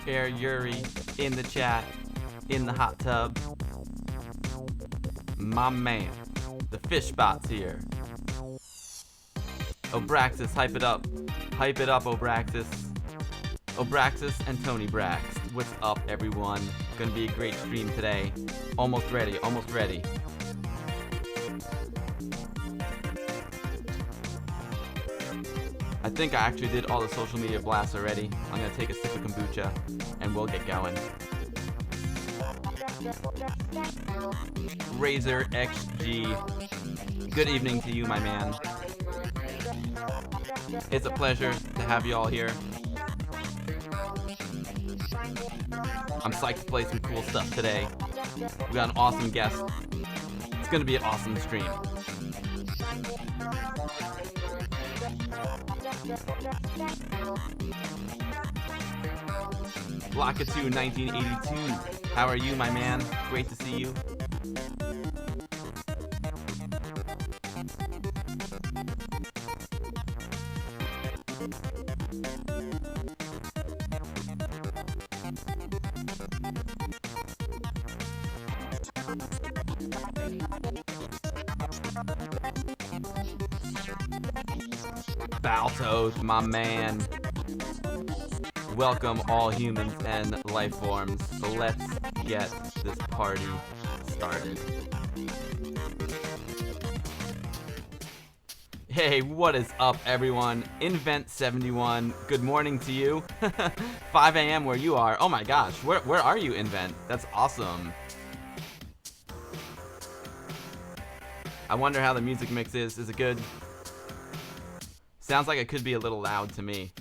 Air Yuri in the chat, in the hot tub. My man, the fish spot's here. Obraxis, hype it up. Hype it up, Obraxis. Obraxis and Tony Brax. What's up, everyone? Gonna be a great stream today. Almost ready, almost ready. I think I actually did all the social media blasts already. I'm gonna take a sip of kombucha and we'll get going. Razor XG. Good evening to you, my man. It's a pleasure to have you all here. I'm psyched to play some cool stuff today. We got an awesome guest. It's gonna be an awesome stream. Blockatu 1982. How are you, my man? Great to see you. Baltos, my man. Welcome all humans and life forms. So let's get this party started. Hey, what is up, everyone? Invent71, good morning to you. 5 a.m. where you are. Oh my gosh, where are you, Invent? That's awesome. I wonder how the music mix is. Is it good? Sounds like it could be a little loud to me.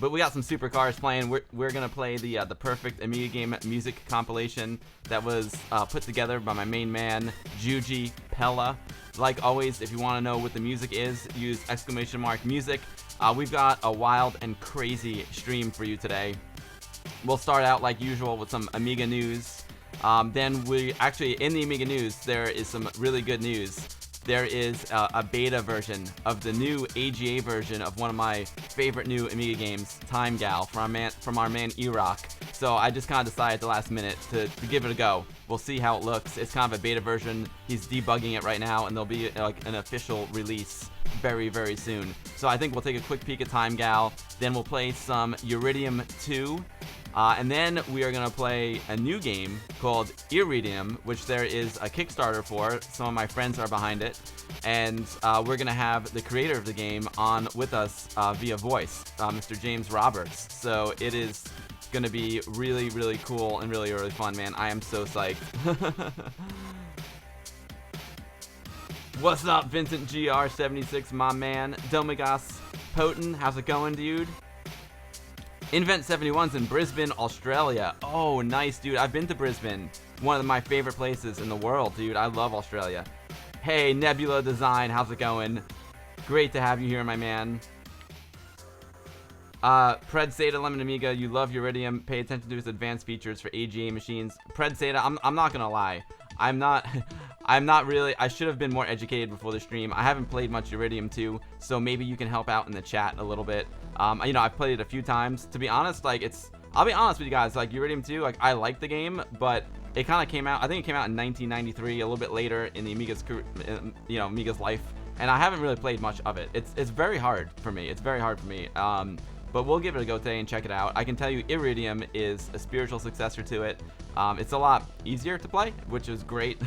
But we got some supercars playing. We're gonna play the perfect Amiga game music compilation that was put together by my main man, Juji Pella. Like always, if you want to know what the music is, use !music. We've got a wild and crazy stream for you today. We'll start out like usual with some Amiga news. Then we actually, in the Amiga news, there is some really good news. There is a beta version of the new AGA version of one of my favorite new Amiga games, Time Gal, from our man E-Rock. So I just kind of decided at the last minute to give it a go. We'll see how it looks. It's kind of a beta version. He's debugging it right now, and there'll be like an official release very, very soon. So I think we'll take a quick peek at Time Gal. Then we'll play some Uridium 2. And then we are going to play a new game called Iridium, which there is a Kickstarter for. Some of my friends are behind it. And we're going to have the creator of the game on with us via voice, Mr. James Roberts. So it is going to be really, really cool and really, really fun, man. I am so psyched. What's up, Vincent GR76, my man? Domigas Poten, how's it going, dude? Invent71's in Brisbane, Australia. Oh, nice, dude. I've been to Brisbane. One of my favorite places in the world, dude. I love Australia. Hey, Nebula Design. How's it going? Great to have you here, my man. Pred Seda, Lemon Amiga. You love Uridium. Pay attention to its advanced features for AGA machines. Pred Seda, I'm not going to lie. I'm not really, I should have been more educated before the stream. I haven't played much Uridium 2, so maybe you can help out in the chat a little bit. You know, I've played it a few times. To be honest, like, I'll be honest with you guys, like, Uridium 2, like, I like the game, but it kind of came out, I think it came out in 1993, a little bit later in the Amiga's, Amiga's life, and I haven't really played much of it. It's very hard for me. It's very hard for me. But we'll give it a go today and check it out. I can tell you Iridium is a spiritual successor to it. It's a lot easier to play, which is great.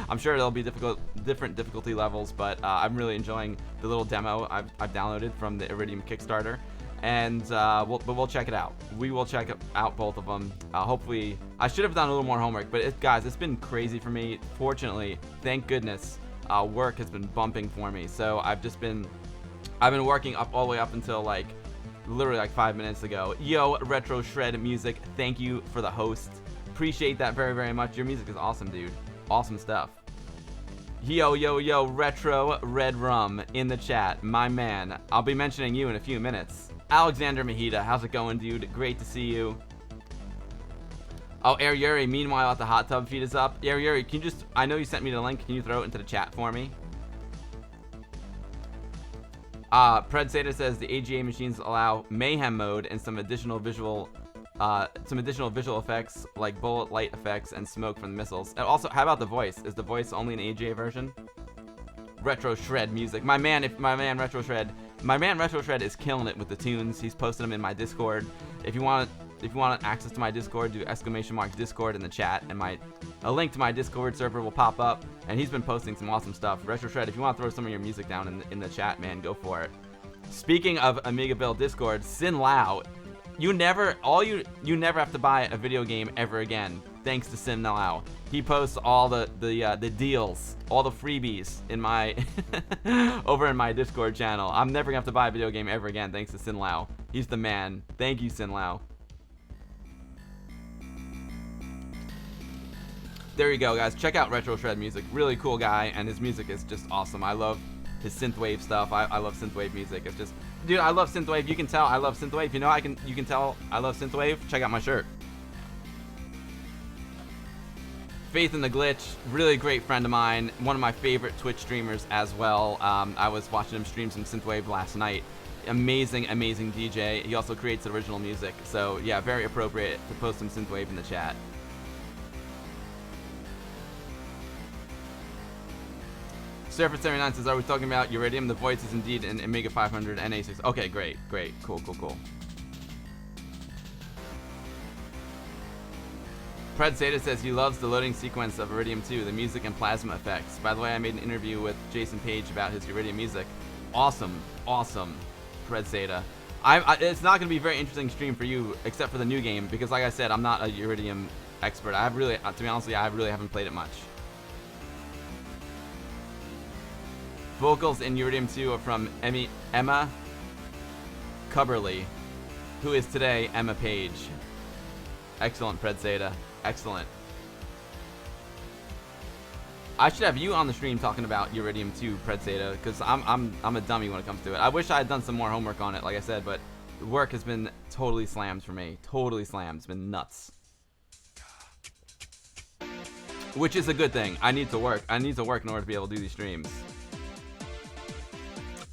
I'm sure there'll be different difficulty levels, but I'm really enjoying the little demo I've downloaded from the Iridium Kickstarter. And we'll check it out. We will check out both of them. Hopefully, I should have done a little more homework, but guys, it's been crazy for me. Fortunately, thank goodness, work has been bumping for me. So I've been working up all the way up until like literally like 5 minutes ago. Yo, Retro Shred Music, thank you for the host. Appreciate that very, very much. Your music is awesome, dude. Awesome stuff. Yo, Retro Red Rum in the chat, my man. I'll be mentioning you in a few minutes. Alexander Mahita, how's it going, dude? Great to see you. Oh, Air Yuri, meanwhile at the hot tub feed is up. Air Yuri, can you I know you sent me the link. Can you throw it into the chat for me? Pred Seda says the AGA machines allow mayhem mode and some additional visual effects like bullet light effects and smoke from the missiles. And also, how about the voice? Is the voice only an AGA version? Retro Shred music. My man Retro Shred is killing it with the tunes. He's posting them in my Discord. If you want access to my Discord, do !Discord in the chat, and a link to my Discord server will pop up. And he's been posting some awesome stuff. Retro Shred, if you want to throw some of your music down in the chat, man, go for it. Speaking of Amiga Build Discord, Sin Lao, you never have to buy a video game ever again, thanks to Sin Lao. He posts all the deals, all the freebies in my over in my Discord channel. I'm never gonna have to buy a video game ever again, thanks to Sin Lao. He's the man. Thank you, Sin Lao. There you go, guys. Check out Retro Shred music. Really cool guy, and his music is just awesome. I love his synthwave stuff. I love synthwave music. It's just, dude, I love synthwave. You can tell I love synthwave. You can tell I love synthwave. Check out my shirt. Faith in the Glitch, really great friend of mine, one of my favorite Twitch streamers as well. I was watching him stream some synthwave last night. Amazing DJ. He also creates original music, so yeah, very appropriate to post some synthwave in the chat. Surfer79 says, are we talking about Uridium? The voice is indeed an Amiga 500 NA6. Okay, great, cool. Pred Seda says he loves the loading sequence of Iridium 2, the music and plasma effects. By the way, I made an interview with Jason Page about his Iridium music. Awesome, Pred Seda. It's not going to be a very interesting stream for you, except for the new game, because like I said, I'm not a Iridium expert. To be honest with you, I really haven't played it much. Vocals in Uridium 2 are from Emma Cubberly, who is today Emma Page. Excellent, Pred Seda. Excellent. I should have you on the stream talking about Uridium 2, Pred Seda, because I'm a dummy when it comes to it. I wish I had done some more homework on it, like I said, but work has been totally slammed for me. Totally slammed. It's been nuts. Which is a good thing. I need to work. I need to work in order to be able to do these streams.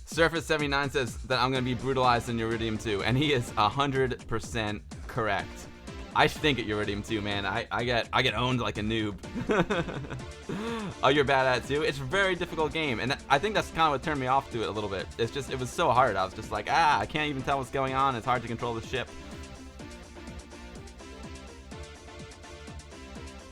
Surface79 says that I'm going to be brutalized in Uridium 2, and he is 100% correct. I stink at Uridium 2, man. I get owned like a noob. Oh, you're bad at it too? It's a very difficult game, and I think that's kind of what turned me off to it a little bit. It's just, it was so hard. I was just like, I can't even tell what's going on. It's hard to control the ship.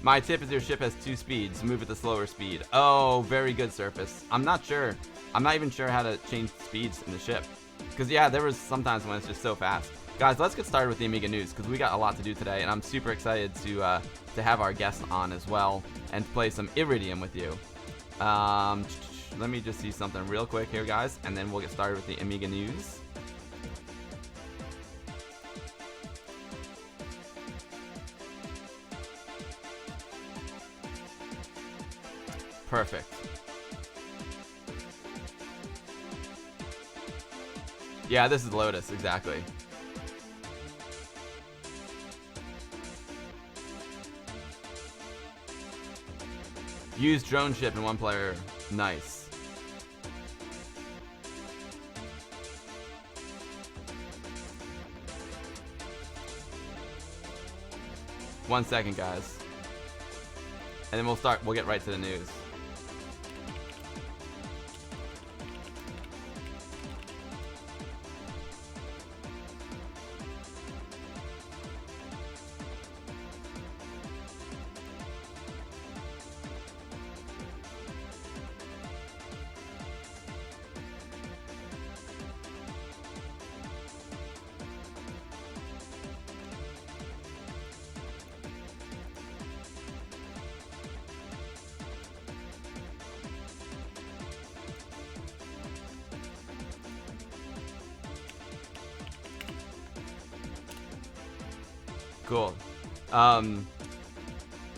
My tip is your ship has 2 speeds. Move at the slower speed. Oh, very good, Surface. I'm not sure. I'm not even sure how to change speeds in the ship. Because, yeah, there was sometimes when it's just so fast. Guys, let's get started with the Amiga news, because we got a lot to do today, and I'm super excited to have our guest on as well, and play some Iridium with you. Let me just see something real quick here, guys, and then we'll get started with the Amiga news. Perfect. Yeah, this is Lotus, exactly. Use drone ship in 1 player. Nice. One second, guys. And then we'll get right to the news. Cool. Pred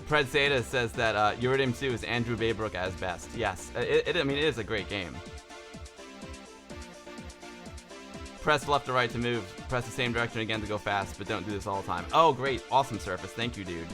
Seda says that Uridium 2 is Andrew Baybrook as best. Yes, I mean, it is a great game. Press left or right to move. Press the same direction again to go fast, but don't do this all the time. Oh, great. Awesome, Surface. Thank you, dude.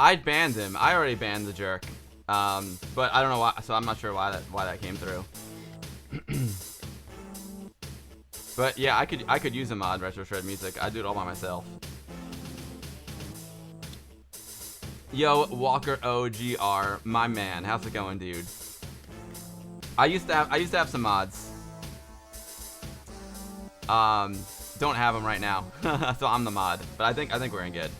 I banned him. I already banned the jerk. But I don't know why, so I'm not sure why that came through. But yeah, I could use a mod, Retro Shred Music. I do it all by myself. Yo, Walker OGR, my man. How's it going, dude? I used to have some mods. Don't have them right now. So I'm the mod. But I think we're in good.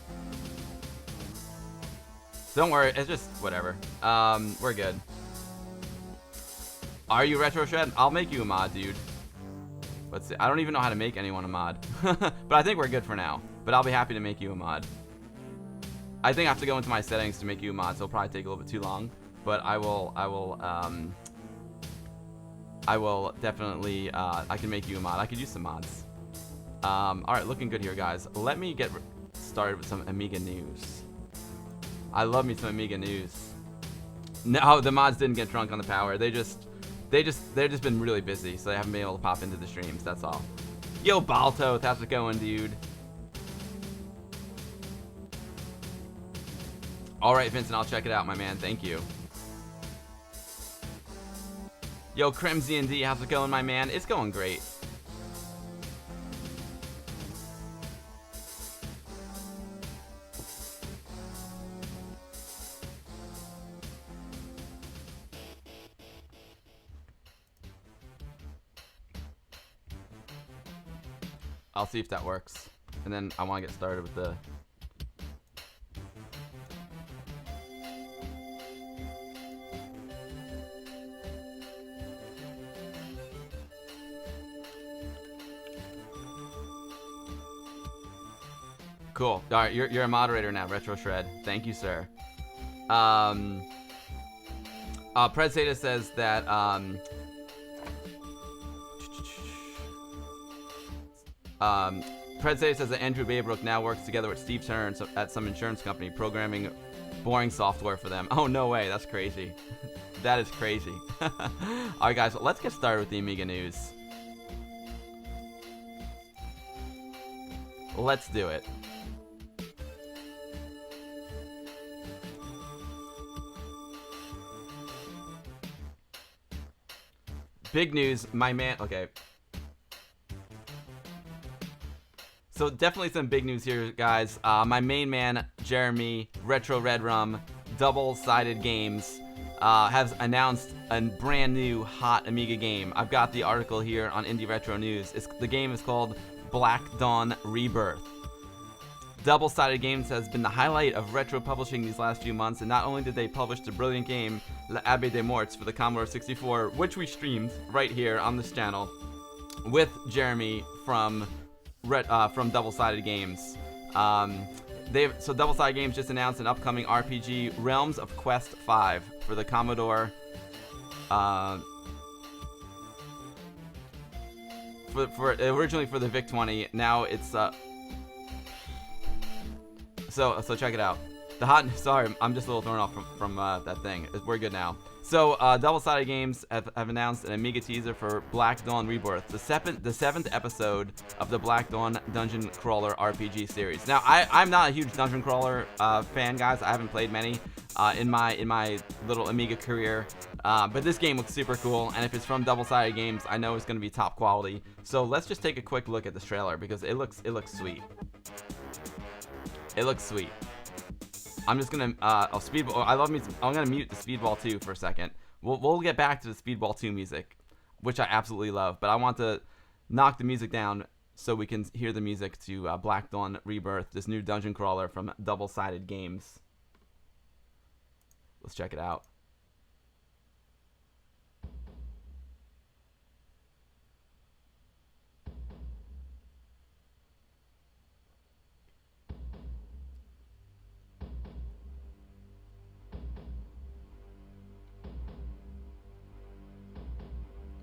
Don't worry, it's just whatever. We're good. Are you Retro Shred? I'll make you a mod, dude. Let's see. I don't even know how to make anyone a mod. But I think we're good for now. But I'll be happy to make you a mod. I think I have to go into my settings to make you a mod, so it'll probably take a little bit too long. But I will definitely, I can make you a mod. I could use some mods. Alright, looking good here, guys. Let me get started with some Amiga news. I love me some Amiga news. No, the mods didn't get drunk on the power. They've just been really busy, so they haven't been able to pop into the streams, that's all. Yo, Baltoth, how's it going, dude? Alright, Vincent, I'll check it out, my man. Thank you. Yo, Crimson D, how's it going, my man? It's going great. I'll see if that works. And then I want to get started with the... Cool. All right, you're a moderator now, Retro Shred. Thank you, sir. Predzeta says that Predzeta says that Andrew Baybrook now works together with Steve Turner at some insurance company, programming boring software for them. Oh, no way. That's crazy. That is crazy. All right, guys, let's get started with the Amiga news. Let's do it. Big news, my man. Okay. So definitely some big news here, guys. My main man, Jeremy, Retro Red Rum, Double-Sided Games, has announced a brand new hot Amiga game. I've got the article here on Indie Retro News. The game is called Black Dawn Rebirth. Double-Sided Games has been the highlight of retro publishing these last few months, and not only did they publish the brilliant game L'Abbé des Morts for the Commodore 64, which we streamed right here on this channel with Jeremy from Double-Sided Games. So Double-Sided Games just announced an upcoming RPG, Realms of Quest 5, for the Commodore. Originally for the VIC-20, now it's So check it out. Sorry, I'm just a little thrown off from that thing. We're good now. So Double-Sided Games have announced an Amiga teaser for Black Dawn Rebirth, the seventh episode of the Black Dawn Dungeon Crawler RPG series. Now, I'm not a huge Dungeon Crawler fan, guys. I haven't played many in my little Amiga career, but this game looks super cool, and if it's from Double-Sided Games, I know it's going to be top quality. So let's just take a quick look at this trailer because it looks sweet. It looks sweet. I'm just gonna I'm gonna mute the Speedball 2 for a second. We'll get back to the Speedball 2 music, which I absolutely love, but I want to knock the music down so we can hear the music to Black Dawn Rebirth, this new dungeon crawler from Double-Sided Games. Let's check it out.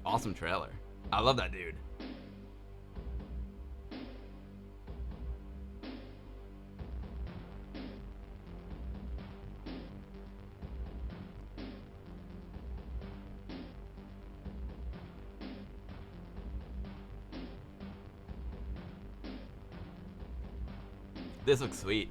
Awesome trailer. I love that dude. This looks sweet.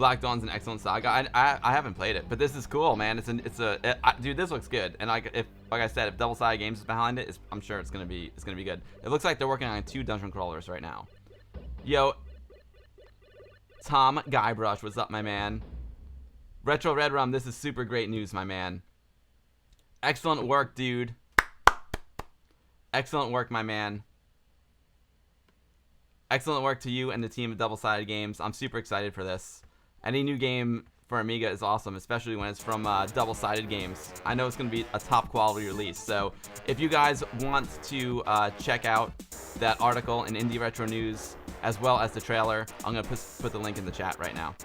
Black Dawn's an excellent saga. I haven't played it, but this is cool, man. Dude, this looks good. And like I said, if Double Sided Games is behind it, I'm sure it's gonna be good. It looks like they're working on 2 dungeon crawlers right now. Yo, Tom Guybrush, what's up, my man? Retro Red Rum, this is super great news, my man. Excellent work, dude. Excellent work, my man. Excellent work to you and the team of Double Sided Games. I'm super excited for this. Any new game for Amiga is awesome, especially when it's from Double Sided Games. I know it's going to be a top quality release. So if you guys want to check out that article in Indie Retro News as well as the trailer, I'm going to put the link in the chat right now.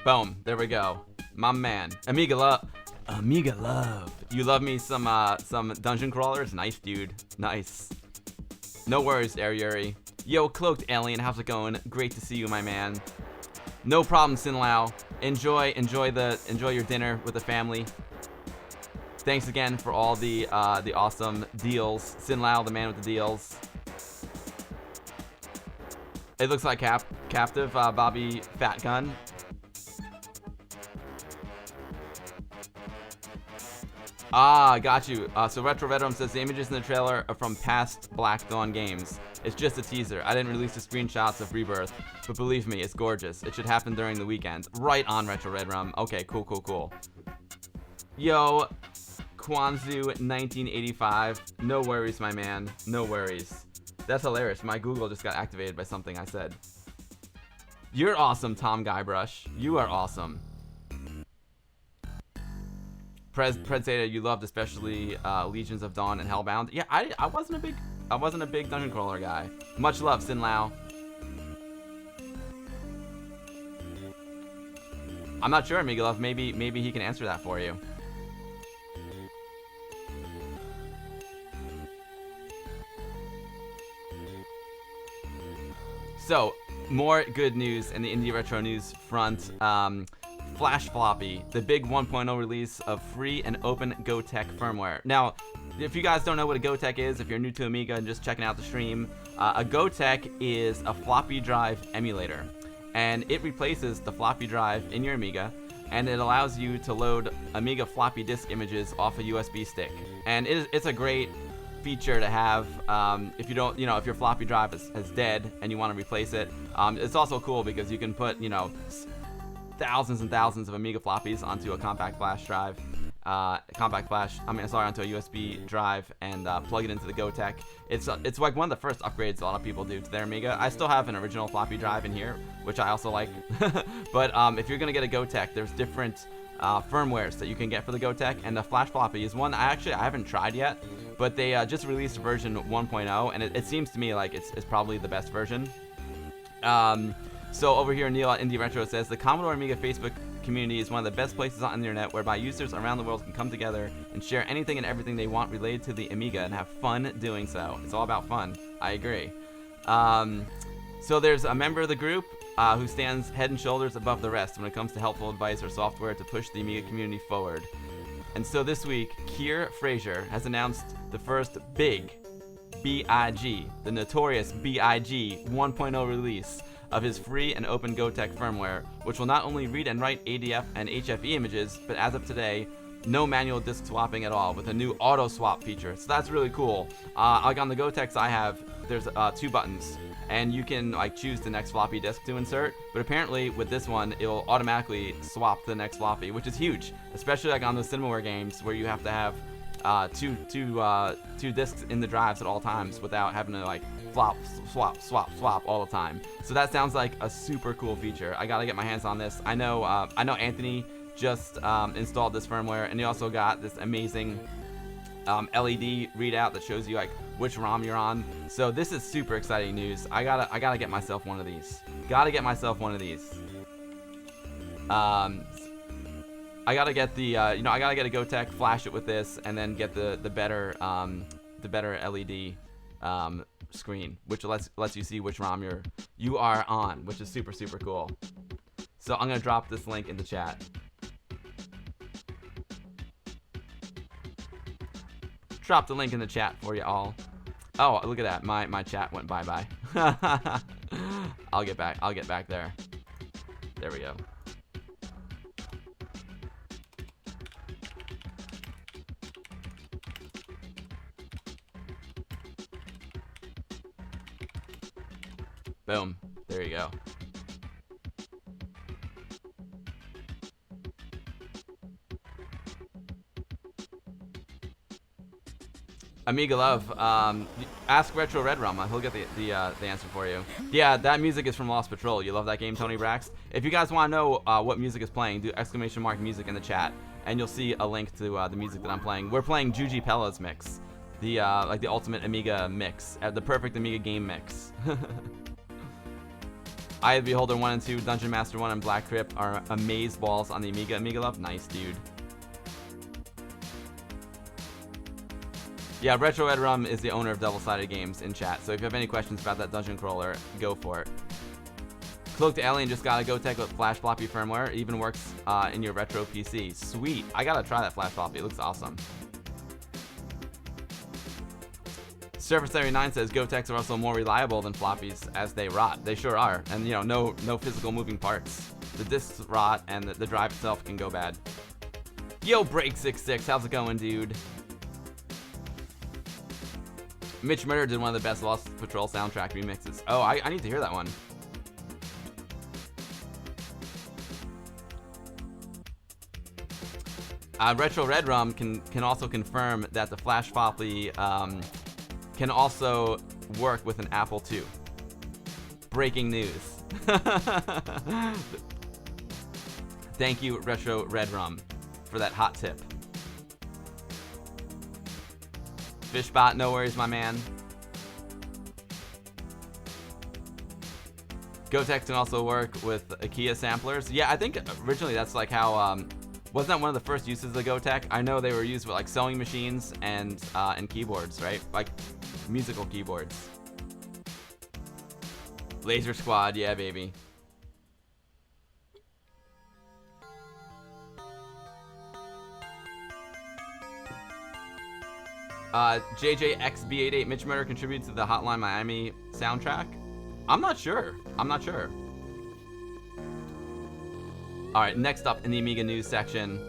Boom, there we go. My man. Amiga love. Amiga love. You love me some dungeon crawlers? Nice, dude. Nice. No worries, Yuri. Yo, Cloaked Alien, how's it going? Great to see you, my man. No problem, Sin Lao. Enjoy your dinner with the family. Thanks again for all the awesome deals. Sin Lao, the man with the deals. It looks like Captive, Bobby Fat Gun. Ah, got you. So Retro Veteran says the images in the trailer are from past Black Dawn games. It's just a teaser. I didn't release the screenshots of Rebirth, but believe me, it's gorgeous. It should happen during the weekend. Right on, Retro Red Rum. Okay, cool. Yo, Kwanzu 1985. No worries, my man. No worries. That's hilarious. My Google just got activated by something I said. You're awesome, Tom Guybrush. You are awesome. Pred Zeta, you loved especially Legions of Dawn and Hellbound. Yeah, I wasn't a big dungeon crawler guy. Much love, Sin Lao. I'm not sure, Amiga Love. Maybe he can answer that for you. So, more good news in the Indie Retro News front. Flash Floppy, the big 1.0 release of free and open GoTech firmware. Now, if you guys don't know what a GoTech is, if you're new to Amiga and just checking out the stream, a GoTech is a floppy drive emulator, and it replaces the floppy drive in your Amiga, and it allows you to load Amiga floppy disk images off a USB stick. And it's a great feature to have if you don't, if your floppy drive is dead and you want to replace it. It's also cool because you can put, thousands and thousands of Amiga floppies onto a compact flash drive, onto a USB drive, and plug it into the GoTech. It's like one of the first upgrades a lot of people do to their Amiga. I still have an original floppy drive in here, which I also like. But if you're gonna get a GoTech, there's different firmwares that you can get for the GoTech, and the Flash Floppy is one I haven't tried yet, but they just released version 1.0, and it seems to me like it's probably the best version. So over here, Neil at Indie Retro says, the Commodore Amiga Facebook community is one of the best places on the internet whereby users around the world can come together and share anything and everything they want related to the Amiga and have fun doing so. It's all about fun. I agree. So there's a member of the group who stands head and shoulders above the rest when it comes to helpful advice or software to push the Amiga community forward. And so this week, Keir Fraser has announced the first big BIG, the notorious BIG 1.0 release of his free and open GoTech firmware, which will not only read and write ADF and HFE images, but as of today, no manual disk swapping at all, with a new auto swap feature. So that's really cool. Like on the GoTechs I have, there's 2 buttons, and you can choose the next floppy disk to insert. But apparently with this one, it will automatically swap to the next floppy, which is huge, especially on those Cinemaware games where you have to have two disks in the drives at all times without having to swap all the time. So that sounds like a super cool feature. I gotta get my hands on this. I know Anthony just installed this firmware, and he also got this amazing LED readout that shows you which ROM you're on. So this is super exciting news. I gotta get myself one of these. I gotta get the I gotta get a GoTech, flash it with this, and then get the better LED screen, which lets you see which ROM you are on, which is super cool. So I'm gonna drop this link in the chat. Drop the link in the chat for you all. Oh, look at that. My chat went bye-bye. I'll get back there. There we go. Boom. There you go. Amiga Love, ask Retro Red Rum. He'll get the answer for you. Yeah, that music is from Lost Patrol. You love that game, Tony Brax? If you guys want to know what music is playing, do !music in the chat, and you'll see a link to the music that I'm playing. We're playing Juji Pella's mix, like the ultimate Amiga mix, the perfect Amiga game mix. Eye of the Beholder 1 and 2, Dungeon Master 1, and Black Crypt are amaze balls on the Amiga. Amiga Love, nice dude. Yeah, Retro Red Rum is the owner of Double Sided Games in chat, so if you have any questions about that dungeon crawler, go for it. Cloaked Alien just got a GoTech with flash floppy firmware. It even works in your retro PC. Sweet. I gotta try that flash floppy. It looks awesome. Surfer 79 says GoTechs are also more reliable than floppies as they rot. They sure are, and you know, no physical moving parts. The discs rot and the drive itself can go bad. Yo, Break66, how's it going, dude? Mitch Murder did one of the best Lost Patrol soundtrack remixes. Oh, I need to hear that one. Retro Red Rum can also confirm that the flash floppy can also work with an Apple II. Breaking news. Thank you, Retro Red Rum, for that hot tip. Fishbot, no worries, my man. GoTech can also work with IKEA samplers. Yeah, I think originally that's like how, wasn't that one of the first uses of GoTech? I know they were used with like sewing machines and keyboards, right? Like musical keyboards. Laser Squad, yeah, baby. JJXB88, Mitch Murder contributed to the Hotline Miami soundtrack? I'm not sure. Alright, next up in the Amiga news section.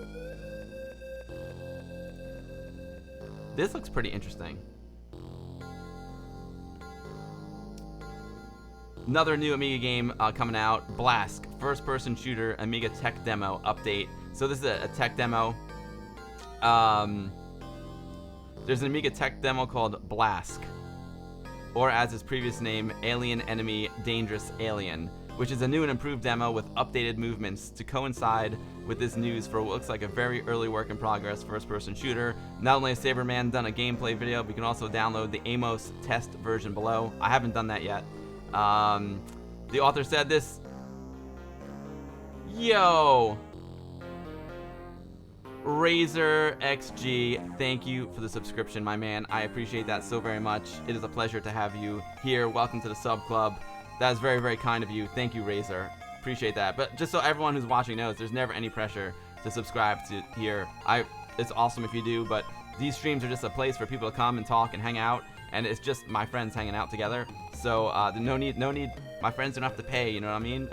This looks pretty interesting. Another new Amiga game coming out. Blask, first-person shooter Amiga tech demo update. So this is a tech demo. There's an Amiga tech demo called Blask, or as his previous name, Alien Enemy Dangerous Alien, which is a new and improved demo with updated movements to coincide with this news for what looks like a very early work in progress first-person shooter. Not only has Saberman done a gameplay video, but you can also download the Amos test version below. I haven't done that yet. The author said this. Yo! Razor XG, thank you for the subscription, my man. I appreciate that so very much. It is a pleasure to have you here. Welcome to the sub club. That is very, very kind of you. Thank you, Razor. Appreciate that. But just so everyone who's watching knows, there's never any pressure to subscribe to here. It's awesome if you do, but these streams are just a place for people to come and talk and hang out, and it's just my friends hanging out together. So no need. My friends don't have to pay. You know what I mean?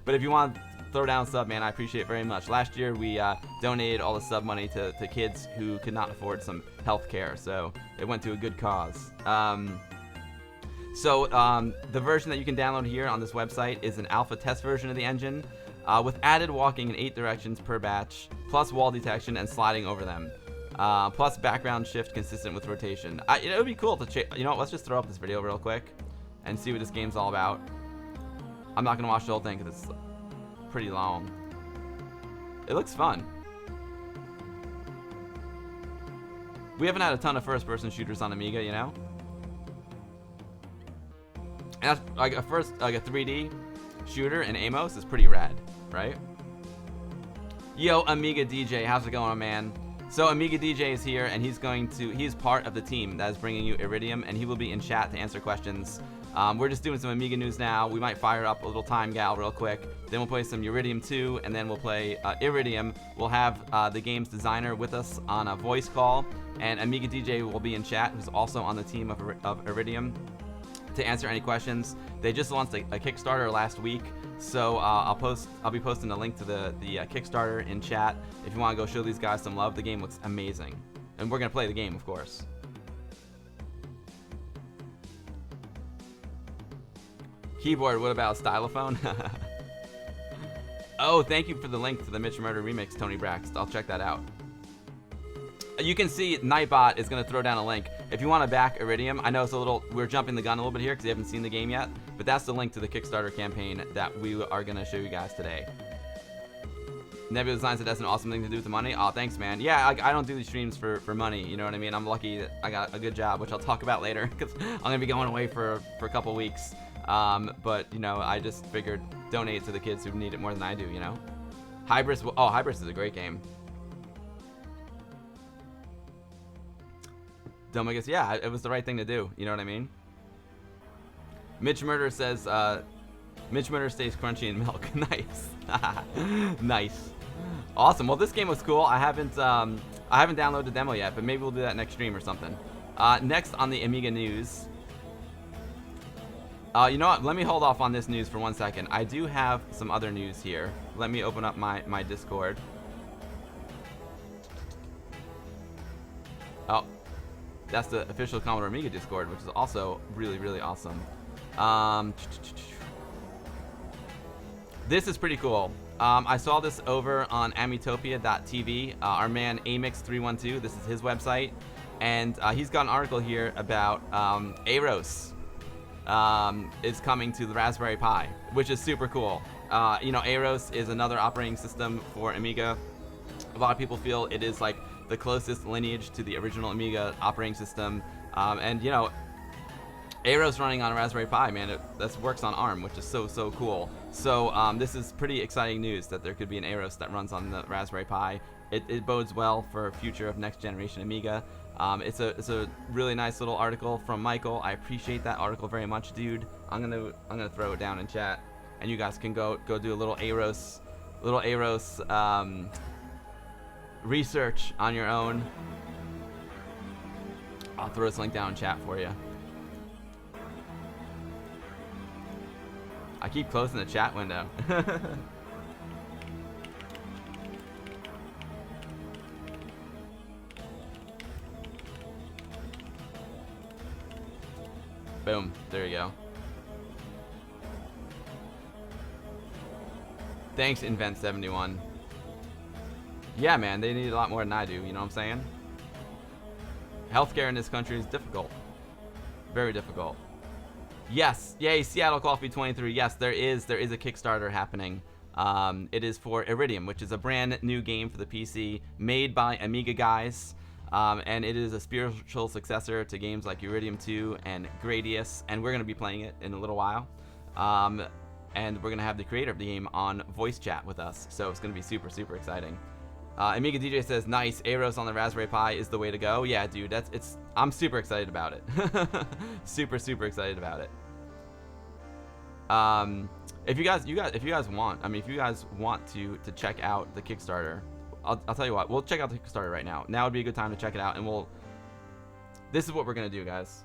But if you want throw down a sub, man, I appreciate it very much. Last year we donated all the sub money to kids who could not afford some health care, so it went to a good cause. The version that you can download here on this website is an alpha test version of the engine with added walking in 8 directions per batch, plus wall detection and sliding over them, plus background shift consistent with rotation. It would be cool to you know what, let's just throw up this video real quick and see what this game's all about. I'm not gonna watch the whole thing because it's pretty long. It looks fun. We haven't had a ton of first-person shooters on Amiga, you know. And that's like a 3D shooter in Amos is pretty rad, right? Yo, Amiga DJ, how's it going, man? So Amiga DJ is here, and he's part of the team that is bringing you Iridium, and he will be in chat to answer questions. We're just doing some Amiga news now. We might fire up a little Time Gal real quick. Then we'll play some Uridium 2, and then we'll play Iridium. We'll have the game's designer with us on a voice call, and Amiga DJ will be in chat, who's also on the team of Iridium, to answer any questions. They just launched a Kickstarter last week, so I'll be posting a link to the Kickstarter in chat if you want to go show these guys some love. The game looks amazing, and we're gonna play the game, of course. Keyboard, what about a stylophone? Oh, thank you for the link to the Mitch Murder remix, Tony Braxt. I'll check that out. You can see Nightbot is going to throw down a link. If you want to back Iridium, I know it's we're jumping the gun a little bit here because you haven't seen the game yet, but that's the link to the Kickstarter campaign that we are going to show you guys today. Nebula Design said that's an awesome thing to do with the money. Oh, thanks, man. Yeah, I don't do these streams for money, you know what I mean? I'm lucky that I got a good job, which I'll talk about later because I'm going to be going away for a couple weeks. But, you know, I just figured donate to the kids who need it more than I do, you know? Hybris, oh, Hybris is a great game. Domagus, yeah, it was the right thing to do, you know what I mean? Mitch Murder says, Mitch Murder stays crunchy in milk. Nice. Nice. Awesome. Well, this game was cool. I haven't downloaded the demo yet, but maybe we'll do that next stream or something. Next on the Amiga news. You know what? Let me hold off on this news for 1 second. I do have some other news here. Let me open up my Discord. Oh, that's the official Commodore Amiga Discord, which is also really, really awesome. This is pretty cool. I saw this over on Amitopia.tv. Our man Amix312, this is his website, and he's got an article here about Aros is coming to the Raspberry Pi, which is super cool. You know, Aros is another operating system for Amiga. A lot of people feel it is like the closest lineage to the original Amiga operating system, and you know, Aros running on a Raspberry Pi, man, that works on ARM, which is so cool. So this is pretty exciting news that there could be an Aros that runs on the Raspberry Pi. It bodes well for future of next generation Amiga. It's a really nice little article from Michael. I appreciate that article very much, dude. I'm gonna throw it down in chat, and you guys can go do a little Aros research on your own. I'll throw this link down in chat for you. I keep closing the chat window. Boom. There you go. Thanks, Invent71. Yeah, man, they need a lot more than I do, you know what I'm saying? Healthcare in this country is difficult. Very difficult. Yes, yay, Seattle Coffee 23. Yes, there is a Kickstarter happening. It is for Iridium, which is a brand new game for the PC made by Amiga guys. And it is a spiritual successor to games like Uridium 2 and Gradius, and we're going to be playing it in a little while. And we're going to have the creator of the game on voice chat with us, so it's going to be super exciting. Amiga DJ says, nice, Aros on the Raspberry Pi is the way to go. Yeah, dude, I'm super excited about it. super excited about it. If you guys want to check out the Kickstarter, I'll tell you what, we'll check out the Kickstarter right now. Now would be a good time to check it out, and this is what we're gonna do, guys.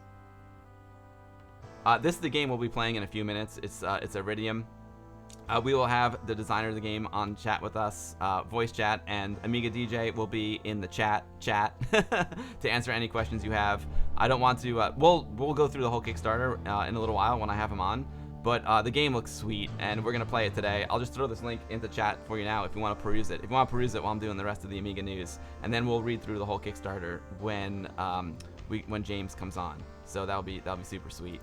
This is the game we'll be playing in a few minutes. It's Iridium. We will have the designer of the game on chat with us, voice chat, and Amiga DJ will be in the chat to answer any questions you have. I don't want to. We'll go through the whole Kickstarter in a little while when I have him on. But the game looks sweet, and we're gonna play it today. I'll just throw this link into chat for you now if you want to peruse it. If you want to peruse it while I'm doing the rest of the Amiga news, and then we'll read through the whole Kickstarter when James comes on. So that'll be super sweet.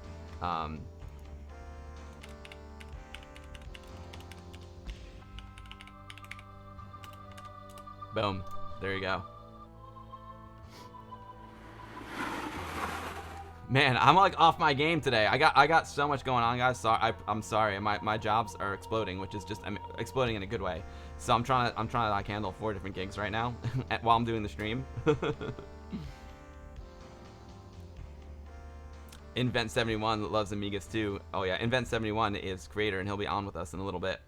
Boom. There you go. Man, I'm like off my game today. I got so much going on, guys. I'm sorry. My jobs are exploding, which is just exploding in a good way. So I'm trying to like handle 4 different gigs right now while I'm doing the stream. Invent71 loves Amigas too. Oh yeah, Invent71 is creator, and he'll be on with us in a little bit.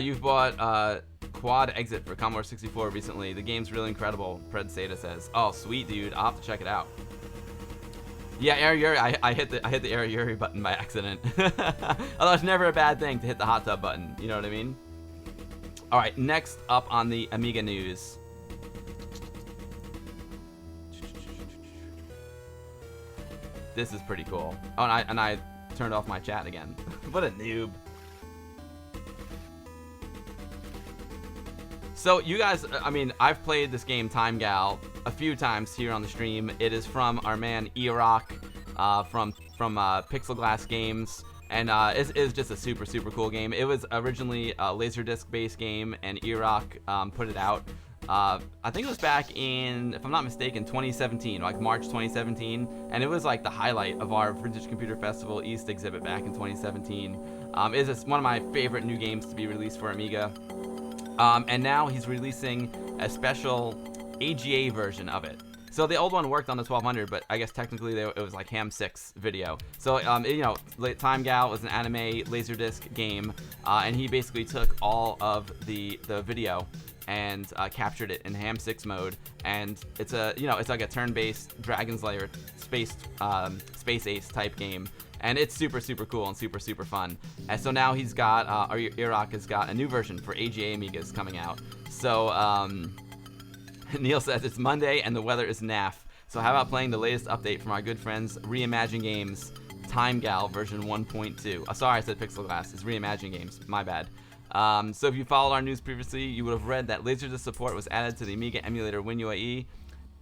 You've bought Quad Exit for Commodore 64 recently. The game's really incredible, Pred Seda says. Oh, sweet, dude. I'll have to check it out. Yeah, Air Yuri. I hit the Air Yuri button by accident. Although it's never a bad thing to hit the hot tub button. You know what I mean? All right, next up on the Amiga news. This is pretty cool. Oh, and I turned off my chat again. What a noob. So you guys, I mean, I've played this game Time Gal a few times here on the stream. It is from our man E-Rock from Pixel Glass Games, and it is just a super cool game. It was originally a Laserdisc based game, and E-Rock put it out. I think it was back in, if I'm not mistaken, 2017, like March 2017, and it was like the highlight of our Vintage Computer Festival East exhibit back in 2017. It is one of my favorite new games to be released for Amiga. And now he's releasing a special AGA version of it. So the old one worked on the 1200, but I guess technically it was like Ham 6 video. So, you know, Time Gal was an anime Laserdisc game, and he basically took all of the video and captured it in Ham 6 mode. And it's it's like a turn-based Dragon's Lair space ace type game. And it's super cool and super fun. And so now he's got, Iraq has got a new version for AGA Amigas coming out. So, Neil says it's Monday and the weather is naff. So how about playing the latest update from our good friends Reimagine Games, Time Gal version 1.2. Sorry, I said Pixel Glass. It's Reimagine Games. My bad. So if you followed our news previously, you would have read that Laserdisc support was added to the Amiga emulator WinUAE.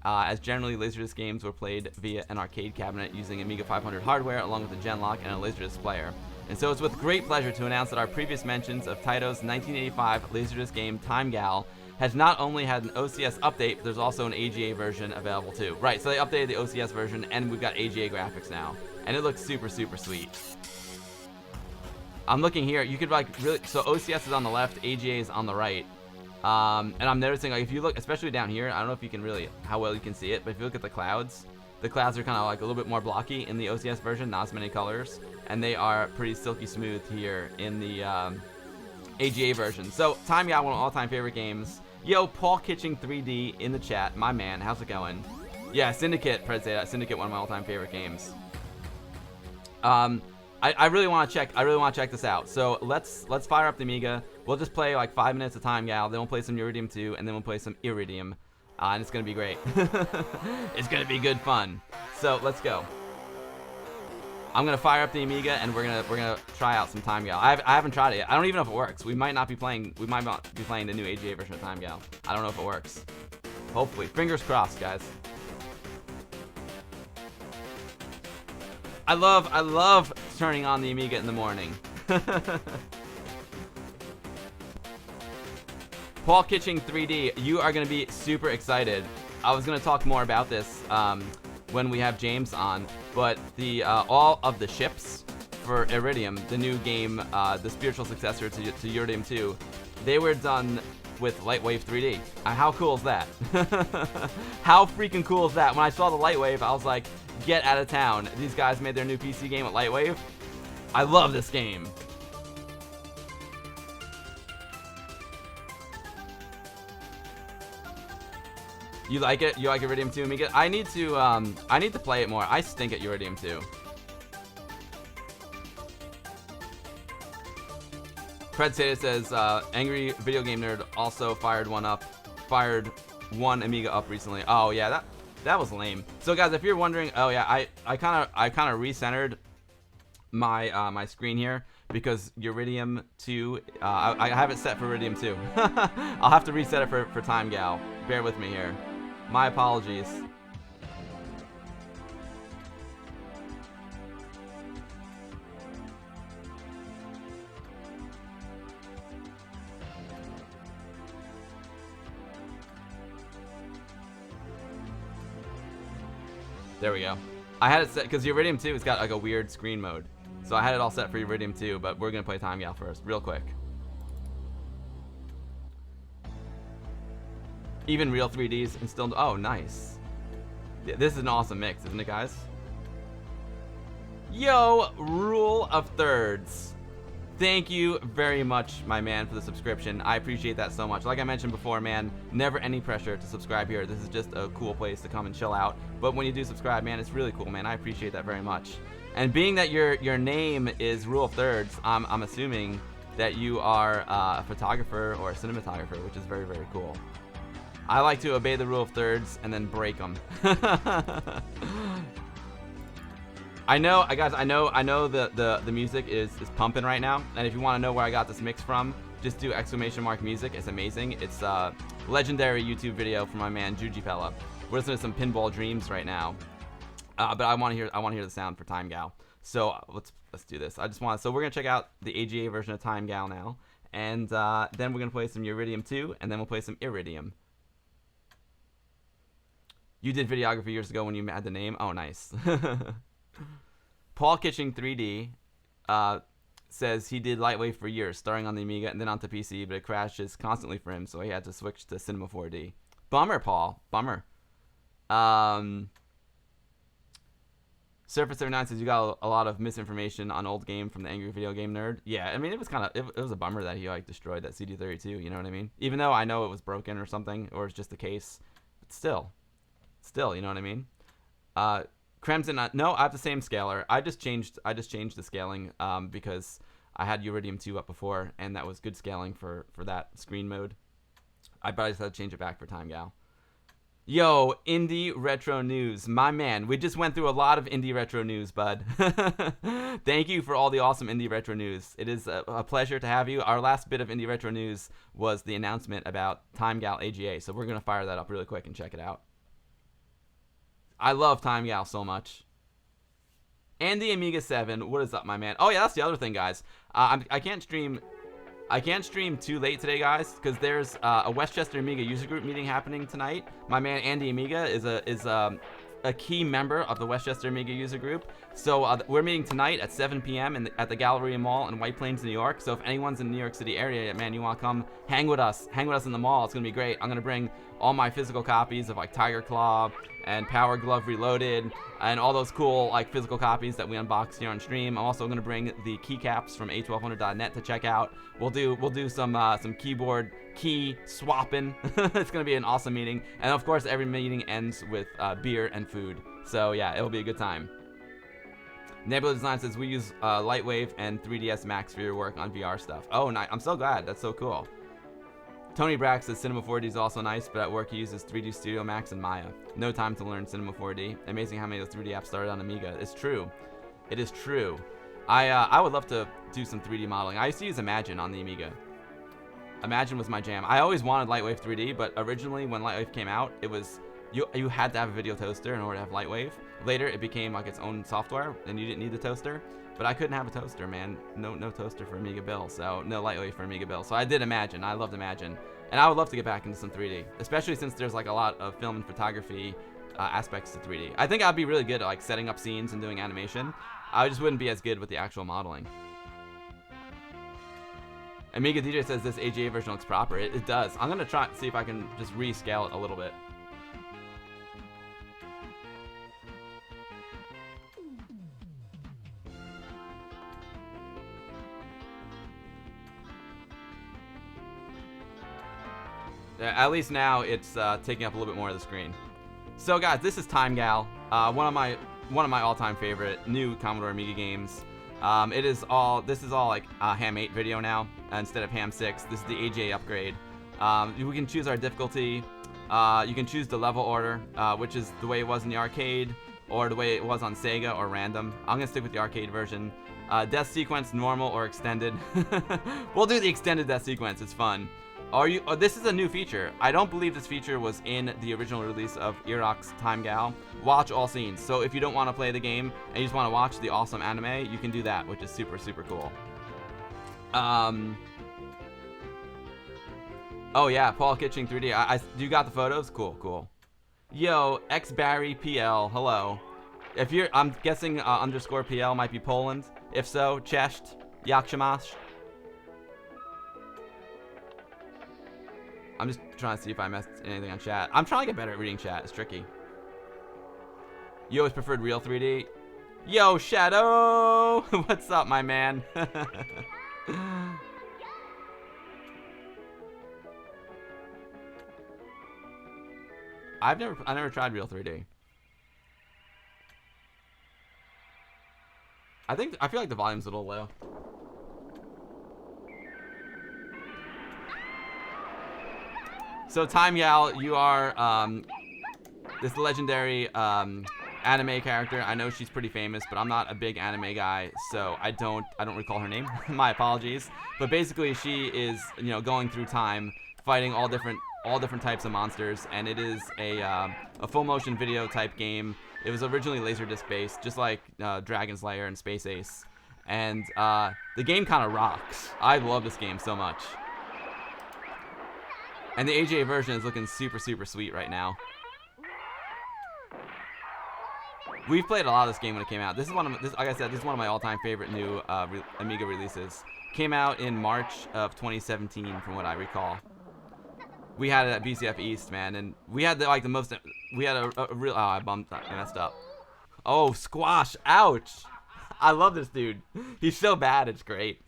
As generally, Laserdisc games were played via an arcade cabinet using Amiga 500 hardware along with a Genlock and a Laserdisc player. And so it's with great pleasure to announce that our previous mentions of Taito's 1985 Laserdisc game Time Gal has not only had an OCS update, but there's also an AGA version available too. Right, so they updated the OCS version, and we've got AGA graphics now. And it looks super sweet. I'm looking here, you could like really, so OCS is on the left, AGA is on the right. And I'm noticing, like, if you look, especially down here, I don't know if you can really, how well you can see it, but if you look at the clouds are kind of like a little bit more blocky in the OCS version, not as many colors, and they are pretty silky smooth here in the AGA version. So, Time Gal, one of my all-time favorite games. Yo, Paul Kitching 3D in the chat, my man, how's it going? Yeah, Syndicate, Pred say that, Syndicate, one of my all-time favorite games. I really want to check this out. So let's fire up the Amiga. We'll just play like 5 minutes of Time Gal, then we'll play some Uridium 2, and then we'll play some Iridium. And it's gonna be great. It's gonna be good fun. So let's go. I'm gonna fire up the Amiga, and we're gonna try out some Time Gal. I haven't tried it yet. I don't even know if it works. We might not be playing the new AGA version of Time Gal. I don't know if it works. Hopefully, fingers crossed, guys. I love turning on the Amiga in the morning. Paul Kitching 3D, you are going to be super excited. I was going to talk more about this when we have James on, but the all of the ships for Iridium, the new game, the spiritual successor to Uridium 2, they were done with Lightwave 3D. How cool is that? How freaking cool is that? When I saw the Lightwave, I was like, get out of town. These guys made their new PC game with Lightwave. I love this game. You like it? You like Iridium 2, Amiga? I need to play it more. I stink at Uridium 2. Fred Seda says, Angry Video Game Nerd also fired one Amiga up recently. Oh yeah, that was lame. So guys, if you're wondering, oh yeah, I kind of recentered my my screen here because Uridium 2, I have it set for Iridium 2. I'll have to reset it for Time Gal. Bear with me here. My apologies. There we go. I had it set because Uridium 2 has got like a weird screen mode. So I had it all set for Iridium 2, but we're going to play Time Gal first, real quick. Even real 3Ds and still... Oh, nice. Yeah, this is an awesome mix, isn't it, guys? Yo, Rule of Thirds. Thank you very much, my man, for the subscription. I appreciate that so much. Like I mentioned before, man, never any pressure to subscribe here. This is just a cool place to come and chill out. But when you do subscribe, man, it's really cool, man. I appreciate that very much. And being that your name is Rule of Thirds, I'm assuming that you are a photographer or a cinematographer, which is very, very cool. I like to obey the Rule of Thirds and then break them. I know, guys. I know the music is pumping right now, and if you want to know where I got this mix from, just do !music. It's amazing. It's a legendary YouTube video from my man Juji Fella. We're listening to some Pinball Dreams right now, but I want to hear the sound for Time Gal. So let's do this. So we're gonna check out the AGA version of Time Gal now, and then we're gonna play some Uridium 2, and then we'll play some Iridium. You did videography years ago when you had the name. Oh, nice. Paul Kitching 3D says he did Lightwave for years, starting on the Amiga and then onto PC, but it crashes constantly for him, so he had to switch to Cinema 4D. Bummer, Paul. Bummer. Surface 79 says you got a lot of misinformation on old game from the Angry Video Game Nerd. Yeah, I mean, it was kind of it was a bummer that he like destroyed that CD32. You know what I mean? Even though I know it was broken or something, or it's just a case, but still, you know what I mean? Crimson, no, I have the same scaler. I just changed the scaling because I had Uridium 2 up before, and that was good scaling for that screen mode. I just had to change it back for Time Gal. Yo, Indie Retro News. My man, we just went through a lot of Indie Retro News, bud. Thank you for all the awesome Indie Retro News. It is a pleasure to have you. Our last bit of Indie Retro News was the announcement about Time Gal AGA, so we're going to fire that up really quick and check it out. I love Time Gal so much. And the Amiga 7. What is up, my man? Oh yeah, that's the other thing, guys. I can't stream too late today, guys, because there's a Westchester Amiga user group meeting happening tonight. My man Andy Amiga is a key member of the Westchester Amiga user group. So we're meeting tonight at 7 p.m. at the Galleria Mall in White Plains, New York. So if anyone's in the New York City area, man, you want to come hang with us in the mall. It's gonna be great. I'm gonna bring all my physical copies of like Tiger Claw and Power Glove Reloaded and all those cool like physical copies that we unbox here on stream. I'm also gonna bring the keycaps from a1200.net to check out. We'll do some keyboard key swapping. It's gonna be an awesome meeting, and of course every meeting ends with beer and food. So yeah, it'll be a good time. Nebula Design says we use Lightwave and 3ds Max for your work on VR stuff. Oh, nice. I'm so glad. That's so cool. Tony Brack says Cinema 4D is also nice, but at work he uses 3D Studio Max and Maya. No time to learn Cinema 4D. Amazing how many of those 3D apps started on Amiga. It's true. It is true. I would love to do some 3D modeling. I used to use Imagine on the Amiga. Imagine was my jam. I always wanted Lightwave 3D, but originally when Lightwave came out, it was you had to have a video toaster in order to have Lightwave. Later, it became like its own software, and you didn't need the toaster. But I couldn't have a toaster, man. No toaster for Amiga Bill, so no Lightwave for Amiga Bill. So I did Imagine. I loved Imagine, and I would love to get back into some 3D, especially since there's like a lot of film and photography aspects to 3D. I think I'd be really good at like setting up scenes and doing animation. I just wouldn't be as good with the actual modeling. Amiga DJ says this AGA version looks proper. It does. I'm gonna try see if I can just rescale it a little bit. At least now it's taking up a little bit more of the screen. So guys, this is Time Gal, one of my all-time favorite new Commodore Amiga games. This is all like Ham 8 video now instead of Ham 6. This is the AGA upgrade. We can choose our difficulty. You can choose the level order, which is the way it was in the arcade, or the way it was on Sega, or random. I'm gonna stick with the arcade version. Death sequence, normal or extended. We'll do the extended death sequence. It's fun. This is a new feature. I don't believe this feature was in the original release of Irok's Time Gal. Watch all scenes. So if you don't want to play the game and you just want to watch the awesome anime, you can do that, which is super, super cool. Oh yeah, Paul Kitching 3D. You got the photos? Cool. Yo, X Barry PL. Hello. If you're, I'm guessing underscore PL might be Poland. If so, Cześć, jak się masz? I'm just trying to see if I missed anything on chat. I'm trying to get better at reading chat. It's tricky. You always preferred real 3D? Yo, Shadow! What's up, my man? I never tried real 3D. I feel like the volume's a little low. So Time Gal, you are this legendary anime character. I know she's pretty famous, but I'm not a big anime guy, so I don't recall her name. My apologies. But basically, she is, you know, going through time, fighting all different types of monsters, and it is a full motion video type game. It was originally Laserdisc based, just like Dragon's Lair and Space Ace, and the game kind of rocks. I love this game so much. And the AGA version is looking super, super sweet right now. We've played a lot of this game when it came out. This is like I said, this is one of my all-time favorite new Amiga releases. Came out in March of 2017, from what I recall. We had it at BCF East, man, and we had the most. We had a real. Oh, I messed up. Oh, squash! Ouch! I love this dude. He's so bad, it's great.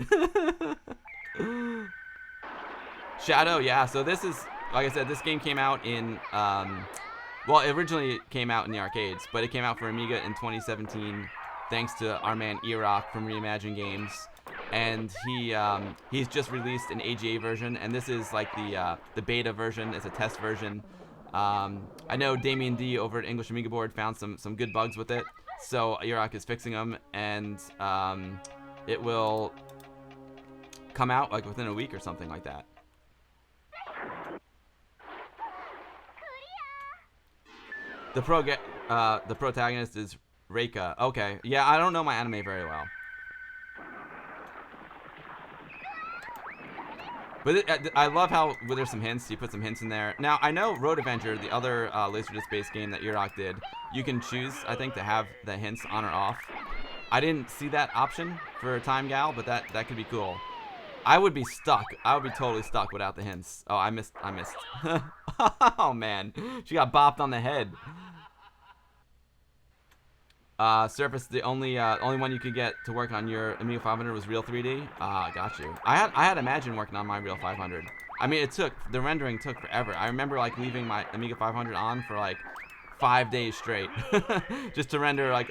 Shadow, yeah. So this is, like I said, this game came out in, well, it originally came out in the arcades, but it came out for Amiga in 2017, thanks to our man E-Rock from Reimagine Games, and he's just released an AGA version, and this is like the beta version. It's a test version. I know Damien D over at English Amiga Board found some good bugs with it, so E-Rock is fixing them, and it will come out like within a week or something like that. The protagonist is Reika. Okay, yeah, I don't know my anime very well. But I love how there's some hints. You put some hints in there. Now, I know Road Avenger, the other Laserdisc-based game that E-Rock did, you can choose, I think, to have the hints on or off. I didn't see that option for Time Gal, but that could be cool. I would be stuck. I would be totally stuck without the hints. Oh, I missed. Oh, man. She got bopped on the head. Surface, the only one you could get to work on your Amiga 500 was Real 3D. Got you. I had Imagine working on my Real 500. I mean, the rendering took forever. I remember like leaving my Amiga 500 on for like 5 days straight, just to render like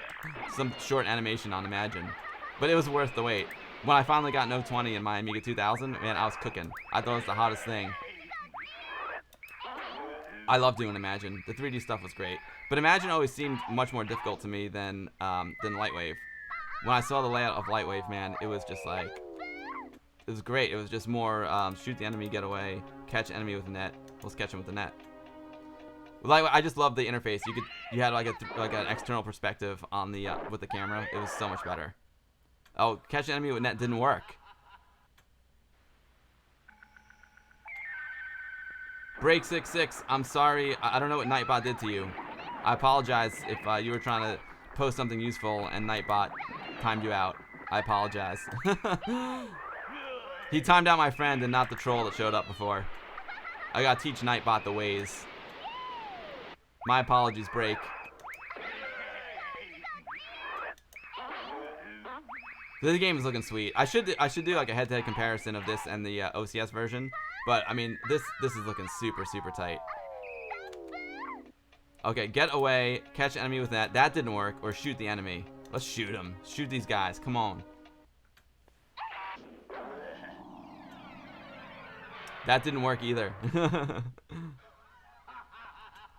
some short animation on Imagine. But it was worth the wait. When I finally got No 20 in my Amiga 2000, man, I was cooking. I thought it was the hottest thing. I love doing Imagine. The 3D stuff was great. But Imagine always seemed much more difficult to me than Lightwave. When I saw the layout of Lightwave, man, it was just like, it was great. It was just more shoot the enemy, get away, catch enemy with the net. Let's catch him with the net. Like, I just love the interface. You had like an external perspective on the with the camera. It was so much better. Oh, catch an enemy with net didn't work. Break66, I'm sorry. I don't know what Nightbot did to you. I apologize if you were trying to post something useful and Nightbot timed you out. I apologize. He timed out my friend and not the troll that showed up before. I gotta teach Nightbot the ways. My apologies, Break. This game is looking sweet. I should do like a head-to-head comparison of this and the OCS version, but I mean this is looking super, super tight. Okay, get away, catch enemy with that. That didn't work. Or shoot the enemy. Let's shoot him. Shoot these guys. Come on. That didn't work either.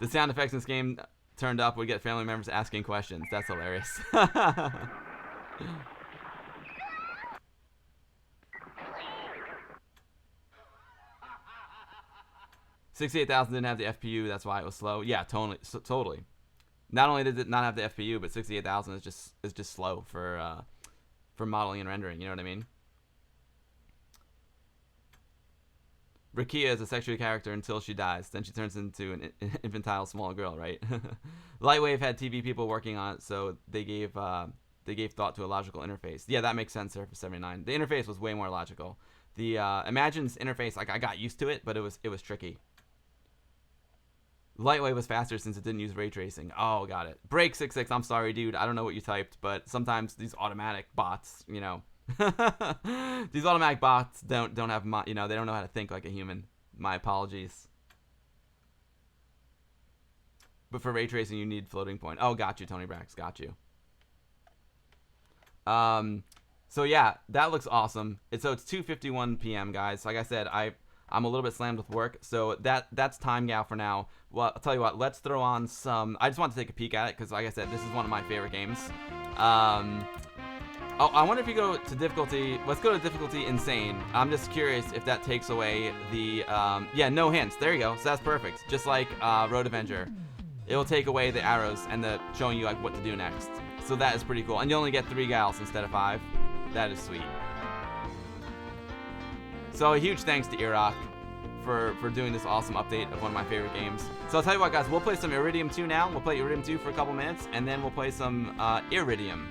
The sound effects in this game turned up would get family members asking questions. That's hilarious. 68,000 didn't have the FPU, that's why it was slow. Yeah, totally. Not only did it not have the FPU, but 68,000 is just slow for modeling and rendering. You know what I mean? Rakia is a sexual character until she dies. Then she turns into an infantile small girl, right? Lightwave had TV people working on it, so they gave thought to a logical interface. Yeah, that makes sense, Surface 79. The interface was way more logical. The Imagine's interface, like, I got used to it, but it was tricky. Lightwave was faster since it didn't use ray tracing. Oh, got it. Break66, I'm sorry, dude. I don't know what you typed, but sometimes these automatic bots, you know, these automatic bots don't have, you know, they don't know how to think like a human. My apologies. But for ray tracing, you need floating point. Oh, got you, Tony Brax. Got you. So yeah, that looks awesome. So it's 2:51 p.m. guys. Like I said, I'm a little bit slammed with work, so that's time gal for now. Well, I'll tell you what. Let's throw on some. I just want to take a peek at it because, like I said, this is one of my favorite games. Oh, I wonder if you go to difficulty. Let's go to difficulty insane. I'm just curious if that takes away the. Yeah, no hints. There you go. So that's perfect. Just like Road Avenger, it will take away the arrows and the showing you like what to do next. So that is pretty cool. And you only get 3 gals instead of 5. That is sweet. So a huge thanks to Iraq for doing this awesome update of one of my favorite games. So I'll tell you what, guys, we'll play some Iridium 2 now. We'll play Iridium 2 for a couple minutes, and then we'll play some Iridium.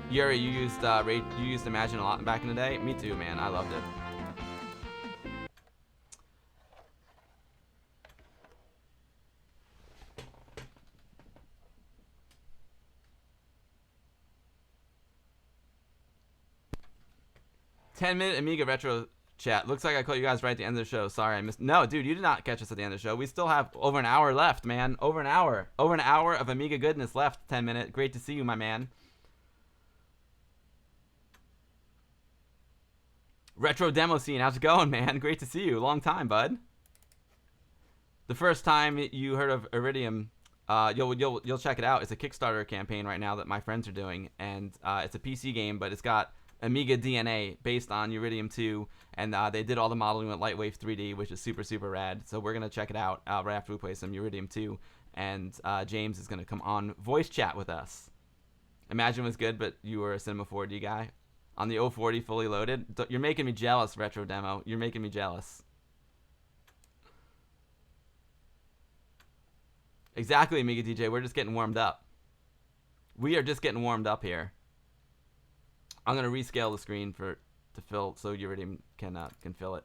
Yuri, you used Imagine a lot back in the day. Me too, man. I loved it. "10-minute Amiga retro chat. Looks like I caught you guys right at the end of the show. Sorry, I missed. No, dude, you did not catch us at the end of the show. We still have over an hour left, man. Over an hour of Amiga goodness left. 10-minute. Great to see you, my man. Retro demo scene. How's it going, man? Great to see you. Long time, bud. The first time you heard of Iridium, you'll check it out. It's a Kickstarter campaign right now that my friends are doing, and it's a PC game, but it's got Amiga DNA based on Uridium 2, and they did all the modeling with Lightwave 3D, which is super, super rad. So we're going to check it out right after we play some Uridium 2, and James is going to come on voice chat with us. Imagine was good, but you were a Cinema 4D guy. On the 040 fully loaded. You're making me jealous, Retro Demo. You're making me jealous. Exactly, Amiga DJ. We're just getting warmed up. We are just getting warmed up here. I'm gonna rescale the screen to fill so Uridium can fill it.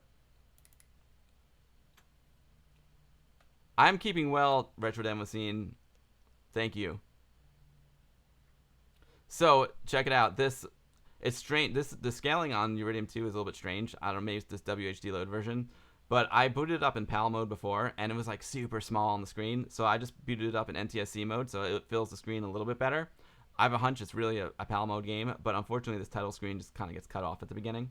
I'm keeping well, Retro Demo Scene. Thank you. So check it out. It's strange. The scaling on Uridium 2 is a little bit strange. I don't know, maybe it's this WHD load version. But I booted it up in PAL mode before, and it was like super small on the screen. So I just booted it up in NTSC mode, so it fills the screen a little bit better. I have a hunch it's really a PAL mode game, but unfortunately this title screen just kind of gets cut off at the beginning.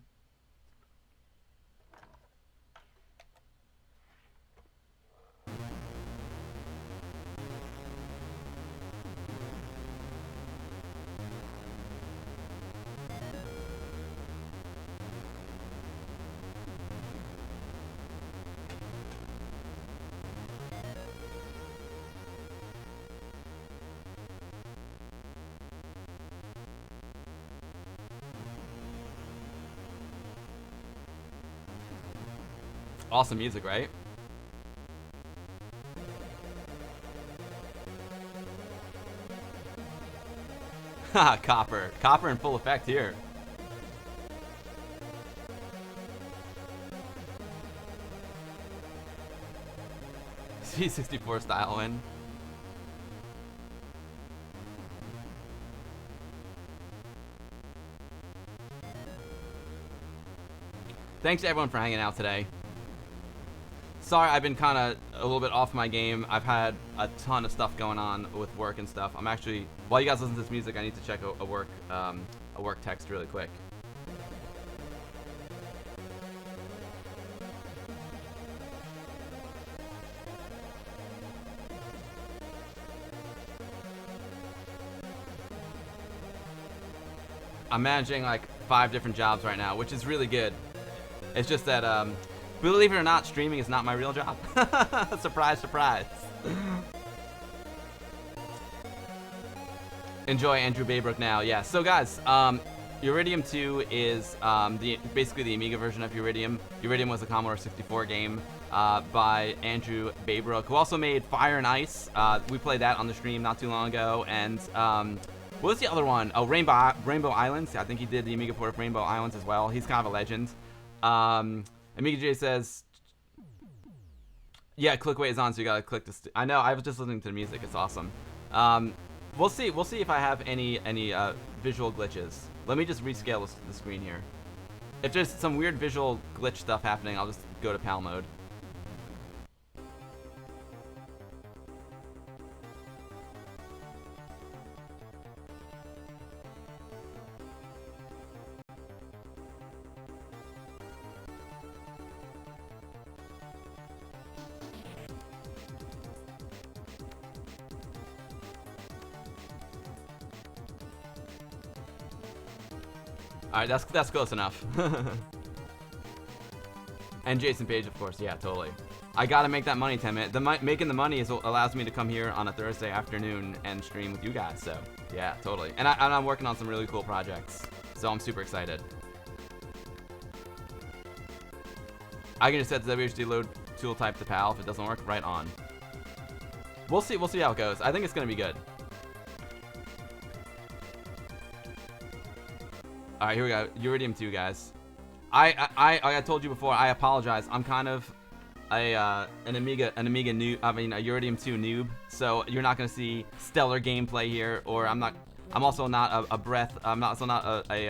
Awesome music, right? Haha, Copper. Copper in full effect here. C64 style win. Thanks to everyone for hanging out today. Sorry, I've been kind of a little bit off my game. I've had a ton of stuff going on with work and stuff. I'm actually, while you guys listen to this music, I need to check a work text really quick. I'm managing like 5 different jobs right now, which is really good. It's just that, believe it or not, streaming is not my real job. Surprise, surprise. Enjoy Andrew Baybrook now. Yeah, so guys, Uridium 2 is basically the Amiga version of Uridium. Uridium was a Commodore 64 game by Andrew Baybrook, who also made Fire and Ice. We played that on the stream not too long ago. And what was the other one? Oh, Rainbow Islands. I think he did the Amiga port of Rainbow Islands as well. He's kind of a legend. Amiga J says, yeah, click wait is on, so you gotta click this. I know. I was just listening to the music. It's awesome. We'll see. We'll see if I have any visual glitches. Let me just rescale the screen here. If there's some weird visual glitch stuff happening, I'll just go to PAL mode. Alright, that's close enough. And Jason Page, of course. Yeah, totally. I gotta make that money, Tim. Making the money allows me to come here on a Thursday afternoon and stream with you guys. So, yeah, totally. And I'm working on some really cool projects. So I'm super excited. I can just set the WHD load tool type to PAL. If it doesn't work, right on. We'll see how it goes. I think it's gonna be good. All right, here we go. Uridium 2, guys. I told you before. I apologize. I'm kind of an Amiga noob. I mean, a Uridium 2 noob. So you're not gonna see stellar gameplay here, or I'm also not a breath. I'm also not I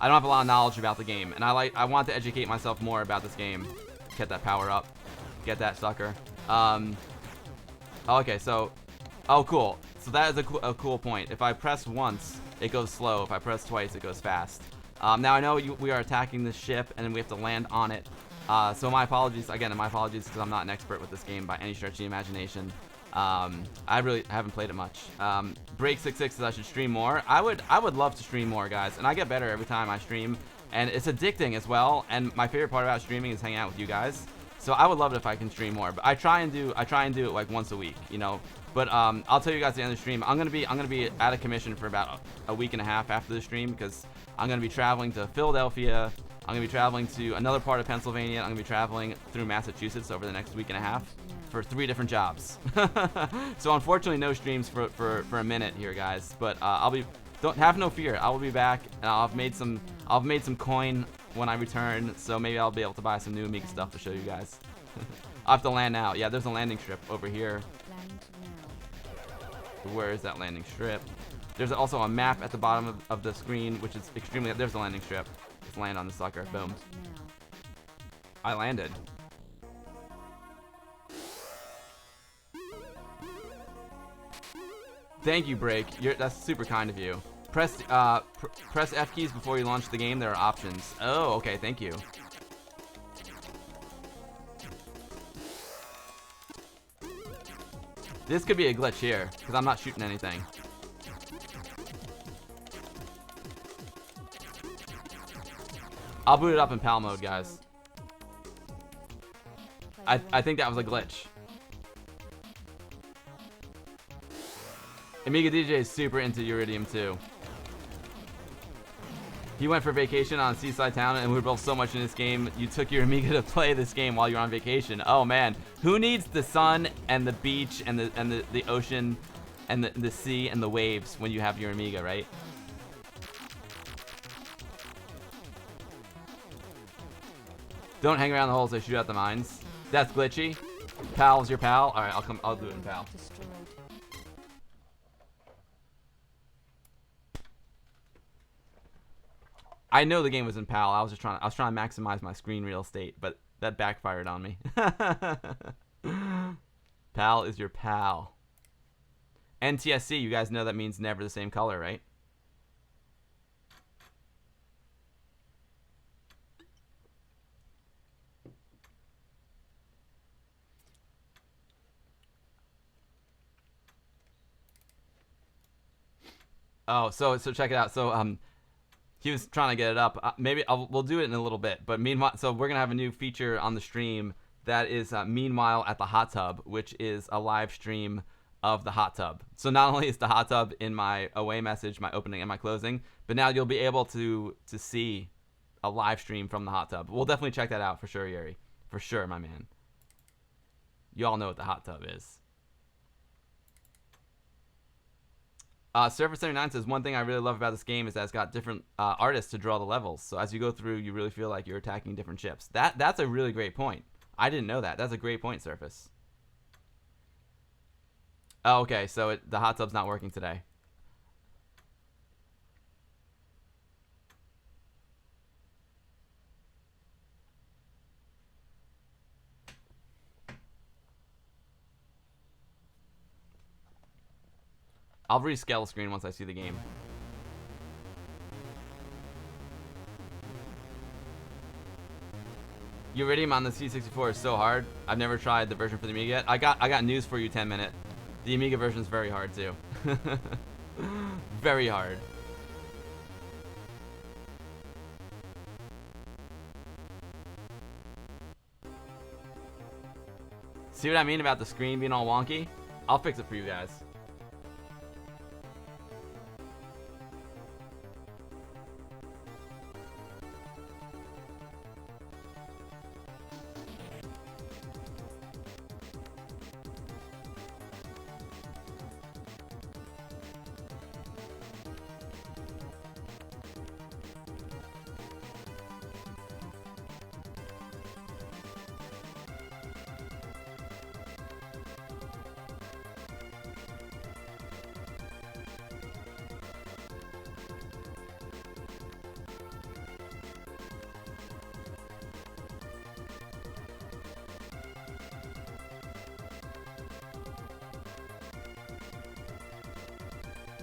don't have a lot of knowledge about the game, and I want to educate myself more about this game. Get that power up. Get that sucker. Okay, so, oh, cool. So that is a cool point. If I press once, it goes slow. If I press twice, it goes fast. Now I know we are attacking this ship, and we have to land on it. So my apologies again, and my apologies because I'm not an expert with this game by any stretch of the imagination. I really haven't played it much. Break66 says I should stream more. I would love to stream more, guys, and I get better every time I stream, and it's addicting as well. And my favorite part about streaming is hanging out with you guys. So I would love it if I can stream more, but I try and do it like once a week, you know. But I'll tell you guys at the end of the stream, I'm gonna be out of commission for about a week and a half after the stream, because I'm gonna be traveling to Philadelphia. I'm gonna be traveling to another part of Pennsylvania. I'm gonna be traveling through Massachusetts over the next week and a half for 3 different jobs. So unfortunately, no streams for a minute here, guys. But don't have no fear. I will be back, and I'll have made some coin when I return. So maybe I'll be able to buy some new Amiga stuff to show you guys. I'll have to land now. Yeah, there's a landing strip over here. Where is that landing strip? There's also a map at the bottom of the screen, which is extremely... There's the landing strip. Just land on the sucker. Boom. I landed. Thank you, Break. That's super kind of you. Press F keys before you launch the game. There are options. Oh, okay. Thank you. This could be a glitch here, because I'm not shooting anything. I'll boot it up in PAL mode, guys. I think that was a glitch. Amiga DJ is super into Uridium 2. He went for vacation on a seaside town, and we were both so much in this game. You took your Amiga to play this game while you're on vacation. Oh man, who needs the sun and the beach and the ocean and the sea and the waves when you have your Amiga, right? Don't hang around the holes. They shoot out the mines. That's glitchy. Pal's your pal. All right, I'll do it in PAL. I know the game was in PAL. I was trying to maximize my screen real estate, but that backfired on me. PAL is your pal. NTSC, you guys know that means never the same color, right? Oh, so check it out. So he was trying to get it up. Maybe we'll do it in a little bit. But meanwhile, so we're gonna have a new feature on the stream that is Meanwhile at the Hot Tub, which is a live stream of the hot tub. So not only is the hot tub in my away message, my opening and my closing, but now you'll be able to see a live stream from the hot tub. We'll definitely check that out for sure, Yuri. For sure, my man. You all know what the hot tub is. Surfer79 says, one thing I really love about this game is that it's got different artists to draw the levels. So as you go through, you really feel like you're attacking different ships. That's a really great point. I didn't know that. That's a great point, Surface. Oh, okay. So the hot tub's not working today. I'll rescale the screen once I see the game. Uridium on the C64 is so hard. I've never tried the version for the Amiga yet. I got news for you, 10 Minute. The Amiga version is very hard too. Very hard. See what I mean about the screen being all wonky? I'll fix it for you guys.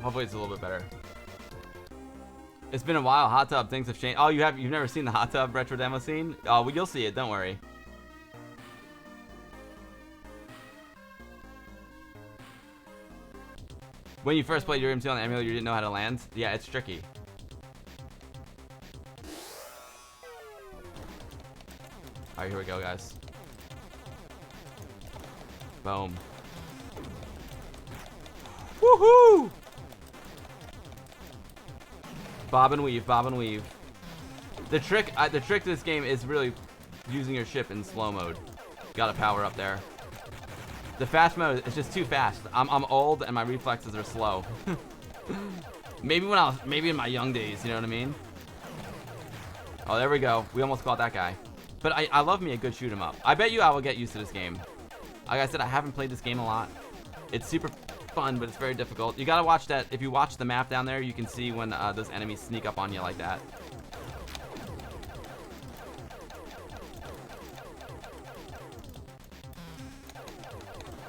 Hopefully it's a little bit better. It's been a while. Hot tub, things have changed. Oh, you've never seen the hot tub retro demo scene? Oh, well, you'll see it. Don't worry. When you first played Uridium 2 on the emulator, you didn't know how to land? Yeah, it's tricky. Alright, here we go, guys. Boom. Woohoo! Bob and weave, bob and weave. The trick to this game is really using your ship in slow mode. Gotta power up there. The fast mode is just too fast. I'm old and my reflexes are slow. maybe in my young days, you know what I mean? Oh, there we go. We almost caught that guy. But I love me a good shoot 'em up. I bet you I will get used to this game. Like I said, I haven't played this game a lot. It's super fun, but it's very difficult. You gotta watch that. If you watch the map down there, you can see when those enemies sneak up on you like that.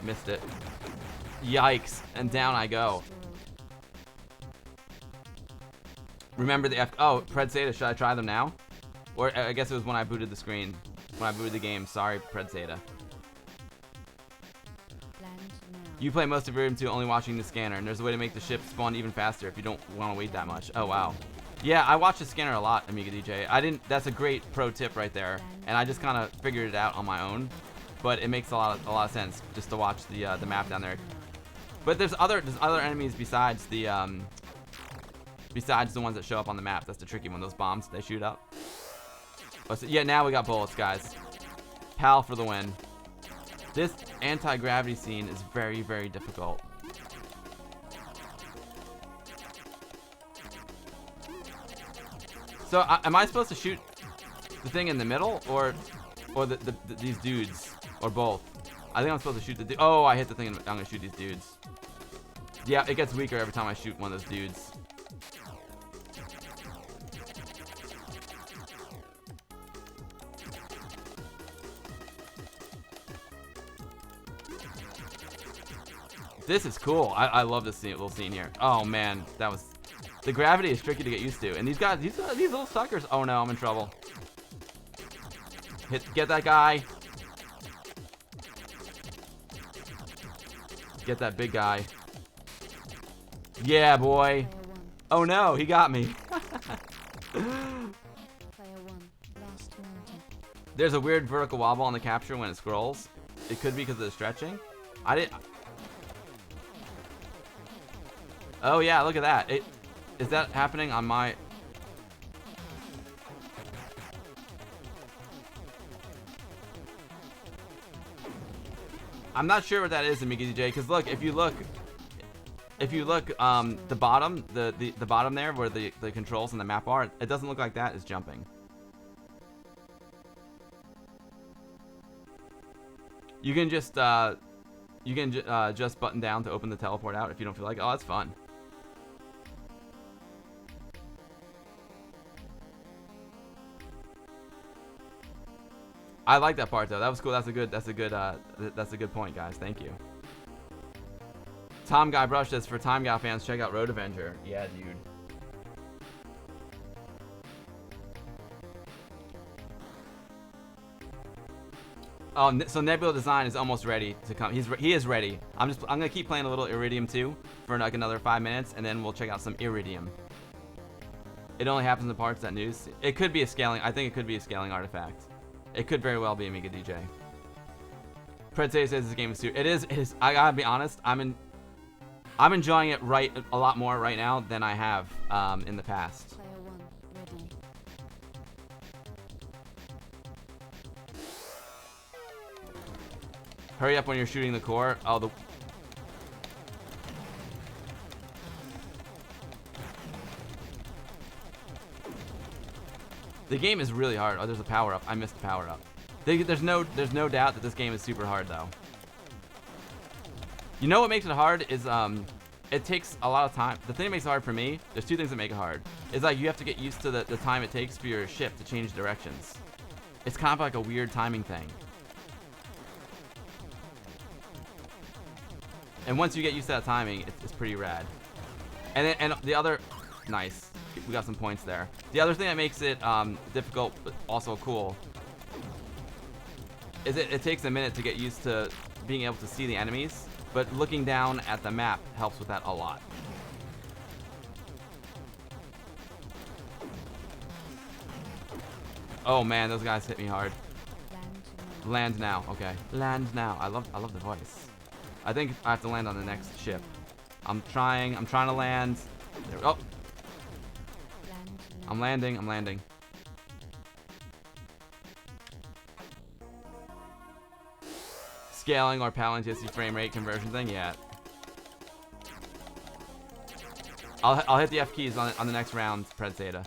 Missed it. Yikes. And down I go. Remember the oh, Pred Zeta, should I try them now? Or I guess it was when I booted the screen. When I booted the game. Sorry, Pred Zeta. You play most of Iridium 2 only watching the scanner, and there's a way to make the ship spawn even faster if you don't want to wait that much. Oh, wow. Yeah, I watch the scanner a lot, Amiga DJ. That's a great pro tip right there, and I just kind of figured it out on my own. But it makes a lot of sense just to watch the map down there. But there's other enemies besides the ones that show up on the map. That's the tricky one. Those bombs they shoot up. Oh, so, yeah, now we got bullets, guys. PAL for the win. This anti-gravity scene is very, very difficult. So, am I supposed to shoot the thing in the middle, or these dudes, or both? I think I'm supposed to shoot the oh, I hit the thing, and I'm gonna shoot these dudes. Yeah, it gets weaker every time I shoot one of those dudes. This is cool. I love this little scene here. Oh man, the gravity is tricky to get used to. And these little suckers. Oh no, I'm in trouble. Get that guy. Get that big guy. Yeah, boy. Oh no, he got me. There's a weird vertical wobble on the capture when it scrolls. It could be because of the stretching. Oh yeah, look at that. Is that happening on my... I'm not sure what that is, Amiga DJ, because look, if you look, the bottom, the bottom there, where the controls and the map are, it doesn't look like that is jumping. You can just just button down to open the teleport out if you don't feel like it. Oh, that's fun. I like that part though. That was cool. That's a good point, guys. Thank you. Tom Guy Brush says, for Time Guy fans, check out Road Avenger. Yeah, dude. Oh, so Nebula Design is almost ready to come. He is ready. I'm gonna keep playing a little Iridium 2 for like another 5 minutes, and then we'll check out some Iridium. It only happens in the parts that news. It could be a scaling. I think it could be a scaling artifact. It could very well be Amiga DJ. Fred says this game is too. It is. I gotta be honest. I'm enjoying it a lot more right now than I have in the past. Player 1, ready. Hurry up when you're shooting the core. Oh, the game is really hard. Oh, there's a power up. I missed the power up. There's no doubt that this game is super hard though. You know what makes it hard is it takes a lot of time. The thing that makes it hard for me, there's two things that make it hard. Is like you have to get used to the time it takes for your ship to change directions. It's kind of like a weird timing thing. And once you get used to that timing, it's pretty rad. And the other, nice. We got some points there. The other thing that makes it difficult but also cool is it takes a minute to get used to being able to see the enemies, but looking down at the map helps with that a lot. Oh man, those guys hit me hard. Land now. Okay. Land now. I love the voice. I think I have to land on the next ship. I'm trying to land. There we go. I'm landing. Scaling or PAL NTSC frame rate conversion thing, yeah. I'll hit the F keys on the next round, Pred Zeta.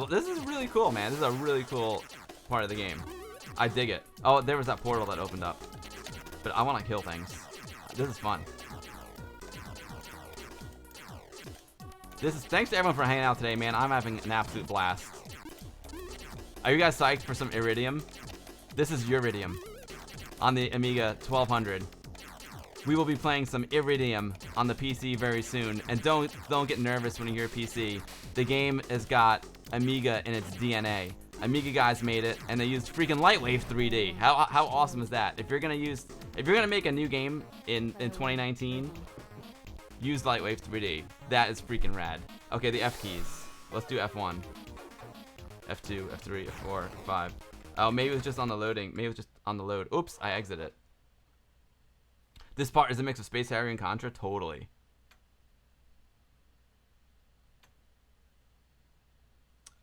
This is really cool, man. This is a really cool part of the game. I dig it. Oh, there was that portal that opened up. But I want to kill things. This is fun. Thanks to everyone for hanging out today, man. I'm having an absolute blast. Are you guys psyched for some Iridium? This is Uridium on the Amiga 1200. We will be playing some Iridium on the PC very soon. And don't get nervous when you hear PC. The game has got Amiga in its DNA. Amiga guys made it, and they used freaking Lightwave 3D. How awesome is that? If you're gonna make a new game in 2019, use Lightwave 3D. That is freaking rad. Okay, the F keys. Let's do F1, F2, F3, F4, F5. Oh, maybe it was just on the loading. Maybe it was just on the load. Oops, I exited. This part is a mix of Space Harrier and Contra. Totally.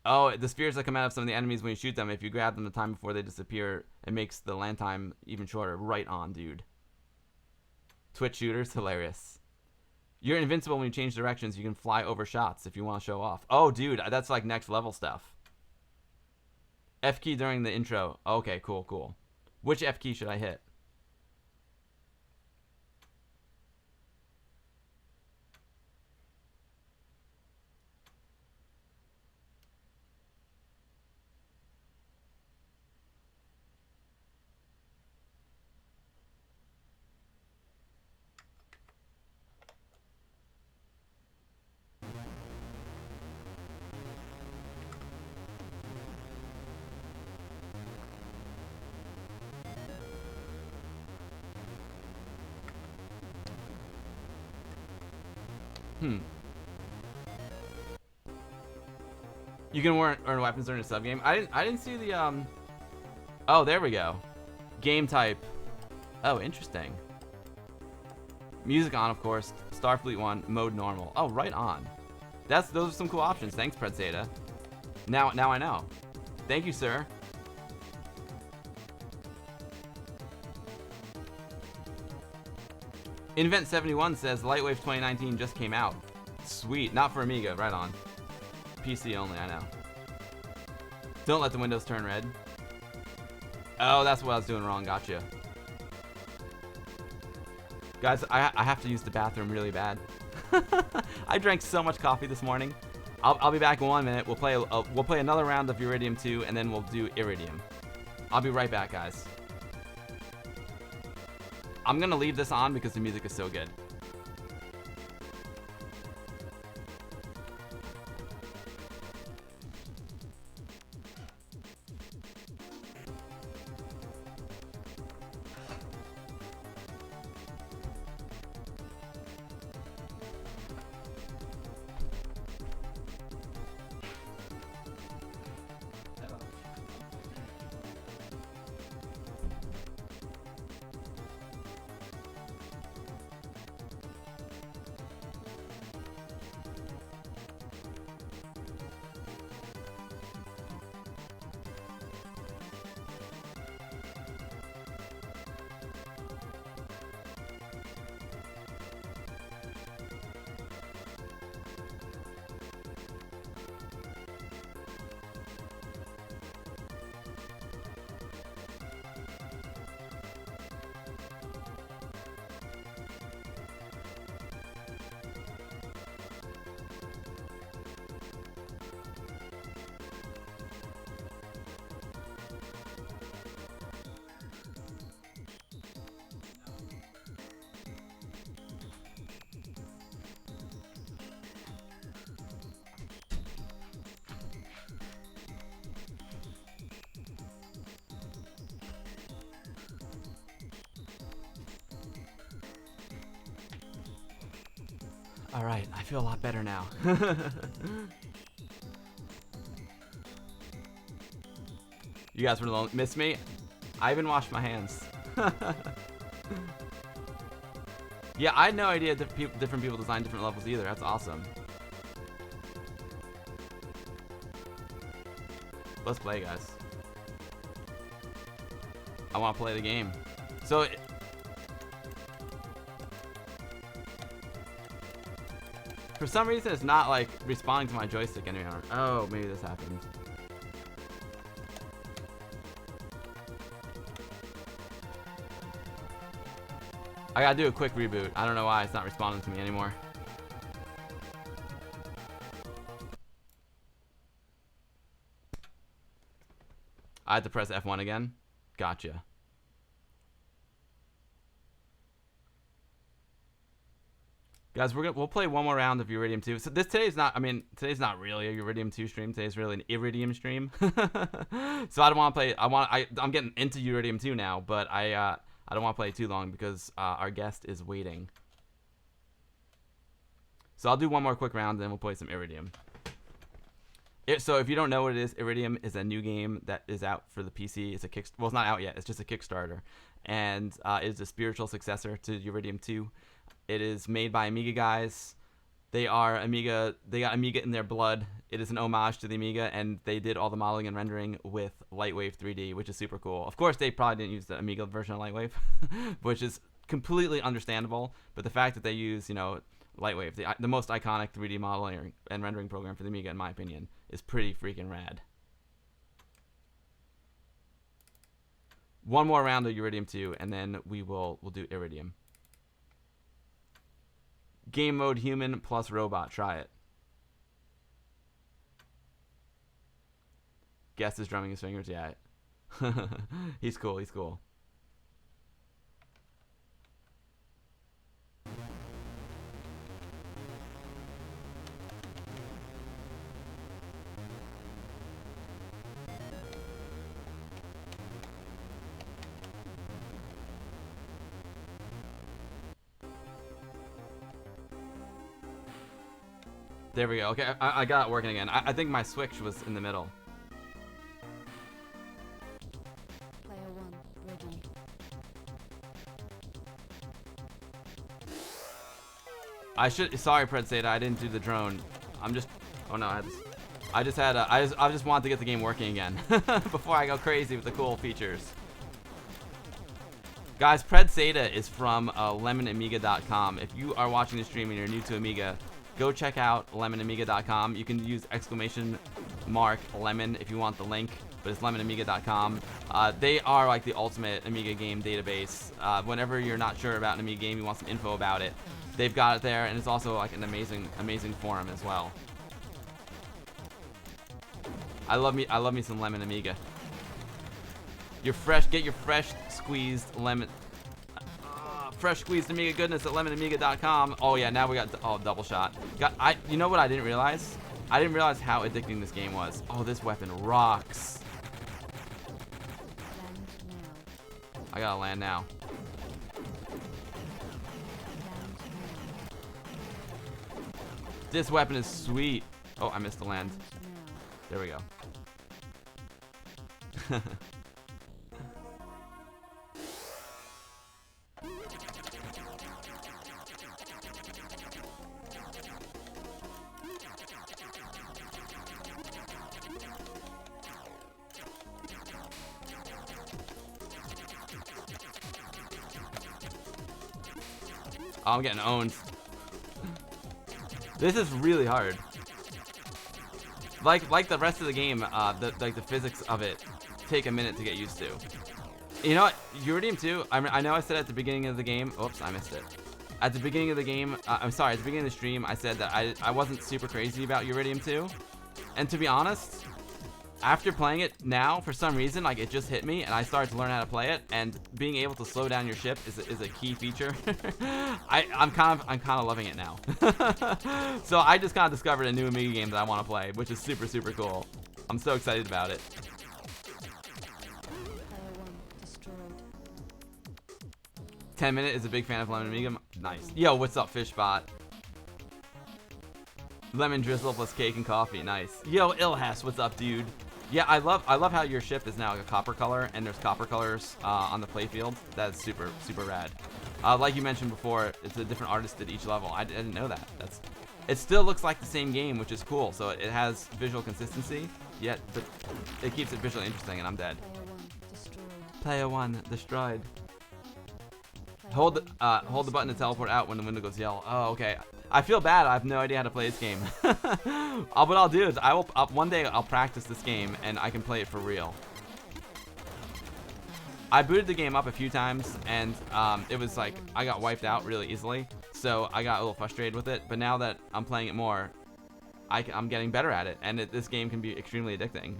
Oh, the spheres that come out of some of the enemies when you shoot them, if you grab them the time before they disappear, it makes the land time even shorter. Right on, dude. Twitch shooters, hilarious. You're invincible when you change directions. You can fly over shots if you want to show off. Oh, dude, that's like next level stuff. F key during the intro. Okay, cool. Which F key should I hit? Hmm. You can earn weapons during a sub game. I didn't see the Oh, there we go. Game type. Oh, interesting. Music on, of course. Starfleet 1, mode normal. Oh, right on. Those are some cool options. Thanks, Predzeta. Now I know. Thank you, sir. Invent71 says Lightwave 2019 just came out. Sweet. Not for Amiga. Right on. PC only, I know. Don't let the windows turn red. Oh, that's what I was doing wrong. Gotcha. Guys, I have to use the bathroom really bad. I drank so much coffee this morning. I'll be back in 1 minute. We'll play another round of Uridium 2, and then we'll do Iridium. I'll be right back, guys. I'm gonna leave this on because the music is so good. Alright, I feel a lot better now. You guys were alone. Miss me? I even washed my hands. Yeah, I had no idea that different people design different levels either. That's awesome. Let's play, guys. I want to play the game. So... for some reason, it's not, like, responding to my joystick anymore. Oh, maybe this happened. I gotta do a quick reboot. I don't know why it's not responding to me anymore. I had to press F1 again. Gotcha. Guys, we'll play one more round of Uridium 2. So today's not really a Uridium 2 stream. Today's really an Iridium stream. So I don't want to play. I'm getting into Uridium 2 now, but I don't want to play too long because our guest is waiting. So I'll do one more quick round, then we'll play some Iridium. So if you don't know what it is, Iridium is a new game that is out for the PC. It's well, it's not out yet. It's just a Kickstarter, and it's a spiritual successor to Uridium 2. It is made by Amiga guys. They got Amiga in their blood. It is an homage to the Amiga, and they did all the modeling and rendering with Lightwave 3D, which is super cool. Of course, they probably didn't use the Amiga version of Lightwave, which is completely understandable. But the fact that they use, Lightwave, the most iconic 3D modeling and rendering program for the Amiga, in my opinion, is pretty freaking rad. One more round of Uridium 2, and then we'll do Iridium. Game mode human plus robot. Try it. Guest is drumming his fingers. Yeah. He's cool. He's cool. There we go. Okay, I got it working again. I think my switch was in the middle. Player 1, ready. I should. Sorry, Pred Seda, I didn't do the drone. I'm just. Oh no, I just had. I just wanted to get the game working again before I go crazy with the cool features. Guys, Pred Seda is from lemonamiga.com. If you are watching the stream and you're new to Amiga, go check out lemonamiga.com. You can use !lemon if you want the link, but it's lemonamiga.com. They are like the ultimate Amiga game database. Whenever you're not sure about an Amiga game, you want some info about it, they've got it there, and it's also like an amazing forum as well. I love me some Lemon Amiga. Get your fresh squeezed lemon. Fresh squeezed Amiga goodness at lemonamiga.com. Oh yeah, now we got double shot. You know what I didn't realize? I didn't realize how addicting this game was. Oh, this weapon rocks. I gotta land now. This weapon is sweet. Oh, I missed the land. There we go. Oh, I'm getting owned. This is really hard. Like the rest of the game, the physics of it take a minute to get used to. You know what? Uridium 2, I know I said at the beginning of the game, oops, I missed it. At the beginning of the game, I'm sorry, at the beginning of the stream, I said that I wasn't super crazy about Uridium 2. And to be honest, after playing it now, for some reason, like it just hit me, and I started to learn how to play it. And being able to slow down your ship is a key feature. I'm kind of loving it now. So I just kind of discovered a new Amiga game that I want to play, which is super cool. I'm so excited about it. Player 1 destroyed. 10 Minute is a big fan of Lemon Amiga. Nice. Yo, what's up, Fishbot? Lemon drizzle plus cake and coffee. Nice. Yo, Ilhas, what's up, dude? Yeah, I love how your ship is now like a copper color, and there's copper colors on the playfield. That's super rad. Like you mentioned before, it's a different artist at each level. I didn't know that. It still looks like the same game, which is cool. So it has visual consistency, yet but it keeps it visually interesting. And I'm dead. Player 1 destroyed. Hold the button to teleport out when the window goes yellow. Oh, okay. I feel bad. I have no idea how to play this game. What I'll do is one day I'll practice this game and I can play it for real. I booted the game up a few times and it was like I got wiped out really easily, so I got a little frustrated with it. But now that I'm playing it more, I'm getting better at it, and this game can be extremely addicting.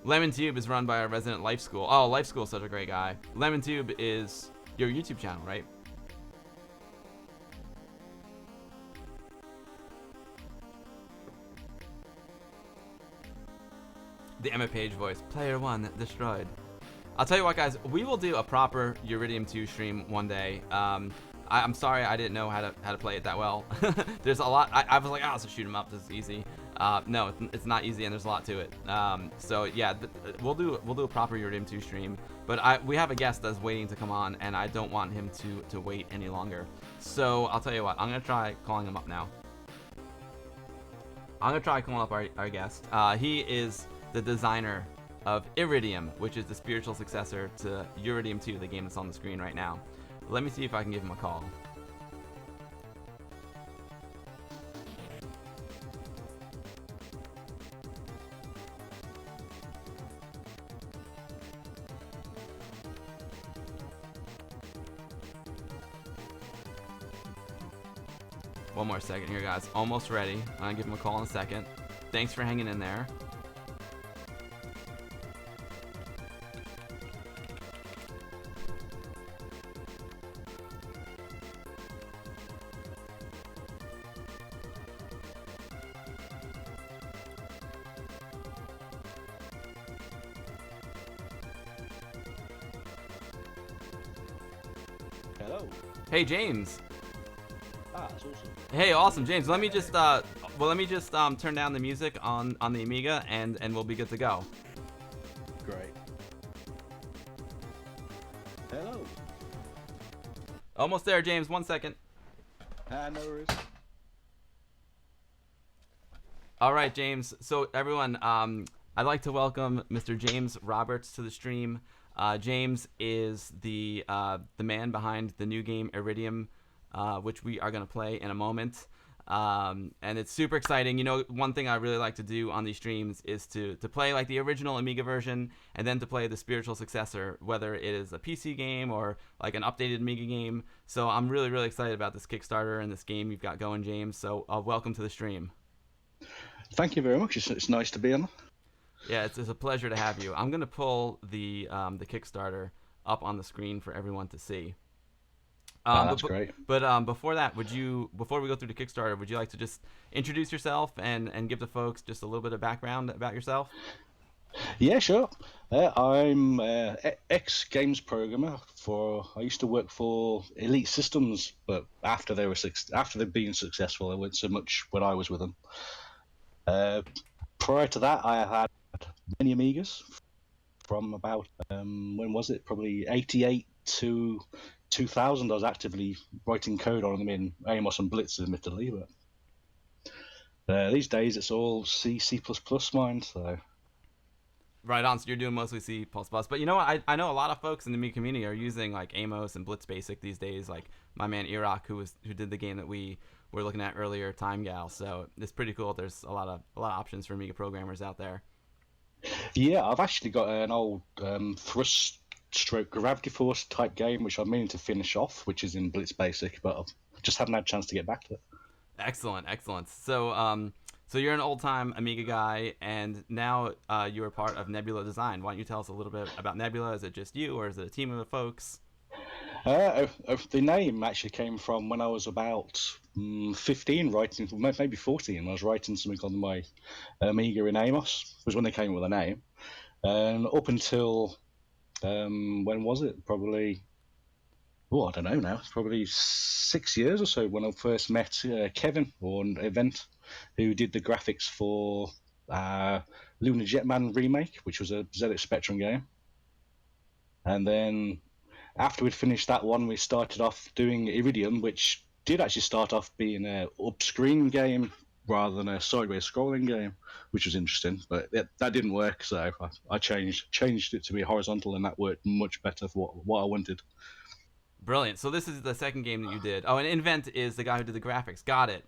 Lemon Tube is run by our resident Life School. Oh, Life School is such a great guy. Lemon Tube is your YouTube channel, right? The Emma Page voice. Player 1 destroyed. I'll tell you what, guys. We will do a proper Uridium 2 stream one day. I'm sorry I didn't know how to play it that well. There's a lot. I was like, oh, so shoot 'em up. This is easy. No, it's not easy, and there's a lot to it. So yeah, we'll do a proper Uridium 2 stream. But we have a guest that's waiting to come on, and I don't want him to wait any longer. So I'll tell you what. I'm gonna try calling him up now. I'm gonna try calling up our guest. He is the designer of Iridium, which is the spiritual successor to Uridium 2, the game that's on the screen right now. Let me see if I can give him a call. One more second here, guys. Almost ready. I'm gonna give him a call in a second. Thanks for hanging in there. Hello. Hey, James. Ah, That's awesome. Hey, awesome, James. Let me just turn down the music on the Amiga, and we'll be good to go. Great. Hello. Almost there, James. 1 second. No worries. All right, James. So everyone, I'd like to welcome Mr. James Roberts to the stream. James is the man behind the new game Iridium, which we are going to play in a moment. And it's super exciting. You know, one thing I really like to do on these streams is to play like the original Amiga version, and then to play the spiritual successor, whether it is a PC game or like an updated Amiga game. So I'm really, really excited about this Kickstarter and this game you've got going, James. So welcome to the stream. Thank you very much. It's nice to be on. Yeah, it's a pleasure to have you. I'm gonna pull the Kickstarter up on the screen for everyone to see. That's great. But before that, before we go through the Kickstarter, would you like to just introduce yourself and give the folks just a little bit of background about yourself? Yeah, sure. I'm ex games programmer. I used to work for Elite Systems, but after they've been successful, they weren't so much when I was with them. Prior to that, I had many Amigas from about when was it? Probably 88 to 2000. I was actively writing code on them in Amos and Blitz, admittedly, but these days it's all C, C++ mine. So Right on. So you're doing mostly C++, but you know what? I know a lot of folks in the Amiga community are using like Amos and Blitz Basic these days. Like my man Iraq, who did the game that we were looking at earlier, Time Gal. So it's pretty cool. There's a lot of options for Amiga programmers out there. yeah, I've actually got an old thrust stroke gravity force type game which I'm meaning to finish off, which is in Blitz Basic, but I just haven't had a chance to get back to it. Excellent. So you're an old-time Amiga guy, and now you are part of Nebula Design. Why don't you tell us a little bit about Nebula? Is it just you, or is it a team of folks? The name actually came from when I was about 15, writing, maybe 14. I was writing something on my Amiga in Amos, was when they came up with a name. And up until, when was it? Probably, I don't know now. It's probably 6 years or so when I first met Kevin on an event, who did the graphics for Lunar Jetman Remake, which was a ZX Spectrum game. And then after we'd finished that one, we started off doing Iridium, which did actually start off being a up-screen game rather than a sideways scrolling game, which was interesting. But that didn't work, so I changed it to be horizontal, and that worked much better for what I wanted. Brilliant. So this is the second game that you did. Oh, and Invent is the guy who did the graphics. Got it.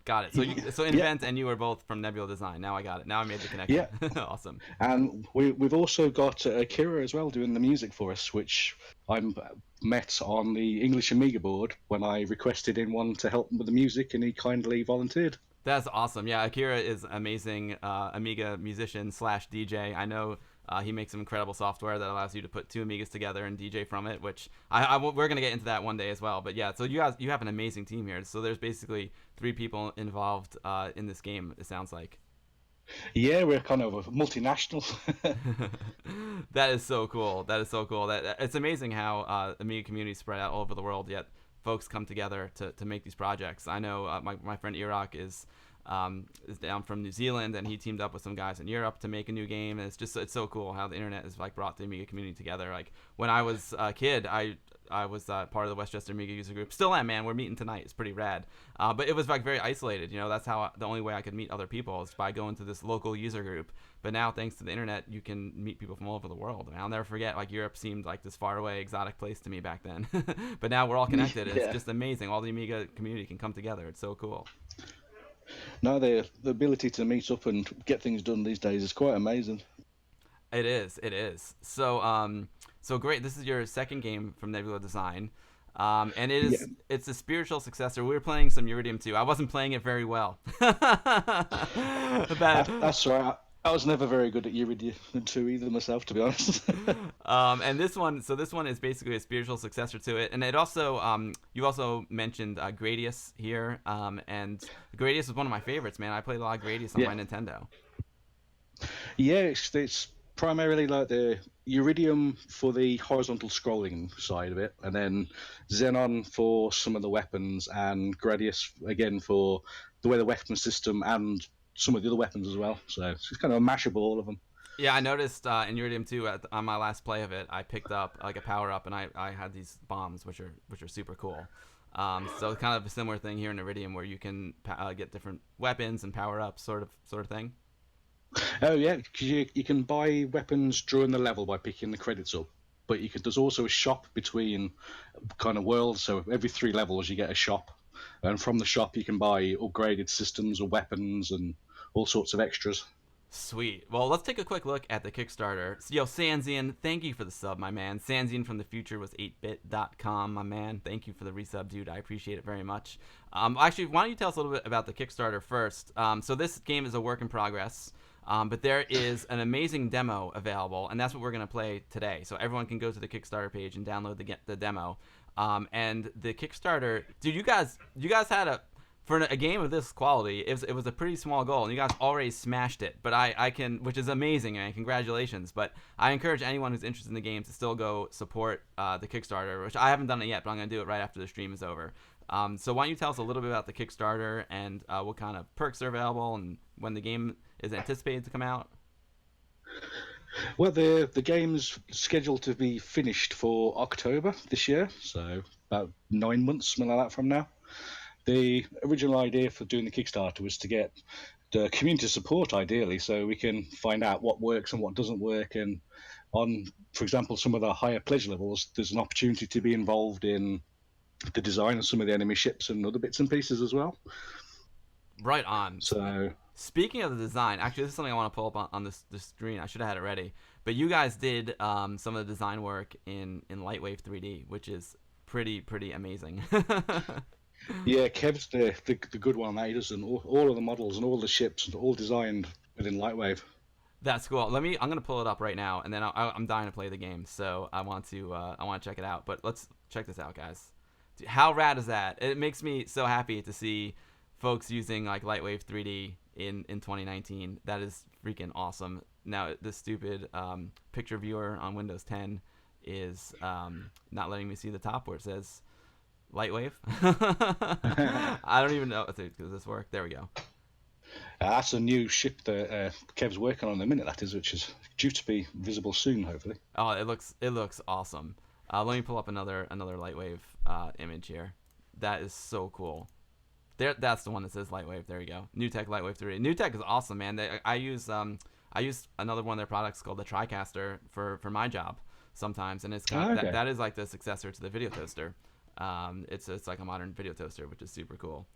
So Invent and you are both from Nebula Design. Now I got it. Now I made the connection. Yeah. Awesome. And we've also got Akira as well doing the music for us, which I met on the English Amiga board when I requested in one to help with the music, and he kindly volunteered. That's awesome. Yeah, Akira is amazing Amiga musician / DJ. I know he makes some incredible software that allows you to put two Amigas together and DJ from it, which we're going to get into that one day as well. But yeah, so you have an amazing team here. So there's basically 3 people involved in this game, it sounds like. Yeah, we're kind of a multinational. That is so cool. It's amazing how Amiga community spread out all over the world, yet folks come together to make these projects. I know my friend Iraq is down from New Zealand, and he teamed up with some guys in Europe to make a new game. And it's so cool how the internet has like brought the Amiga community together. Like when I was a kid, I was part of the Westchester Amiga user group. Still am, man. We're meeting tonight. It's pretty rad. But it was like very isolated. You know, that's how the only way I could meet other people is by going to this local user group. But now, thanks to the internet, you can meet people from all over the world. And I'll never forget, like Europe seemed like this far away, exotic place to me back then. But now we're all connected. It's just amazing. All the Amiga community can come together. It's so cool. No, the ability to meet up and get things done these days is quite amazing. It is. So great. This is your second game from Nebula Design. And it's a spiritual successor. We were playing some Uridium too. I wasn't playing it very well. That's right. I was never very good at Uridium 2 either myself, to be honest. And this one is basically a spiritual successor to it. And it also, you also mentioned Gradius here. And Gradius was one of my favorites, man. I played a lot of Gradius on my Nintendo. Yeah, it's primarily like the Uridium for the horizontal scrolling side of it, and then Xenon for some of the weapons, and Gradius again for the way the weapon system and some of the other weapons as well. So it's kind of a mash of all of them. Yeah, I noticed in Uridium 2 on my last play of it, I picked up like a power up, and I had these bombs, which are super cool. So it's kind of a similar thing here in Iridium, where you can get different weapons and power ups, sort of thing. Oh yeah, because you can buy weapons during the level by picking the credits up, but there's also a shop between kind of worlds. So every 3 levels you get a shop, and from the shop you can buy upgraded systems or weapons and all sorts of extras. Sweet. Well, let's take a quick look at the Kickstarter. So, yo, Sanzian, thank you for the sub, my man. Sanzian from the future was 8bit.com, my man. Thank you for the resub, dude. I appreciate it very much. Actually, why don't you tell us a little bit about the Kickstarter first? So this game is a work in progress, but there is an amazing demo available, and that's what we're going to play today. So everyone can go to the Kickstarter page and download the demo. And the Kickstarter, dude, you guys had for a game of this quality, it was a pretty small goal, and you guys already smashed it. But I can, which is amazing, and congratulations. But I encourage anyone who's interested in the game to still go support the Kickstarter, which I haven't done it yet, but I'm going to do it right after the stream is over. So why don't you tell us a little bit about the Kickstarter and what kind of perks are available and when the game is anticipated to come out? Well, the game's scheduled to be finished for October this year, so about 9 months, something like that from now. The original idea for doing the Kickstarter was to get the community support, ideally, so we can find out what works and what doesn't work. And on, for example, some of the higher pledge levels, there's an opportunity to be involved in the design of some of the enemy ships and other bits and pieces as well. Right on. So, speaking of the design, actually, this is something I want to pull up on this screen. I should have had it ready. But you guys did some of the design work in Lightwave 3D, which is pretty amazing. yeah, Kev's the good one on that. He does all of the models and all the ships, all designed within Lightwave. That's cool. I'm gonna pull it up right now, and then I'm dying to play the game, so I want to check it out. But let's check this out, guys. Dude, how rad is that? It makes me so happy to see folks using like Lightwave 3D in 2019. That is freaking awesome. Now this stupid picture viewer on Windows 10 is not letting me see the top where it says Lightwave. I don't even know. Does this work? There we go. That's a new ship that Kev's working on in a minute. That is, which is due to be visible soon, hopefully. Oh, it looks awesome. Let me pull up another Lightwave image here. That is so cool. That's the one that says Lightwave. There you go. NewTek Lightwave 3. NewTek is awesome, man. I use another one of their products called the TriCaster for my job sometimes, and it's kind of, okay. that is like the successor to the video toaster. It's like a modern video toaster, which is super cool.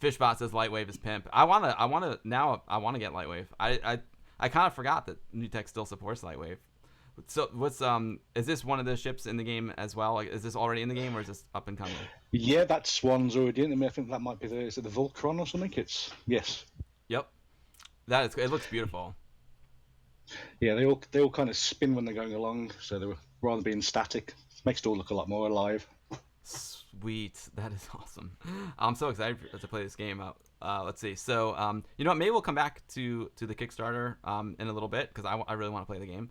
Fishbot says Lightwave is pimp. I wanna get Lightwave. I kind of forgot that NewTek still supports Lightwave. So what's is this one of the ships in the game as well? Like, is this already in the game or is this up and coming? Yeah, that's one's already in. I think that might be is it the Volcron or something? Yes. Yep. It looks beautiful. Yeah, they all kind of spin when they're going along, so they were rather being static. Makes it all look a lot more alive. Sweet, that is awesome. I'm so excited to play this game out. Let's see. So, you know what? Maybe we'll come back to the Kickstarter in a little bit because I really want to play the game.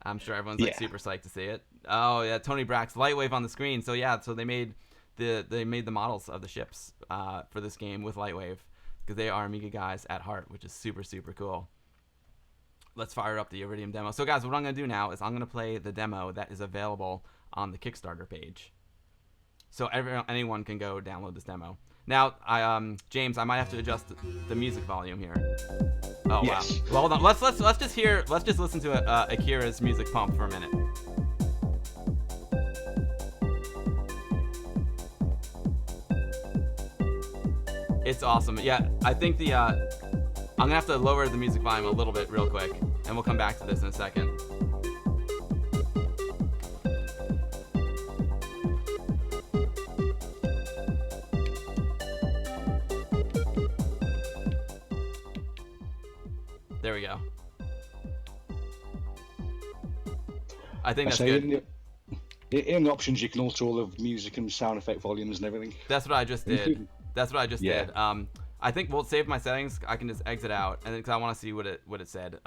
I'm sure everyone's like super psyched to see it. Oh yeah, Tony Brack's Lightwave on the screen. So yeah, so they made the models of the ships for this game with Lightwave because they are Amiga guys at heart, which is super cool. Let's fire up the Iridium demo. So guys, what I'm gonna do now is I'm gonna play the demo that is available on the Kickstarter page. So anyone can go download this demo. Now, James, I might have to adjust the music volume here. Oh yes. Wow. Well, hold on. Let's just listen to Akira's music pump for a minute. It's awesome. Yeah, I think I'm gonna have to lower the music volume a little bit real quick, and we'll come back to this in a second. There we go. I think that's good. In the options, you can alter all the music and sound effect volumes and everything. That's what I just did. Did. I think we'll save my settings. I can just exit out, and because I want to see what it said.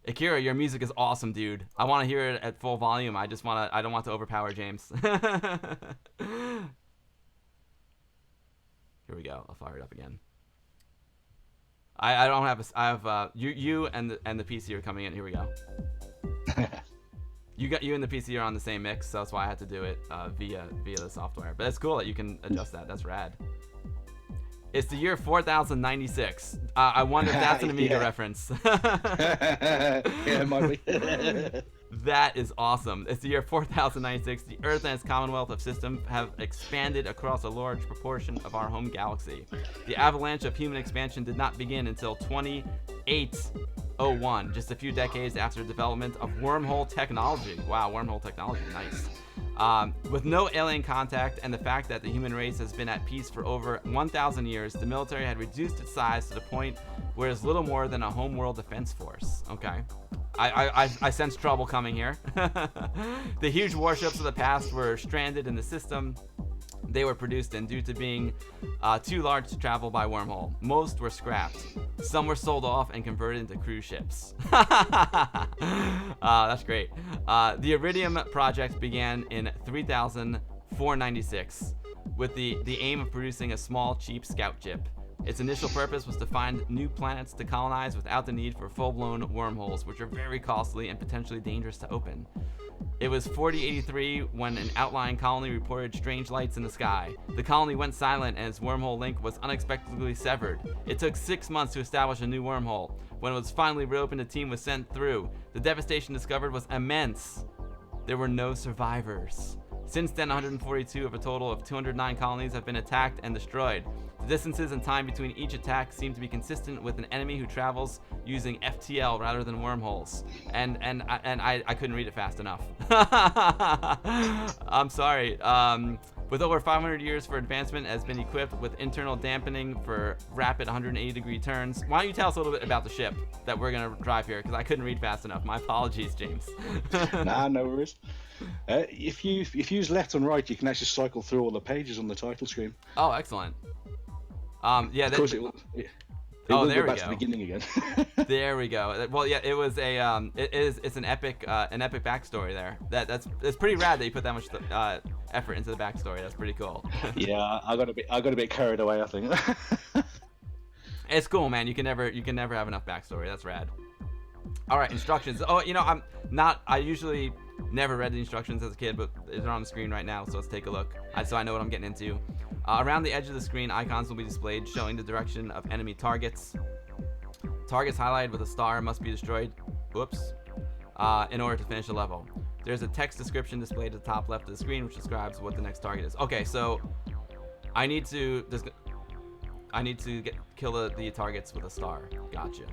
Akira, your music is awesome, dude. I want to hear it at full volume. I don't want to overpower James. Here we go. I'll fire it up again. I don't have I have you and the PC are coming in. Here we go. You and the PC are on the same mix, so that's why I had to do it via the software. But it's cool that you can adjust that. That's rad. It's the year 4096. I wonder if that's an Amiga reference. Yeah, it might be. That is awesome. It's the year 4096. The Earth and its Commonwealth of Systems have expanded across a large proportion of our home galaxy. The avalanche of human expansion did not begin until 2801, just a few decades after the development of wormhole technology. Wow, wormhole technology, nice. With no alien contact and the fact that the human race has been at peace for over 1,000 years, the military had reduced its size to the point where it's little more than a homeworld defense force. Okay. I sense trouble coming here. The huge warships of the past were stranded in the system they were produced in due to being too large to travel by wormhole. Most were scrapped. Some were sold off and converted into cruise ships. That's great. The Iridium project began in 3496 with the aim of producing a small, cheap scout chip. Its initial purpose was to find new planets to colonize without the need for full-blown wormholes, which are very costly and potentially dangerous to open. It was 4083 when an outlying colony reported strange lights in the sky. The colony went silent and its wormhole link was unexpectedly severed. It took 6 months to establish a new wormhole. When it was finally reopened, a team was sent through. The devastation discovered was immense. There were no survivors. Since then, 142 of a total of 209 colonies have been attacked and destroyed. The distances and time between each attack seem to be consistent with an enemy who travels using FTL rather than wormholes. And I couldn't read it fast enough. I'm sorry. With over 500 years for advancement, has been equipped with internal dampening for rapid 180-degree turns. Why don't you tell us a little bit about the ship that we're gonna drive here? Because I couldn't read fast enough. My apologies, James. Nah, no worries. If you use left and right, you can actually cycle through all the pages on the title screen. Oh, excellent. Yeah. Of course, it will there go we back go. to the beginning again. There we go. Well, yeah, it was it's an epic backstory there. It's pretty rad that you put that much effort into the backstory. That's pretty cool. Yeah, I got a bit carried away, I think. It's cool, man. You can never have enough backstory. That's rad. All right, instructions. Oh, I usually never read the instructions as a kid, but they're on the screen right now, so let's take a look. So I know what I'm getting into. Around the edge of the screen, icons will be displayed showing the direction of enemy targets. Targets highlighted with a star must be destroyed. Whoops. In order to finish the level. There's a text description displayed at the top left of the screen, which describes what the next target is. Okay, so I need to kill the targets with a star. Gotcha.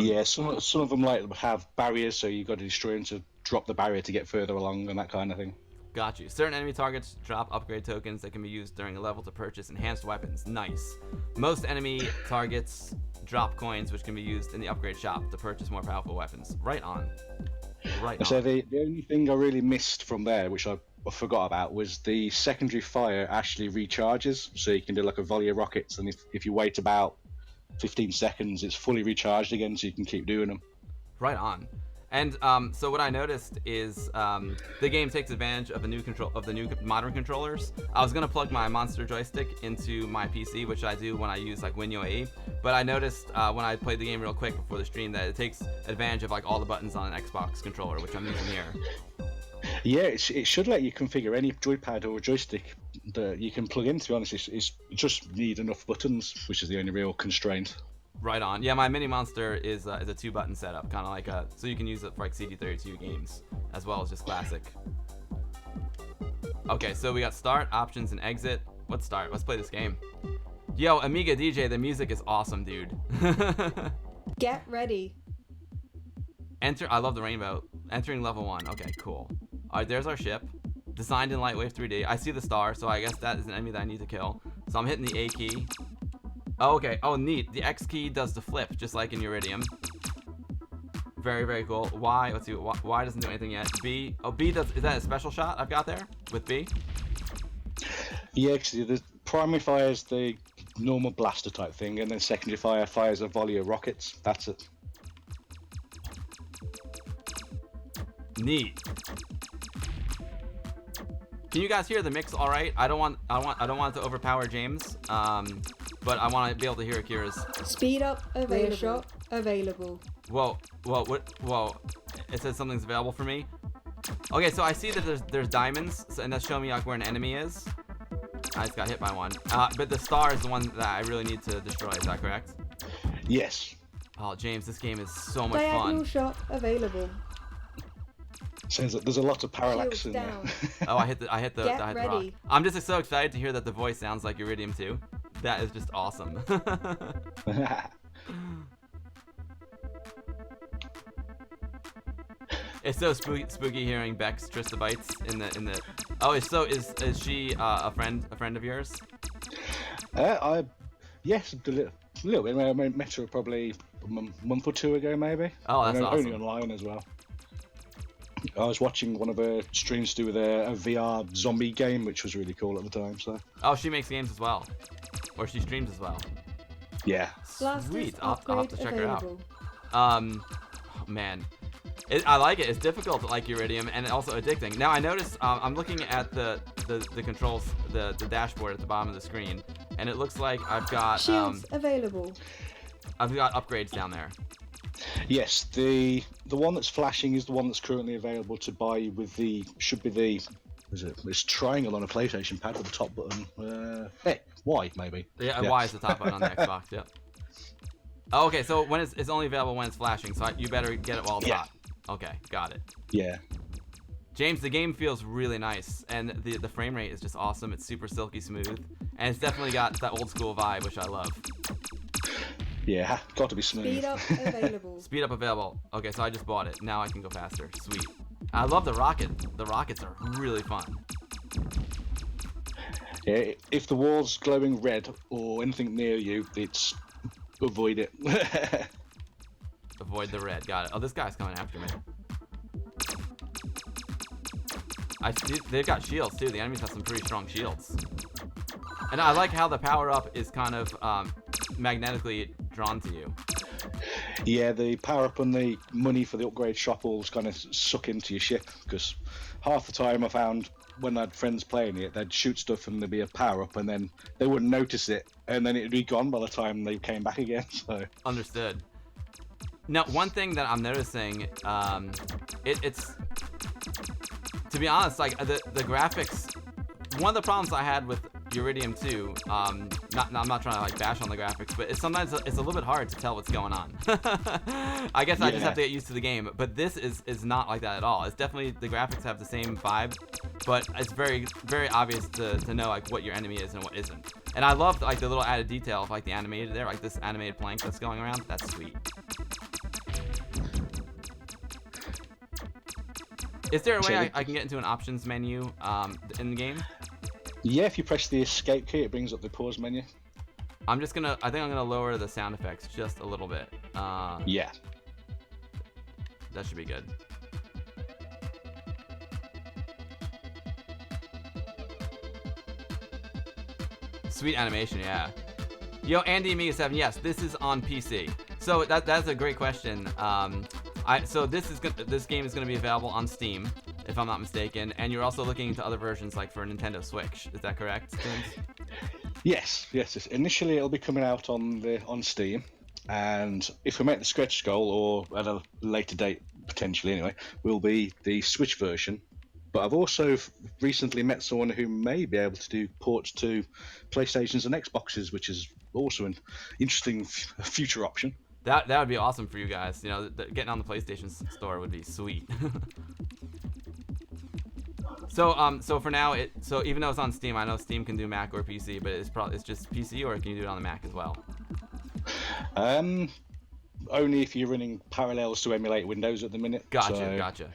Yeah, some of them like have barriers, so you got to destroy them to drop the barrier to get further along and that kind of thing. Got you. Certain enemy targets drop upgrade tokens that can be used during a level to purchase enhanced weapons. Nice. Most enemy targets drop coins, which can be used in the upgrade shop to purchase more powerful weapons. Right on. Right on. So the only thing I really missed from there, which I forgot about, was the secondary fire actually recharges, so you can do like a volley of rockets, and if you wait about 15 seconds, it's fully recharged again, so you can keep doing them. Right on. And so what I noticed is the game takes advantage of the new modern controllers. I was gonna plug my monster joystick into my PC, which I do when I use like WinUAE, but I noticed when I played the game real quick before the stream that it takes advantage of like all the buttons on an Xbox controller, which I'm using here. Yeah, it should let you configure any joypad or joystick that you can plug in. To be honest, it just need enough buttons, which is the only real constraint. Right on. Yeah, my mini monster is a 2-button setup, kind of like so you can use it for like CD32 games as well as just classic. Okay, so we got start, options, and exit. Let's start. Let's play this game. Yo, Amiga DJ, the music is awesome, dude. Get ready. Enter. I love the rainbow. Entering level 1. Okay, cool. All right, there's our ship. Designed in Lightwave 3D. I see the star, so I guess that is an enemy that I need to kill. So I'm hitting the A key. Oh, okay. Oh, neat. The X key does the flip, just like in Uridium. Very, very cool. Y, let's see. Y doesn't do anything yet. B. Oh, B does. Is that a special shot I've got there with B? Yeah, actually, the primary fire is the normal blaster type thing, and then secondary fire fires a volley of rockets. That's it. Neat. Can you guys hear the mix all right? I don't want it to overpower James, but I want to be able to hear Akira's. Speed up available. Shot available. Whoa, whoa. It says something's available for me. Okay, so I see that there's diamonds, and that's showing me like where an enemy is. I just got hit by one. But the star is the one that I really need to destroy. Is that correct? Yes. Oh, James, this game is so much Diagonal fun. shot available. Says that there's a lot of parallax Shields in down. there. Oh, I hit the Get rock. ready. I'm just so excited to hear that the voice sounds like Iridium too. That is just awesome. It's so spooky hearing Beck's Tristabytes in the. Oh, is she a friend of yours? Yes, a little bit. I met her probably a month or two ago, maybe. Oh, that's awesome. Only online as well. I was watching one of her streams do with a VR zombie game, which was really cool at the time. So. Oh, she makes games as well, or she streams as well. Yeah. Sweet. I'll have to check available. her out. Man. I like it. It's difficult to like Uridium and also addicting. Now I noticed I'm looking at the controls, the dashboard at the bottom of the screen, and it looks like I've got Shields available. I've got upgrades down there. Yes, the one that's flashing is the one that's currently available to buy with it's triangle on a PlayStation pad with the top button. Y maybe. Yeah, Y is the top button on the Xbox. Yep. Oh, okay, so when it's only available when it's flashing, so you better get it while it's hot. Okay, got it. Yeah. James, the game feels really nice, and the frame rate is just awesome. It's super silky smooth, and it's definitely got that old school vibe, which I love. Yeah, got to be smooth. Speed up available. Speed up available. Okay, so I just bought it. Now I can go faster. Sweet. I love the rocket. The rockets are really fun. Yeah, if the wall's glowing red or anything near you, it's avoid it. Avoid the red. Got it. Oh, this guy's coming after me. They've got shields too. The enemies have some pretty strong shields. And I like how the power up is kind of magnetically drawn to you. Yeah, the power up and the money for the upgrade shop all kind of suck into your ship, because half the time I found when I had friends playing it, they'd shoot stuff and there'd be a power up, and then they wouldn't notice it, and then it'd be gone by the time they came back again. So Understood. Now, one thing that I'm noticing, it's to be honest, like the graphics. One of the problems I had with Uridium 2, I'm not trying to like bash on the graphics, but sometimes it's a little bit hard to tell what's going on. I guess I just have to get used to the game, but this is not like that at all. It's definitely, the graphics have the same vibe, but it's very, very obvious to know like what your enemy is and what isn't. And I love like the little added detail of like the animated there, like this animated plank that's going around. That's sweet. Is there a way I can get into an options menu in the game? yeah, if you press the escape key, it brings up the pause menu. I think I'm gonna lower the sound effects just a little bit. Yeah. That should be good. Sweet animation, yeah. Yo, Andy Amiga 7, yes, this is on PC. So that's a great question. So this game is gonna be available on Steam, if I'm not mistaken, and you're also looking into other versions like for Nintendo Switch. Is that correct, James? Yes. Initially, it'll be coming out on Steam, and if we make the stretch goal, or at a later date potentially anyway, will be the Switch version. But I've also recently met someone who may be able to do ports to PlayStations and Xboxes, which is also an interesting future option. That would be awesome for you guys. You know, getting on the PlayStation Store would be sweet. So for now, so even though it's on Steam, I know Steam can do Mac or PC, but it's just PC, or can you do it on the Mac as well? Only if you're running Parallels to emulate Windows at the minute. Gotcha.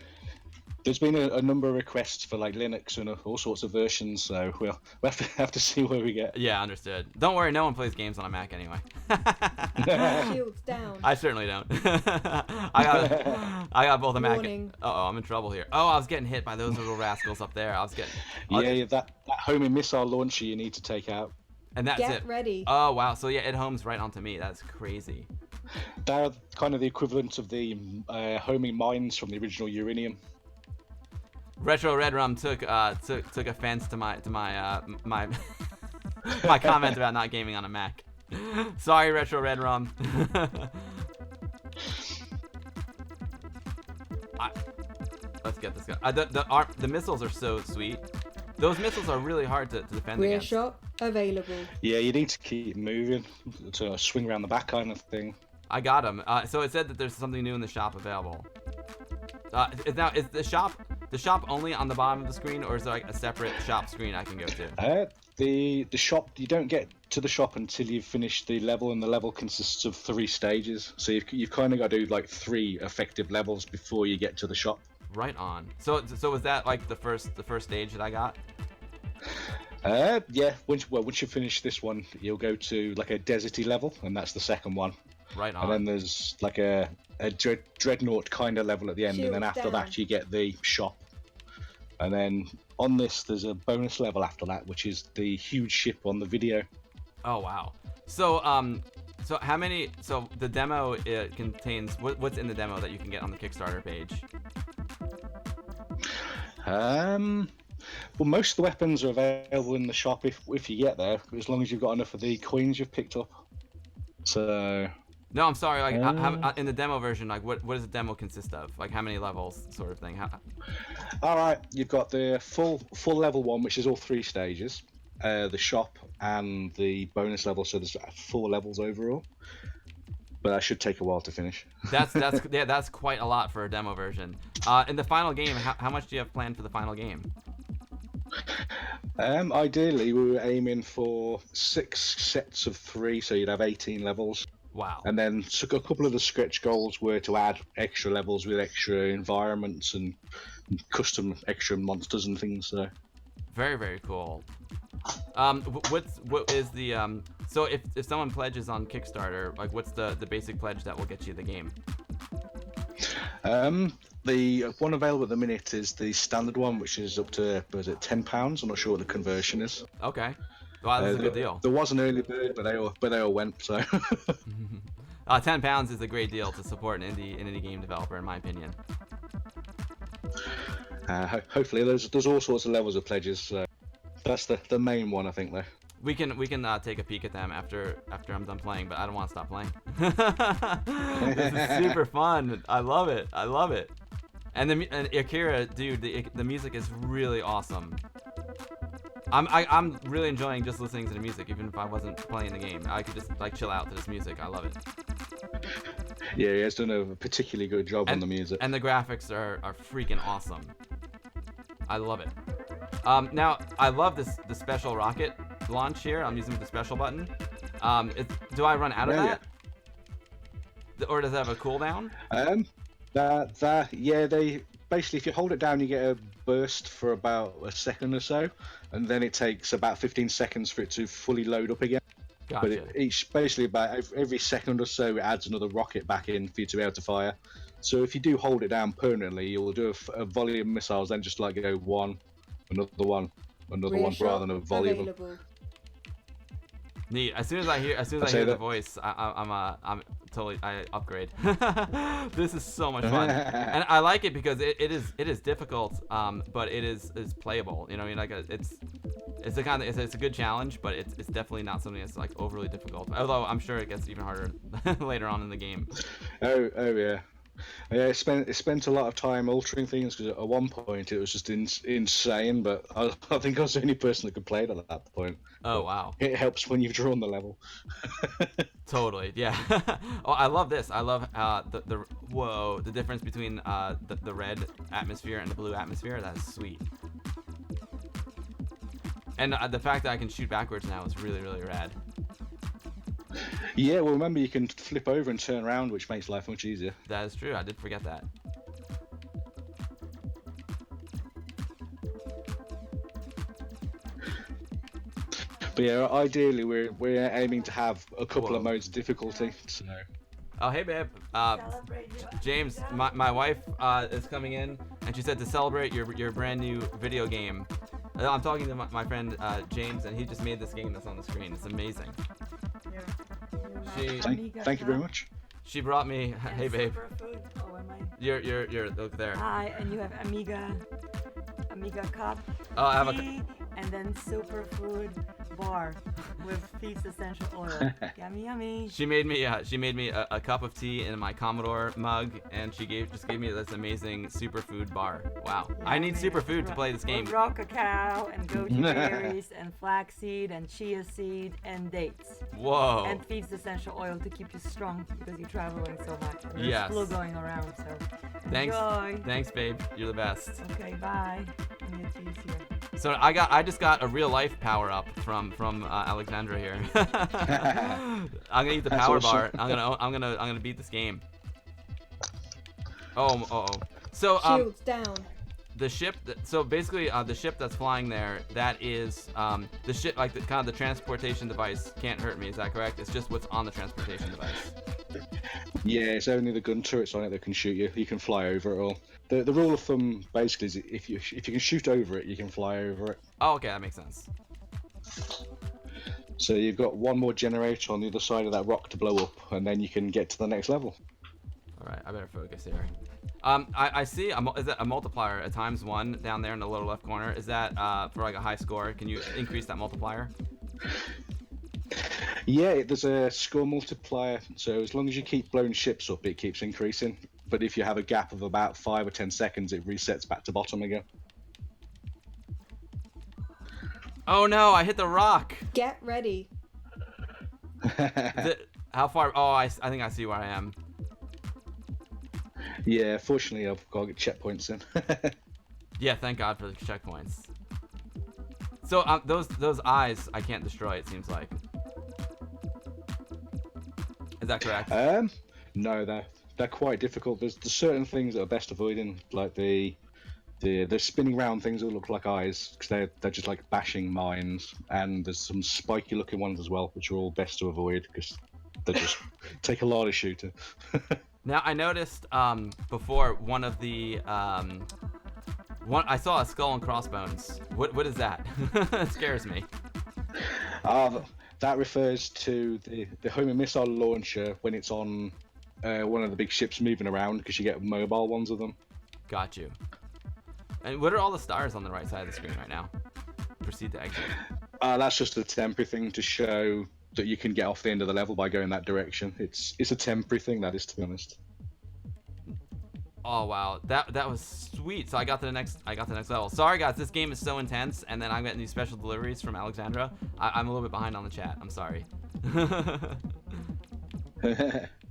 There's been a number of requests for like Linux and all sorts of versions, so we'll have to see where we get. Yeah, understood. Don't worry, no one plays games on a Mac anyway. Shields down. I certainly don't. I got both a Mac. Warning. Uh-oh, I'm in trouble here. Oh, I was getting hit by those little rascals up there. Yeah, that homing missile launcher you need to take out. And that's Get it. ready. Oh wow, so yeah, it homes right onto me. That's crazy. They're kind of the equivalent of the homing mines from the original Uridium. Retro Red Rum took offense to my my my comment about not gaming on a Mac. Sorry, Retro Red Rum. Let's get this guy. The missiles are so sweet. Those missiles are really hard to defend Rear against. shot available. Yeah, you need to keep moving to swing around the back kind of thing. I got them. So it said that there's something new in the shop available. Is the shop only on the bottom of the screen, or is there like a separate shop screen I can go to? The shop, you don't get to the shop until you've finished the level, and the level consists of 3 stages. So you've kind of got to do like 3 effective levels before you get to the shop. Right on. So was that like the first stage that I got? Yeah. Once you finish this one, you'll go to like a deserty level, and that's the second one. Right on. And then there's like a dreadnought kind of level at the end, and then Shields after down. that you get the shop. And then on this, there's a bonus level after that, which is the huge ship on the video. Oh wow. So so how many? So the demo contains what's in the demo that you can get on the Kickstarter page? Well, most of the weapons are available in the shop if you get there, as long as you've got enough of the coins you've picked up. So. No, I'm sorry. Like how, in the demo version, like what does the demo consist of? Like how many levels, sort of thing? All right, you've got the full level one, which is all 3 stages, the shop, and the bonus level. So there's 4 levels overall. But that should take a while to finish. That's quite a lot for a demo version. In the final game, how much do you have planned for the final game? Ideally, we were aiming for 6 sets of 3, so you'd have 18 levels. Wow. And then so a couple of the stretch goals were to add extra levels with extra environments and custom extra monsters and things. So. Very, very cool. What is the so if someone pledges on Kickstarter, like what's the basic pledge that will get you the game? The one available at the minute is the standard one, which is up to £10. I'm not sure what the conversion is. Okay. Wow, that's a good deal. There was an early bird, but they all went. So. £10 is a great deal to support an indie game developer, in my opinion. Hopefully, there's all sorts of levels of pledges. So that's the main one, I think, though. We can take a peek at them after I'm done playing, but I don't want to stop playing. This is super fun. I love it. And Akira, dude, the music is really awesome. I'm really enjoying just listening to the music, even if I wasn't playing the game. I could just like chill out to this music. I love it. Yeah, he has done a particularly good job on the music. And the graphics are freaking awesome. I love it. Now I love the special rocket launch here. I'm using the special button. Do I run out of that? Yeah. Or does it have a cooldown? They basically, if you hold it down, you get a burst for about a second or so, and then it takes about 15 seconds for it to fully load up again. Gotcha. But basically about every second or so, it adds another rocket back in for you to be able to fire. So if you do hold it down permanently, you'll do a volley of missiles, then just like go one, another one, rather than a volley of them. Neat. As soon as I hear the voice, I'm totally I upgrade. This is so much fun, and I like it because it is difficult, but it is playable. You know, I mean, like it's a good challenge, but it's definitely not something that's like overly difficult. Although I'm sure it gets even harder later on in the game. Oh yeah. Yeah, it spent a lot of time altering things because at one point it was just insane. But I think I was the only person that could play it at that point. Oh wow! It helps when you've drawn the level. Totally, yeah. Oh, I love this. I love the difference between the red atmosphere and the blue atmosphere. That is sweet. And the fact that I can shoot backwards now is really, really rad. Yeah, well, remember you can flip over and turn around, which makes life much easier. That is true. I did forget that. But yeah, ideally we're aiming to have a couple of modes of difficulty. So. Oh hey babe, James, my wife is coming in, and she said to celebrate your brand new video game. I'm talking to my friend James, and he just made this game that's on the screen. It's amazing. Thank you very much. She brought me. Hey babe. Oh, am I? You're look there. Hi, and you have Amiga. Amiga cup, Oh, I have a. tea, and then superfood bar with Feast essential oil. Yummy, yummy. She made me a cup of tea in my Commodore mug, and she just gave me this amazing superfood bar. Wow, I need Yummy. superfood to play this game. Raw cacao and goji berries and flaxseed and chia seed and dates. Whoa. And Feast essential oil to keep you strong because you're traveling so much. And there's Yes. flu going around, so Thanks. enjoy. Thanks, babe. You're the best. Okay, bye. I need cheese here. So I just got a real life power up from Alexandra here. I'm gonna eat the That's power awesome. bar. I'm gonna beat this game. Oh. So Shields down. the ship. So basically, the ship that's flying there, that is the ship, like the kind of the transportation device can't hurt me. Is that correct? It's just what's on the transportation device. Yeah, it's only the gun turrets on it that can shoot you. You can fly over it all. The rule of thumb basically is if you can shoot over it, you can fly over it. Oh, okay, that makes sense. So you've got one more generator on the other side of that rock to blow up, and then you can get to the next level. All right, I better focus here. I see. Is that a multiplier? A ×1 down there in the lower left corner. Is that for like a high score? Can you increase that multiplier? Yeah, there's a score multiplier, so as long as you keep blowing ships up, it keeps increasing. But if you have a gap of about 5 or 10 seconds, it resets back to bottom again. Oh no! I hit the rock. Get ready. How far? Oh, I think I see where I am. Yeah, fortunately, I've got to get checkpoints in. Yeah, thank God for the checkpoints. So those eyes I can't destroy. It seems like. Is that correct? No, they're quite difficult. There's certain things that are best avoiding, like the spinning round things that look like eyes, because they're just like bashing mines, and there's some spiky looking ones as well, which are all best to avoid because they just take a lot of shooting. Now I noticed before one of the I saw a skull and crossbones. What is that? It scares me. That refers to the homing missile launcher when it's on one of the big ships moving around, because you get mobile ones of them. Got you. And what are all the stars on the right side of the screen right now? Proceed to exit. That's just a temporary thing to show that you can get off the end of the level by going that direction. It's a temporary thing, that is, to be honest. Oh wow, that was sweet. So I got to the next level. Sorry guys, this game is so intense, and then I'm getting these special deliveries from Alexandra. I'm a little bit behind on the chat. I'm sorry.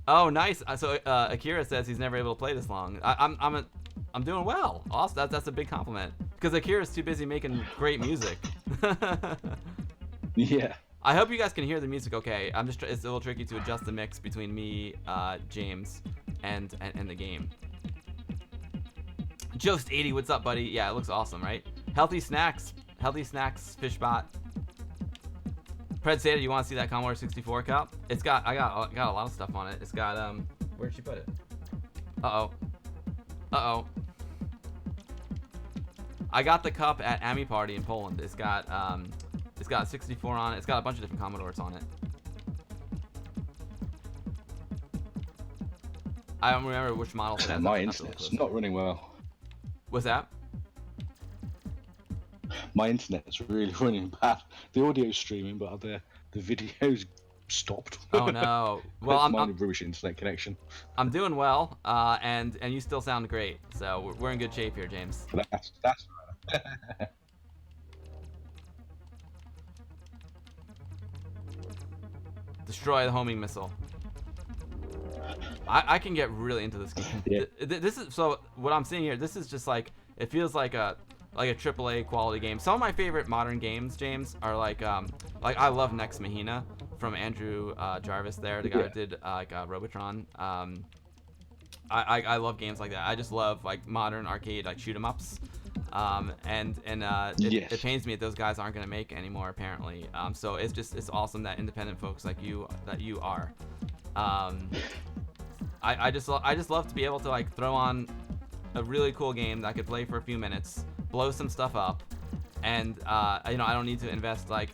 Oh nice. So Akira says he's never able to play this long. I'm doing well. Awesome. That's a big compliment. Because Akira's too busy making great music. Yeah. I hope you guys can hear the music okay. It's a little tricky to adjust the mix between me, James, and the game. Jost80, what's up, buddy? Yeah, it looks awesome, right? Healthy snacks, Fishbot. Pred Sada, you want to see that Commodore 64 cup? I got a lot of stuff on it. It's got where'd she put it? Uh oh. I got the cup at Ami Party in Poland. It's got a 64 on it. It's got a bunch of different Commodores on it. I don't remember which model it has. My internet's not running well. What's that? My internet's really running bad. The audio's streaming, but the video's stopped. Oh no. Well, I'm rubbish internet connection. I'm doing well, and you still sound great. So we're in good shape here, James. That's right. Destroy the homing missile. I can get really into this game. Yeah. This is so what I'm seeing here. This is just like it feels like a AAA quality game. Some of my favorite modern games, James, are like I love Nex Mahina from Andrew Jarvis. There, the guy who did Robotron. I love games like that. I just love like modern arcade like shoot 'em ups. It pains me that those guys aren't gonna make anymore apparently. So it's awesome that independent folks like you are. I just love to be able to like throw on a really cool game that I could play for a few minutes, blow some stuff up, and I don't need to invest like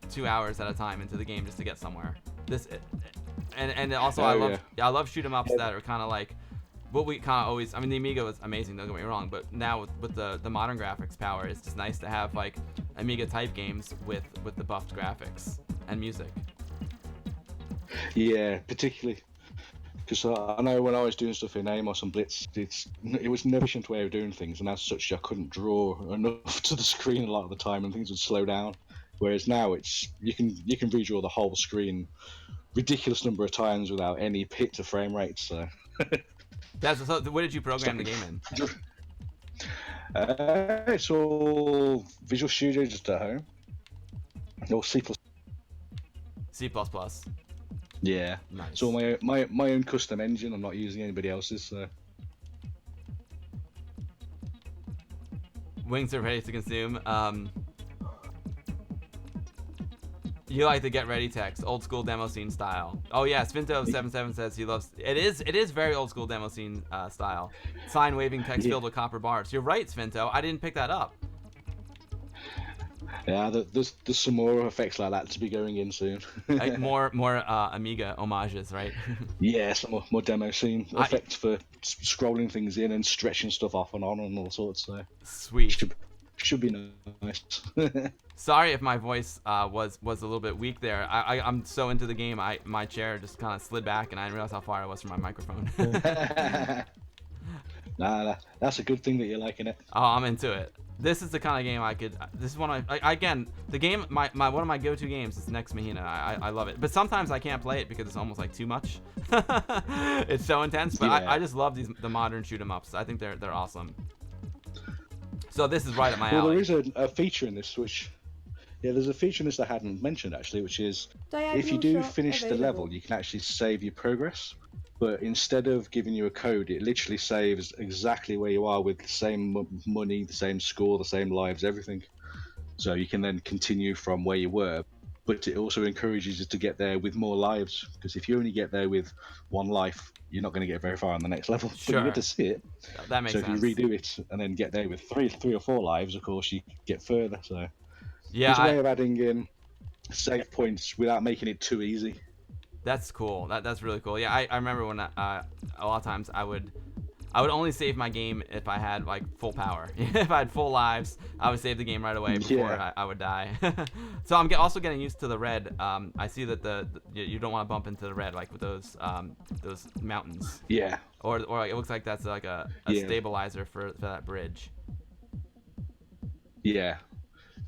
2 hours at a time into the game just to get somewhere. I love shoot 'em ups that are kind of like what we kind of always, I mean, the Amiga was amazing, don't get me wrong, but now with the modern graphics power, it's just nice to have like Amiga type games with the buffed graphics and music. Yeah, particularly because I know when I was doing stuff in Amos and Blitz, it was an efficient way of doing things, and as such, I couldn't draw enough to the screen a lot of the time, and things would slow down. Whereas now, you can redraw the whole screen ridiculous number of times without any hit to frame rate. So, So what did you program the game in? It's all Visual Studio just at home. All C++. C++. Yeah. Nice. It's all my own custom engine. I'm not using anybody else's. So. Wings are ready to consume. You like the get ready text, old school demo scene style. Oh yeah, Svinto77 says he loves it. Is very old school demo scene style. Sign waving text filled with copper bars. You're right, Svinto. I didn't pick that up. Yeah, there's some more effects like that to be going in soon. Like more Amiga homages, right? Yeah, some more demo scene effects for scrolling things in and stretching stuff off and on and all sorts. So Sweet. Should be nice. Sorry if my voice was a little bit weak there. I'm so into the game. My chair just kind of slid back and I didn't realize how far I was from my microphone. Nah, that's a good thing that you're liking it. Oh, I'm into it. This is the kind of game this is one again, the game, my one of my go-to games is Nex Machina. I love it. But sometimes I can't play it because it's almost like too much. It's so intense, but yeah. I just love the modern shoot 'em ups. I think they're awesome. So this is right up my alley. Well, there is a feature in this there's a feature in this I hadn't mentioned actually, which is if you do Diagonal shot finish the available. level, you can actually save your progress. But instead of giving you a code, it literally saves exactly where you are with the same money, the same score, the same lives, everything. So you can then continue from where you were. But it also encourages you to get there with more lives, because if you only get there with one life, you're not going to get very far on the next level. Sure. But you get to see it. That makes so sense. if you redo it and then get there with three or four lives, of course, you get further. So Yeah, it's a way of adding in save points without making it too easy. that's cool. That's really cool. Yeah, I remember when a lot of times I would only save my game if I had like full power. If I had full lives, I would save the game right away before I would die. So I'm also getting used to the red. I see that you don't want to bump into the red like with those mountains. Yeah. Or like, it looks like that's like a stabilizer for that bridge. Yeah.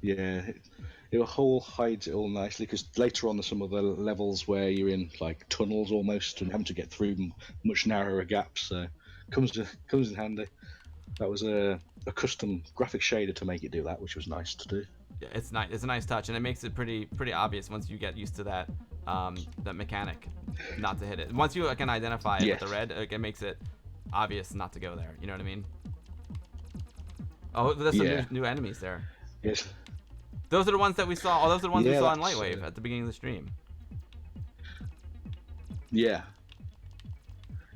It whole hides it all nicely, because later on there's some other levels where you're in like tunnels almost and having to get through much narrower gaps. So comes in handy. That was a custom graphic shader to make it do that, which was nice to do. Yeah, it's nice. It's a nice touch, and it makes it pretty obvious once you get used to that mechanic, not to hit it. Once you can identify it with the red, it makes it obvious not to go there. You know what I mean? Oh, there's some new enemies there. Yes. Those are the ones that we saw. Oh, those are the ones we saw in that's, Lightwave at the beginning of the stream. Yeah.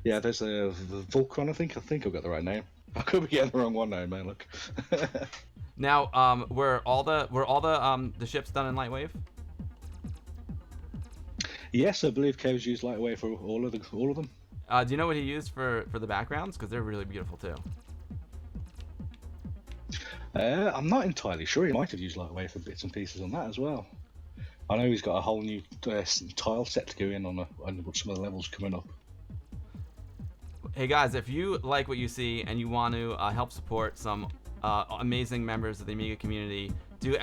Yeah, there's a Volcron, I think I've got the right name. I could be getting the wrong one now, man. Look. Now, were all the ships done in Lightwave? Yes, I believe Kev's used Lightwave for all of them. Do you know what he used for the backgrounds? Because they're really beautiful too. I'm not entirely sure. He might have used Lightwave for bits and pieces on that as well. I know he's got a whole new tile set to go in on some of the levels coming up. Hey guys, if you like what you see and you want to help support some amazing members of the Amiga community, do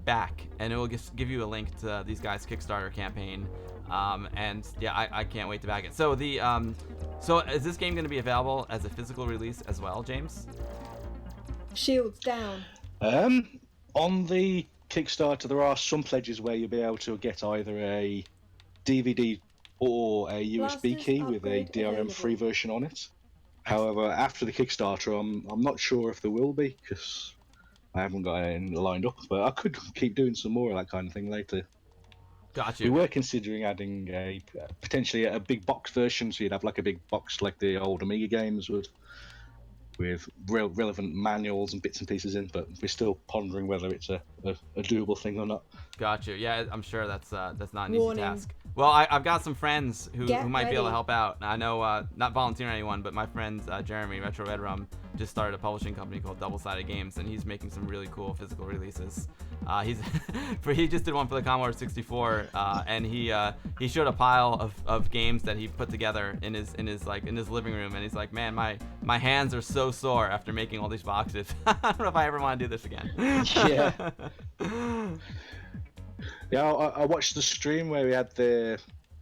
!back, and it will give you a link to these guys' Kickstarter campaign. And yeah, I can't wait to back it. So so is this game going to be available as a physical release as well, James? Shields down. On the Kickstarter, there are some pledges where you'll be able to get either a DVD or a USB Blasters key with a upgrade DRM-free available. version on it. However, after the Kickstarter, I'm not sure if there will be, because I haven't got anything lined up. But I could keep doing some more of that kind of thing later. Got We you. were considering adding potentially a big box version, so you'd have like a big box like the old Amiga games would, with relevant manuals and bits and pieces in. But we're still pondering whether it's a doable thing or not. Got you. Yeah, I'm sure that's not an easy Warning. task. Well, I've got some friends who Get might be able to ready. help out. I know, not volunteering anyone, but my friend Jeremy, Retro Red Rum, just started a publishing company called Double Sided Games, and he's making some really cool physical releases. He just did one for the Commodore 64, and he showed a pile of games that he put together in his living room, and he's like, man, my hands are so sore after making all these boxes. I don't know if I ever want to do this again. Yeah. Yeah, I watched the stream where he had the.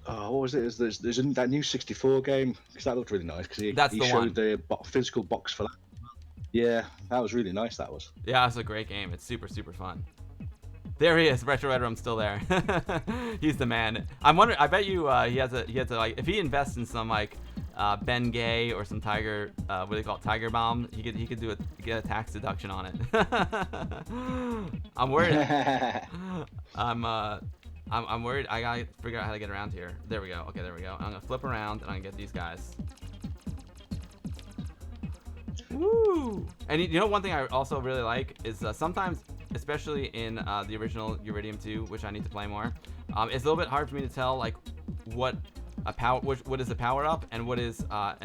Oh, what was it? There's that new 64 game, because that looked really nice. Because That's he the showed one. the physical box for that. Yeah, that was really nice. That was. Yeah, it's a great game. It's super fun. There he is, Retro Red Rum's still there. He's the man. I'm wondering. I bet you he has to like, if he invests in some like Ben Gay or some Tiger, what do they call it, Tiger Bomb, he could get a tax deduction on it. I'm worried. I'm worried. I gotta figure out how to get around here. There we go. Okay, there we go. I'm gonna flip around and I'm gonna get these guys. Woo! And you know, one thing I also really like is sometimes, especially in the original Uridium 2, which I need to play more, it's a little bit hard for me to tell like what is a power up and what is a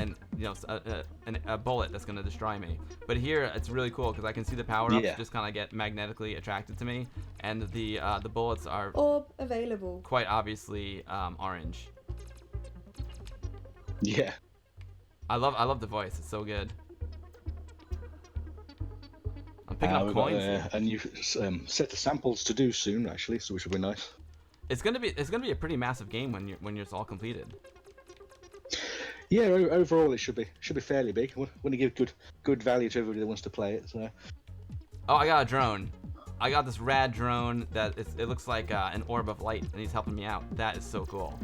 bullet that's gonna destroy me. But here it's really cool because I can see the power ups just kind of get magnetically attracted to me, and the bullets are Orb available. quite obviously orange. Yeah. I love the voice. It's so good. I'm picking up We've coins. got a new set of samples to do soon, actually, so which will be nice. It's gonna be a pretty massive game when it's all completed. Yeah, overall it should be fairly big. I want to give good value to everybody that wants to play it. So. Oh, I got a drone. I got this rad drone that it looks like an orb of light, and he's helping me out. That is so cool.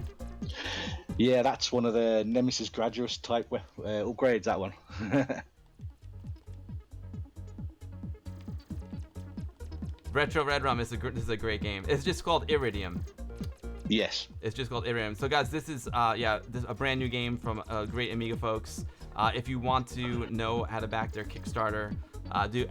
Yeah, that's one of the Nemesis Graduus type upgrades. That one. Retro Red Rum this is a great game. It's just called Iridium. Yes. It's just called Iridium. So guys, this is a brand new game from great Amiga folks. If you want to know how to back their Kickstarter, do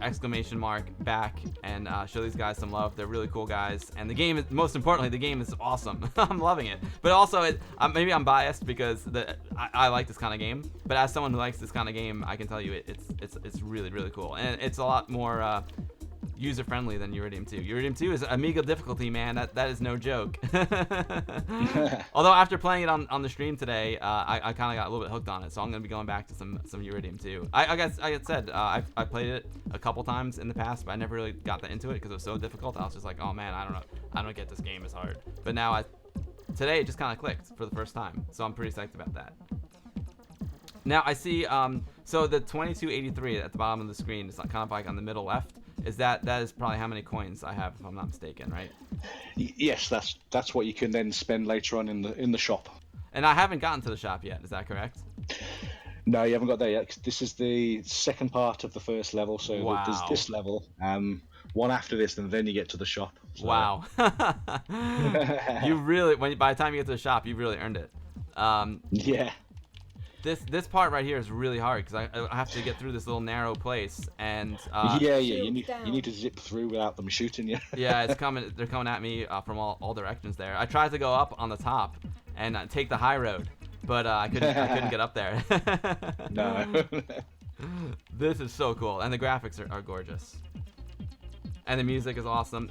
!back and show these guys some love. They're really cool guys, and the game is, most importantly, the game is awesome. I'm loving it. But also, maybe I'm biased because I like this kind of game. But as someone who likes this kind of game, I can tell you it's really cool, and it's a lot more user-friendly than Uridium 2. Uridium 2 is Amiga difficulty, man. That is no joke. Although after playing it on the stream today, I kind of got a little bit hooked on it, so I'm gonna be going back to some Uridium 2. I guess I had said I played it a couple times in the past, but I never really got that into it because it was so difficult. I was just like, oh man, I don't get this game as hard. But now today it just kind of clicked for the first time, so I'm pretty psyched about that. Now I see so the 2283 at the bottom of the screen is kind of like on the middle left. That is probably how many coins I have, if I'm not mistaken, right? Yes, that's what you can then spend later on in the shop. And I haven't gotten to the shop yet. Is that correct? No, you haven't got there yet. 'Cause this is the second part of the first level. So Wow. there's this level, one after this, and then you get to the shop. So. Wow. You really, by the time you get to the shop, you've really earned it. Yeah. This part right here is really hard because I have to get through this little narrow place, and Yeah. Shield You down. need to zip through without them shooting you. yeah, they're coming at me from all directions there. I tried to go up on the top and take the high road, but I couldn't get up there. No. This is so cool, and the graphics are gorgeous, and the music is awesome.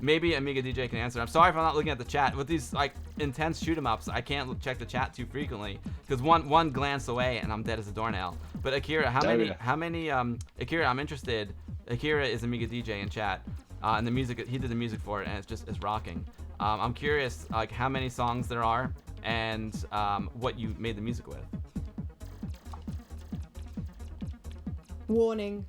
Maybe Amiga DJ can answer. I'm sorry if I'm not looking at the chat. With these like intense shoot 'em ups, I can't check the chat too frequently because one glance away and I'm dead as a doornail. But Akira, how many Akira, I'm interested. Akira is Amiga DJ in chat, and the music, he did the music for it, and it's rocking. I'm curious like how many songs there are and what you made the music with. Warning.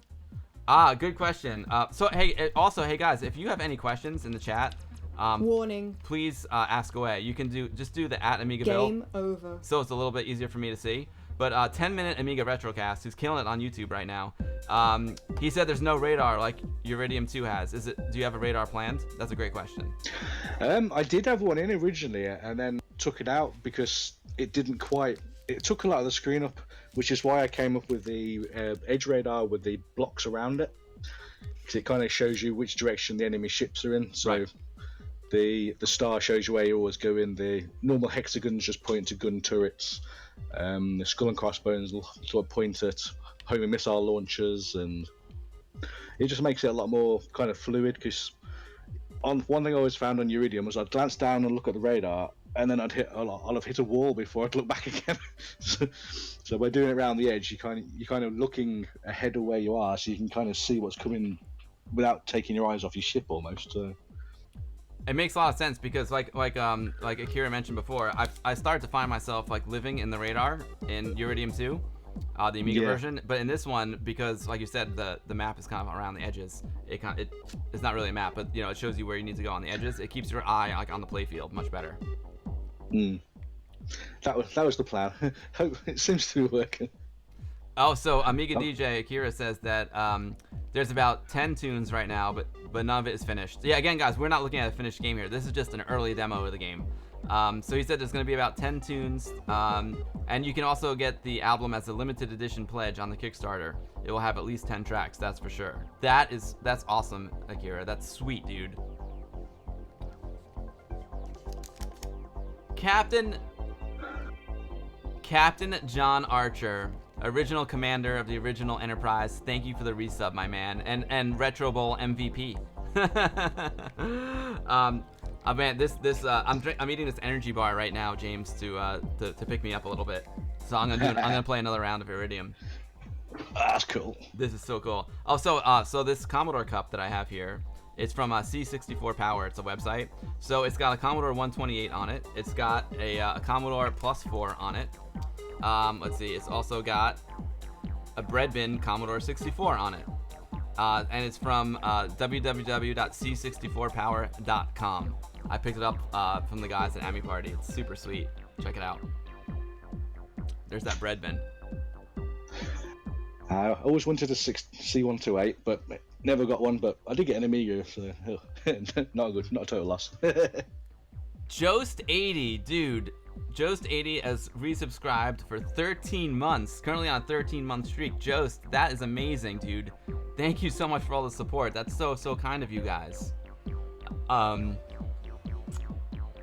Good question. So hey, also hey guys, if you have any questions in the chat, Warning. please ask away. You can just do the @AmigaBill, Game over. so it's a little bit easier for me to see. But 10-minute Amiga Retrocast, who's killing it on YouTube right now. He said there's no radar like Uridium 2 has. Do you have a radar planned? That's a great question. I did have one in originally, and then took it out because it didn't quite. It took a lot of the screen up, which is why I came up with the edge radar with the blocks around it, because it kind of shows you which direction the enemy ships are in. So Right. The star shows you where you're always going. The normal hexagons just point to gun turrets. The skull and crossbones will sort of point at homing missile launchers, and it just makes it a lot more kind of fluid. Because one thing I always found on Uridium was I'd glance down and look at the radar, and then I'll have hit a wall before I'd look back again. so by doing it around the edge, you're kind of looking ahead of where you are, so you can kind of see what's coming without taking your eyes off your ship almost. It makes a lot of sense because like Akira mentioned before, I started to find myself like living in the radar in Uridium 2, the Amiga version. But in this one, because like you said, the map is kind of around the edges. It's not really a map, but it shows you where you need to go on the edges. It keeps your eye like on the playfield much better. That was the plan. Hope it seems to be working. Oh, so Amiga DJ Akira says that there's about 10 tunes right now, but none of it is finished. Yeah, again, guys, we're not looking at a finished game here. This is just an early demo of the game. So he said there's going to be about 10 tunes, and you can also get the album as a limited edition pledge on the Kickstarter. It will have at least 10 tracks, that's for sure. That's awesome, Akira. That's sweet, dude. Captain John Archer, original commander of the original Enterprise. Thank you for the resub, my man, and Retro Bowl MVP. Man, I'm eating this energy bar right now, James, to pick me up a little bit. So I'm gonna play another round of Iridium. That's cool. This is so cool. Oh, so this Commodore Cup that I have here, it's from C64 Power. It's a website. So it's got a Commodore 128 on it. It's got a Commodore Plus 4 on it. Let's see. It's also got a bread bin Commodore 64 on it. And it's from www.c64power.com. I picked it up from the guys at Ami Party. It's super sweet. Check it out. There's that bread bin. I always wanted a C128, but never got one. But I did get an Amiga, so not a total loss. Jost80, dude. Jost80 has resubscribed for 13 months. Currently on a 13-month streak. Jost, that is amazing, dude. Thank you so much for all the support. That's so kind of you guys.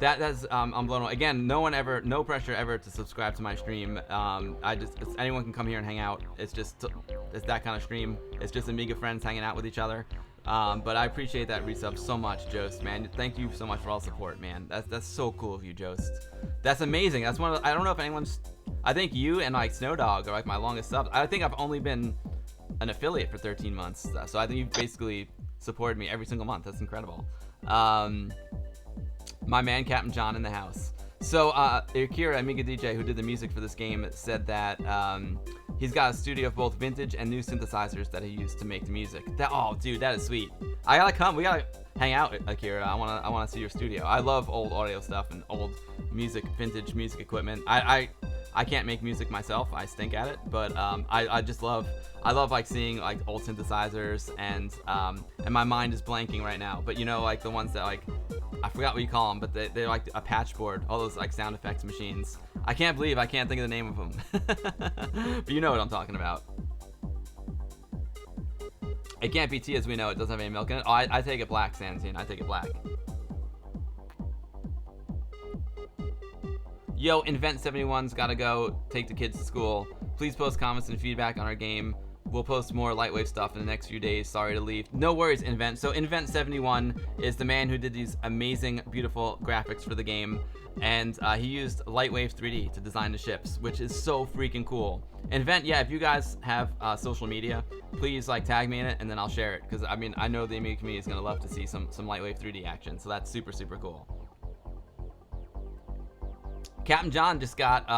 That's I'm blown away. Again, no pressure ever to subscribe to my stream. Anyone can come here and hang out. It's that kind of stream. It's just Amiga friends hanging out with each other. But I appreciate that resub so much, Jost, man. Thank you so much for all the support, man. That's so cool of you, Jost. That's amazing. That's one of I don't know if anyone's. I think you and like Snowdog are like my longest subs. I think I've only been an affiliate for 13 months, so I think you've basically supported me every single month. That's incredible. My man Captain John in the house. So Akira, Amiga DJ, who did the music for this game, said that he's got a studio of both vintage and new synthesizers that he used to make the music. Dude, that is sweet. I gotta come. We gotta hang out, Akira. I wanna see your studio. I love old audio stuff and old music, vintage music equipment. I can't make music myself. I stink at it, but I love like seeing like old synthesizers and my mind is blanking right now. But like the ones that like I forgot what you call them, but they're like a patch board. All those like sound effects machines. I can't believe I can't think of the name of them. But you know what I'm talking about. It can't be tea as we know. It doesn't have any milk in it. Oh, I take it black, Sanzine. I take it black. Yo, Invent71's gotta go take the kids to school. Please post comments and feedback on our game. We'll post more Lightwave stuff in the next few days. Sorry to leave. No worries, Invent. So Invent71 is the man who did these amazing, beautiful graphics for the game. And he used Lightwave 3D to design the ships, which is so freaking cool. Invent, yeah, if you guys have social media, please like tag me in it and then I'll share it. Because I know the Amiga community is gonna love to see some Lightwave 3D action. So that's super, super cool. Captain John just got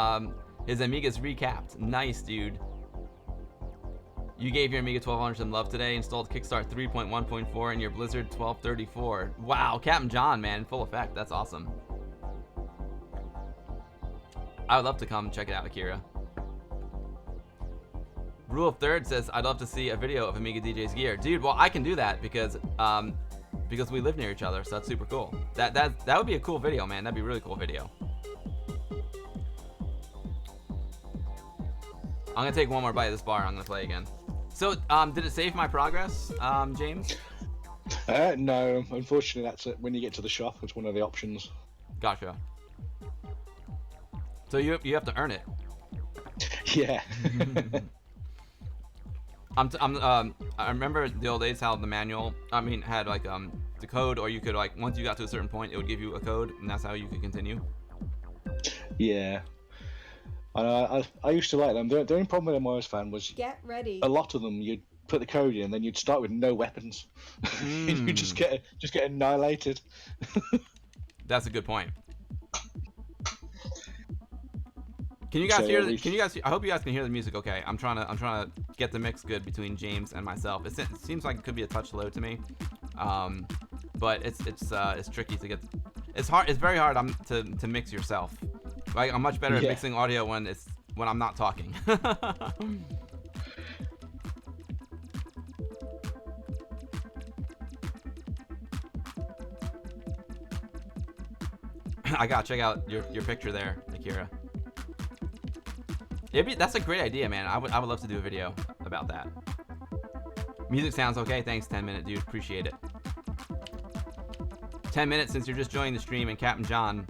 his Amigas recapped. Nice, dude. You gave your Amiga 1200 some love today. Installed Kickstart 3.1.4 in your Blizzard 1234. Wow, Captain John, man, full effect. That's awesome. I would love to come check it out, Akira. Rule of Third says, I'd love to see a video of Amiga DJ's gear. Dude, well, I can do that because we live near each other, so that's super cool. That would be a cool video, man. That'd be a really cool video. I'm gonna take one more bite of this bar. I'm gonna play again. So, did it save my progress, James? No, unfortunately, that's it. When you get to the shop, it's one of the options. Gotcha. So you have to earn it. Yeah. I remember the old days how the manual, had like the code, or you could like once you got to a certain point, it would give you a code, and that's how you could continue. Yeah. I used to like them. The only problem with them I always found was Get ready. a lot of them you'd put the code in, and then you'd start with no weapons. And you just get annihilated. That's a good point. Can you guys hear? I hope you guys can hear the music. Okay, I'm trying to get the mix good between James and myself. It seems like it could be a touch low to me, but it's tricky to get. It's hard. It's very hard to mix yourself. Like I'm much better at mixing audio when I'm not talking. I gotta check out your picture there, Akira. That's a great idea, man. I would love to do a video about that. Music sounds okay. Thanks, 10-minute dude. Appreciate it. 10 minutes since you're just joining the stream, and Captain John,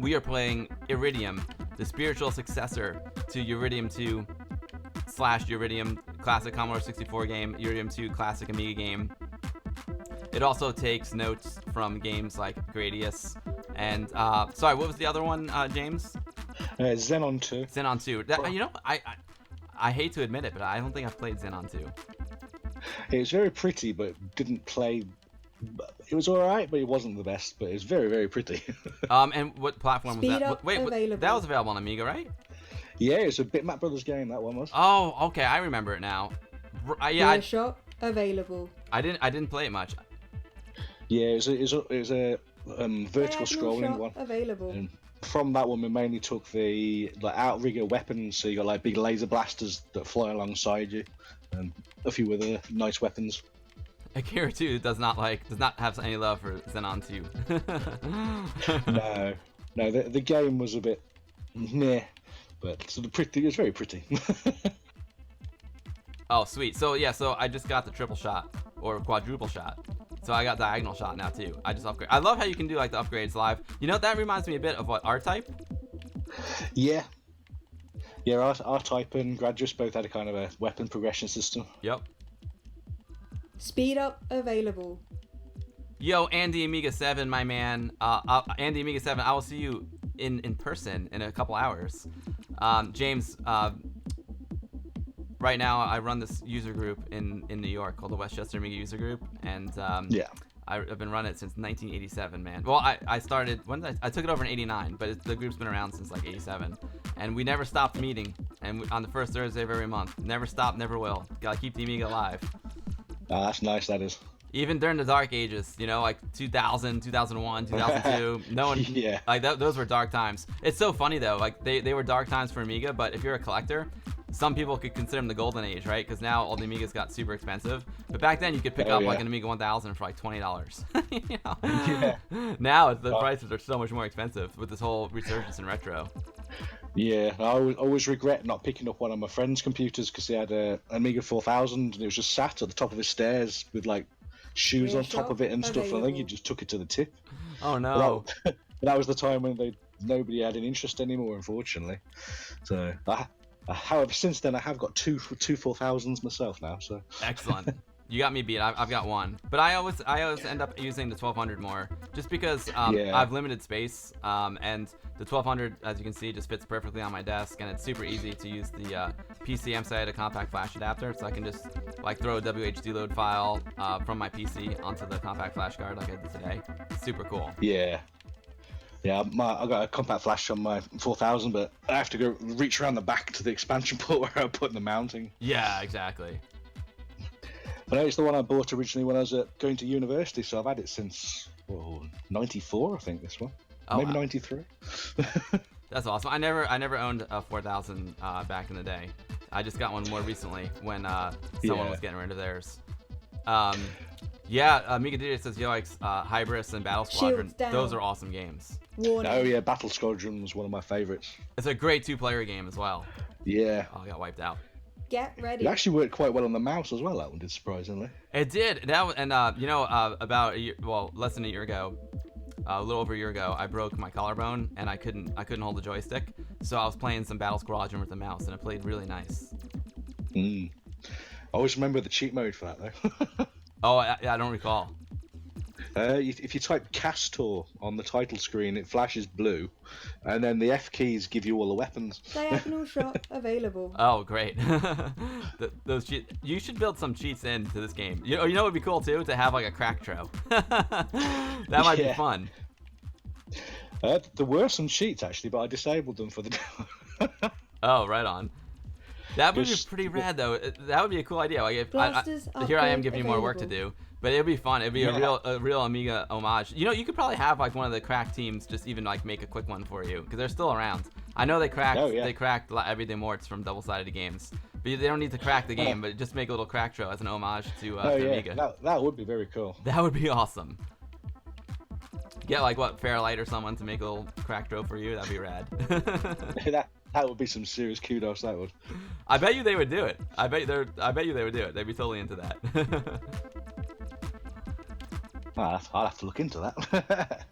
we are playing Iridium, the spiritual successor to Uridium 2 / Uridium classic Commodore 64 game, Uridium 2 classic Amiga game. It also takes notes from games like Gradius and sorry, what was the other one, James? Xenon 2. Xenon 2. I hate to admit it, but I don't think I've played Xenon 2. It was very pretty, but didn't play. It was alright, but it wasn't the best. But it was very, very pretty. And what platform was Speed that? up Wait, available. that was available on Amiga, right? Yeah, it's a Bitmap Brothers game. That one was. Oh, okay, I remember it now. Yeah, Shop available. I didn't play it much. Yeah, it was a vertical Diagonal scrolling shot one. available. And from that one, we mainly took the outrigger weapons. So you got like big laser blasters that fly alongside you, and a few other nice weapons. Akira 2 does not have any love for Xenon 2. No, the game was a bit meh, but sort of pretty. It was very pretty. Oh, sweet. So yeah, I just got the triple shot or quadruple shot. So I got diagonal shot now too. I just upgrade. I love how you can do like the upgrades live. You know, that reminds me a bit of what R-Type. Yeah, R-Type and Gradius both had a kind of a weapon progression system. Yep. Speed up available. Yo, Andy Amiga 7, my man. Andy Amiga 7, I will see you in person in a couple hours. James, right now I run this user group in New York called the Westchester Amiga User Group, and I've been running it since 1987, man. Well, I started I took it over in '89, but the group's been around since like '87, and we never stopped meeting. And on the first Thursday of every month, never stop, never will. Gotta keep the Amiga alive. That's nice. That is. Even during the dark ages, you know, like 2000, 2001, 2002, no one, like those were dark times. It's so funny though, like they were dark times for Amiga, but if you're a collector, some people could consider them the golden age, right? Because now all the Amigas got super expensive. But back then you could pick up like an Amiga 1000 for like $20. You know? Yeah. Now the prices are so much more expensive with this whole resurgence in retro. Yeah, I always regret not picking up one of my friend's computers because he had an Amiga 4000 and it was just sat at the top of his stairs with like shoes on top of it and stuff. And I think he just took it to the tip. Oh no! That was the time when nobody had an interest anymore, unfortunately. So, however, since then I have got two 4000s myself now. So excellent. You got me beat. I've got one, but I always end up using the 1200 more, just because I've limited space, and the 1200, as you can see, just fits perfectly on my desk, and it's super easy to use the PC MSI, a compact flash adapter, so I can just like throw a WHD load file from my PC onto the compact flash card like I did today. It's super cool. Yeah. Yeah, I got a compact flash on my 4000, but I have to go reach around the back to the expansion port where I put the mounting. Yeah, exactly. But it's the one I bought originally when I was going to university, so I've had it since 94, I think, this one. Oh, maybe wow. 93. That's awesome. I never owned a 4000 back in the day. I just got one more recently when someone was getting rid of theirs. Amiga DJ says Yoix, Hybris and Battle Squadron. Those are awesome games. Warning. Oh yeah, Battle Squadron was one of my favorites. It's a great 2-player game as well. Yeah. Oh, I got wiped out. Get It ready. actually worked quite well on the mouse as well. That one did, surprisingly. It did. About a year, well, less than a year ago, a little over a year ago, I broke my collarbone and I couldn't hold the joystick. So I was playing some Battle Squadron with the mouse and it played really nice. I always remember the cheat mode for that though. Oh, I don't recall. If you type Castor on the title screen, it flashes blue, and then the F keys give you all the weapons. Diagonal shot available. Oh, great. Those you should build some cheats into this game. You know what would be cool too? To have like a crack tro. That might be fun. There were some cheats actually, but I disabled them for the. Oh, right on. That would be Just- pretty rad though. That would be a cool idea. Like if Blasters here I am upgrade giving you more work to available. do, but it'd be fun. It'd be Yeah. a real Amiga homage. You could probably have like one of the crack teams just even like make a quick one for you because they're still around. I know they cracked Oh, yeah. they cracked Everyday Morts from double-sided games, but they don't need to crack the game. But just make a little crack tro as an homage to Oh yeah, Amiga. that would be very cool. That would be awesome. Get like Fairlight or someone to make a little crack tro for you. That'd be rad. that would be some serious kudos. That would. I bet you they would do it. I bet you they would do it. They'd be totally into that. I'll have to look into that.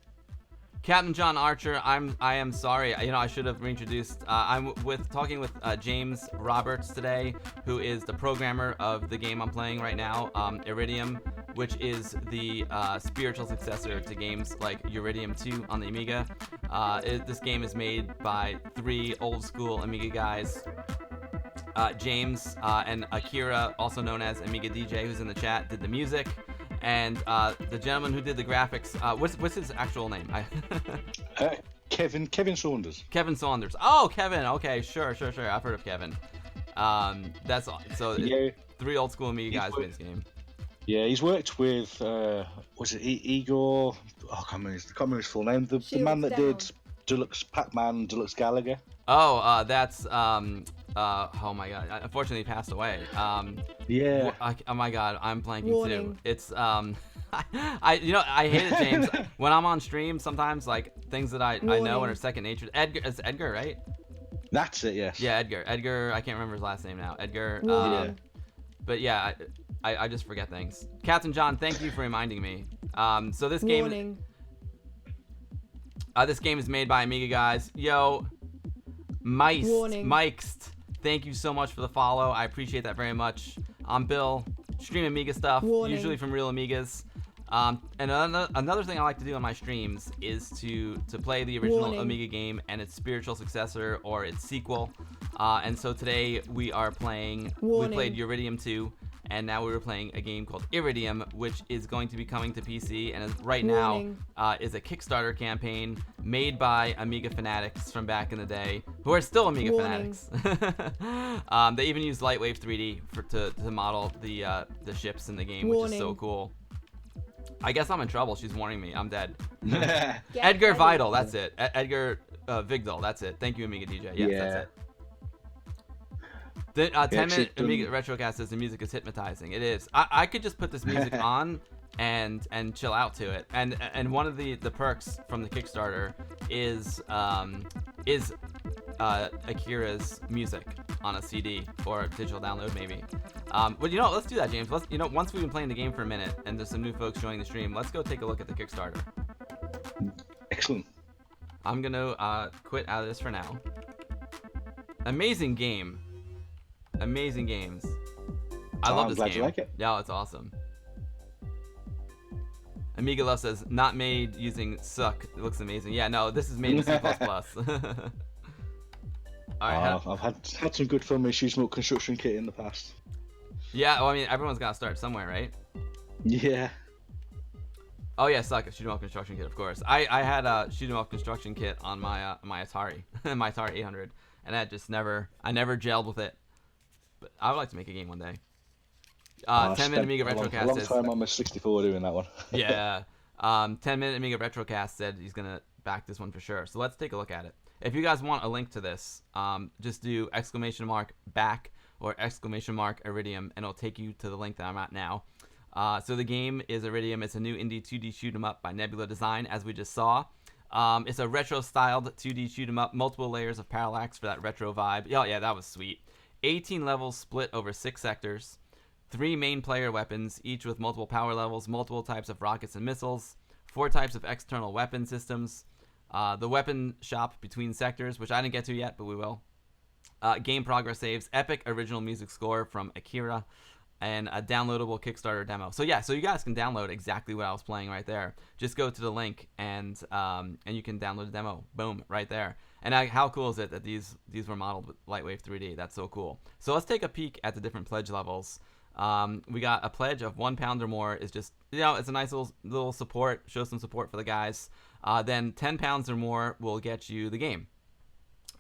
Captain John Archer, I am sorry. I should have reintroduced. I'm talking with James Roberts today, who is the programmer of the game I'm playing right now, Iridium, which is the spiritual successor to games like Uridium 2 on the Amiga. This game is made by 3 old school Amiga guys. James and Akira, also known as Amiga DJ, who's in the chat, did the music. And the gentleman who did the graphics, what's his actual name? Kevin Saunders. Kevin Saunders. Oh, Kevin. Okay, sure. I've heard of Kevin. That's so. Yeah. 3 old school Amiga guys He's made this game. Yeah, he's worked with was it Igor? Oh, I can't remember his full name. The man that Down. did Deluxe Pac-Man, Deluxe Gallagher. Oh, that's oh my god. Unfortunately, he passed away. Yeah. Oh my god, I'm blanking too. Warning. It's I hate it, James. When I'm on stream, sometimes like things that I know and are Warning. second nature. It's Edgar, right? That's it. Yes. Yeah, Edgar. I can't remember his last name now. Edgar. Warning. But yeah, I just forget things. Captain John, thank you for reminding me. So this game. Warning. This game is made by Amiga guys. Yo, Warning. Mikes, thank you so much for the follow. I appreciate that very much. I'm Bill, stream Amiga stuff, Warning. usually from real Amigas. And another thing I like to do on my streams is to play the original Warning. Amiga game and its spiritual successor or its sequel. And so today we are playing. Warning. We played Uridium 2. And now we were playing a game called Iridium, which is going to be coming to PC, and right Warning. now is a Kickstarter campaign made by Amiga fanatics from back in the day, who are still Amiga Warning. fanatics. They even used Lightwave 3D to model the ships in the game, which is so Warning. cool. I guess I'm in trouble. She's warning me. I'm dead. Get Edgar ready. Vidal, that's it. Edgar Vigdal, that's it. Thank you, Amiga DJ. Yes, Yeah. that's it. The 10-minute actually, Amiga Retrocast says the music is hypnotizing. It is. I could just put this music on and chill out to it. And one of the perks from the Kickstarter is Akira's music on a CD or a digital download maybe. But let's do that, James. Once we've been playing the game for a minute and there's some new folks joining the stream, let's go take a look at the Kickstarter. Excellent. I'm gonna quit out of this for now. Amazing game. Amazing games. I Oh, love I'm this glad game. you like it. Yeah, it's awesome. Amiga Love says, not made using Suck. It looks amazing. Yeah, no, this is made in C++. Alright. I've had some good fun with Shoot 'em Up construction kit in the past. Yeah, well, I mean, everyone's got to start somewhere, right? Yeah. Oh, yeah, Suck. Shoot 'em Up construction kit, of course. I had a Shoot 'em Up construction kit on my my Atari, my Atari 800, and I never gelled with it. But I would like to make a game one day. 10-minute Amiga Retrocast A long says, time on my 64 doing that one. yeah. 10-minute Amiga Retrocast said he's gonna back this one for sure. So let's take a look at it. If you guys want a link to this, just do !back or !Iridium, and it'll take you to the link that I'm at now. So the game is Iridium. It's a new indie 2D shoot 'em up by Nebula Design, as we just saw. It's a retro-styled 2D shoot 'em up, multiple layers of parallax for that retro vibe. Yeah, that was sweet. 18 levels split over 6 sectors, 3 main player weapons, each with multiple power levels, multiple types of rockets and missiles, 4 types of external weapon systems, the weapon shop between sectors, which I didn't get to yet, but we will. Game progress saves, epic original music score from Akira, and a downloadable Kickstarter demo. So yeah, so you guys can download exactly what I was playing right there. Just go to the link and you can download the demo. Boom, right there. And how cool is it that these were modeled with Lightwave 3D? That's so cool. So let's take a peek at the different pledge levels. We got a pledge of £1 or more is just, it's a nice little support, show some support for the guys. Then £10 or more will get you the game.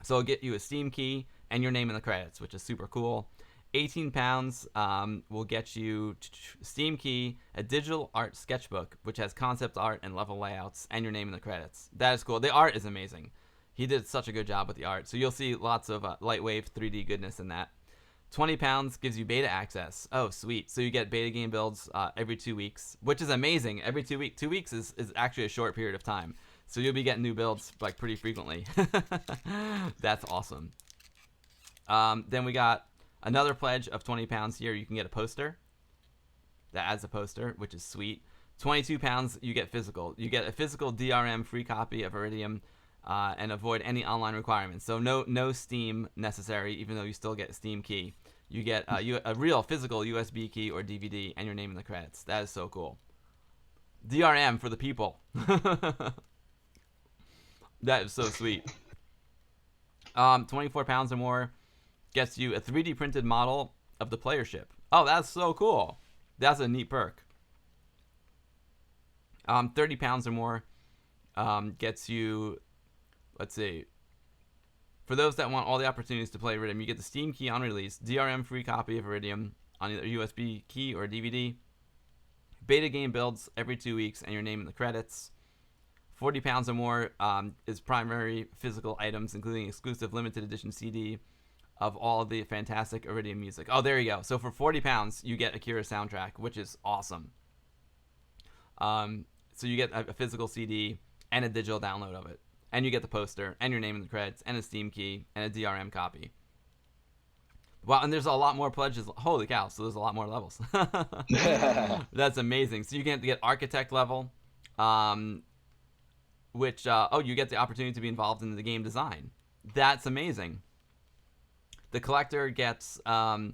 So it'll get you a Steam key and your name in the credits, which is super cool. £18 will get you Steam key, a digital art sketchbook, which has concept art and level layouts, and your name in the credits. That is cool. The art is amazing. He did such a good job with the art. So you'll see lots of Lightwave 3D goodness in that. £20 gives you beta access. Oh, sweet. So you get beta game builds every 2 weeks, which is amazing. Every 2 weeks. 2 weeks is actually a short period of time. So you'll be getting new builds like pretty frequently. That's awesome. Then we got another pledge of £20 here. You can get a poster. That adds a poster, which is sweet. £22, you get physical. You get a physical DRM free copy of Iridium and avoid any online requirements. So no Steam necessary, even though you still get a Steam key. You get a real physical USB key or DVD and your name in the credits. That is so cool. DRM for the people. That is so sweet. £24 or more gets you a 3D printed model of the player ship. Oh, that's so cool. That's a neat perk. £30 or more gets you, let's see, for those that want all the opportunities to play Iridium, you get the Steam key on release, DRM free copy of Iridium on either USB key or DVD, beta game builds every 2 weeks, and your name in the credits. £40 or more is primary physical items, including exclusive limited edition CD of all the fantastic Iridium music. Oh, there you go. So for £40, you get Akira soundtrack, which is awesome. So you get a physical CD and a digital download of it. And you get the poster and your name in the credits and a Steam key and a DRM copy. Wow, and there's a lot more pledges. Holy cow, so there's a lot more levels. That's amazing. So you get architect level, which, you get the opportunity to be involved in the game design. That's amazing. The collector gets the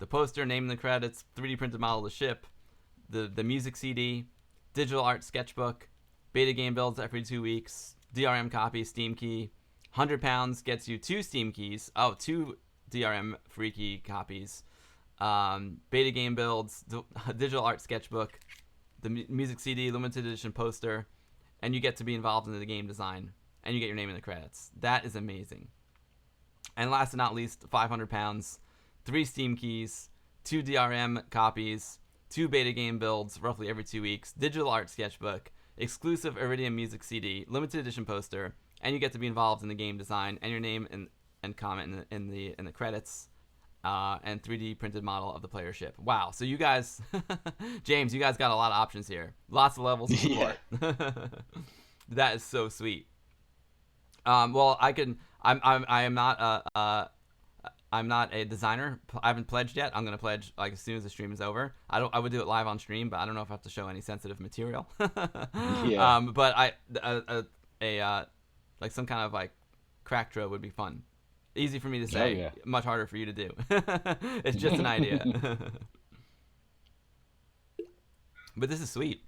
poster, name in the credits, 3D printed model of the ship, the music CD, digital art sketchbook, beta game builds every 2 weeks, DRM copy, Steam key. £100 gets you 2 Steam keys. Oh, 2 DRM free key copies. Beta game builds, digital art sketchbook, the music CD, limited edition poster, and you get to be involved in the game design, and you get your name in the credits. That is amazing. And last but not least, £500, 3 Steam keys, 2 DRM copies, 2 beta game builds roughly every 2 weeks, digital art sketchbook, exclusive Iridium music CD, limited edition poster, and you get to be involved in the game design and your name and comment in the credits, and 3D printed model of the player ship. Wow. So you guys, James, you guys got a lot of options here. Lots of levels of support. Yeah. That is so sweet. Well, I'm not a designer. I haven't pledged yet. I'm gonna pledge like as soon as the stream is over. I would do it live on stream, but I don't know if I have to show any sensitive material. Yeah. But like some kind of like crack trove would be fun. Easy for me to say, yeah. Much harder for you to do. It's just an idea. But this is sweet.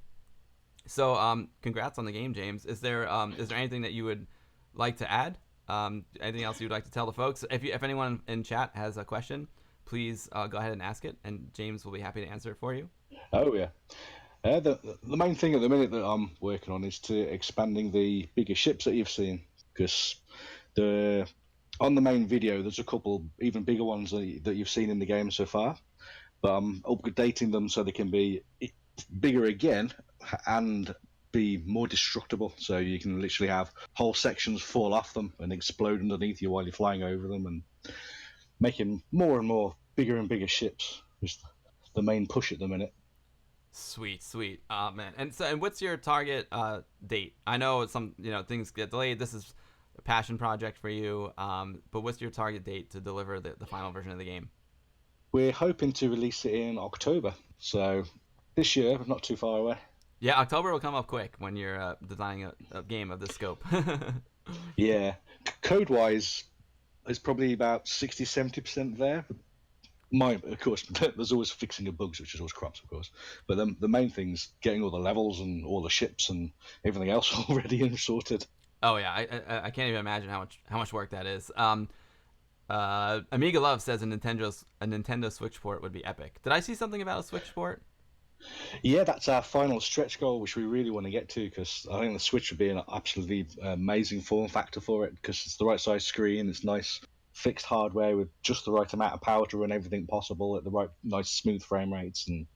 So congrats on the game, James. Is there anything that you would like to add? Anything else you'd like to tell the folks? If anyone in chat has a question, please go ahead and ask it, and James will be happy to answer it for you. Oh yeah. The main thing at the minute that I'm working on is to expanding the bigger ships that you've seen, because on the main video there's a couple even bigger ones that you've seen in the game so far, but I'm updating them so they can be bigger again and be more destructible, so you can literally have whole sections fall off them and explode underneath you while you're flying over them, and making more and more bigger and bigger ships is the main push at the minute. Sweet. Man. And what's your target date? I know some things get delayed. This is a passion project for you. But what's your target date to deliver the final version of the game? We're hoping to release it in October, so this year, not too far away. Yeah, October will come up quick when you're designing a game of this scope. Yeah, code-wise, it's probably about 60-70% there. Of course, there's always fixing of bugs, which is always crops, of course. But the main thing's getting all the levels and all the ships and everything else already and sorted. Oh yeah, I can't even imagine how much work that is. Amiga Love says a Nintendo Switch port would be epic. Did I see something about a Switch port? Yeah, that's our final stretch goal, which we really want to get to, because I think the Switch would be an absolutely amazing form factor for it, because it's the right size screen, it's nice fixed hardware with just the right amount of power to run everything possible at the right nice smooth frame rates, and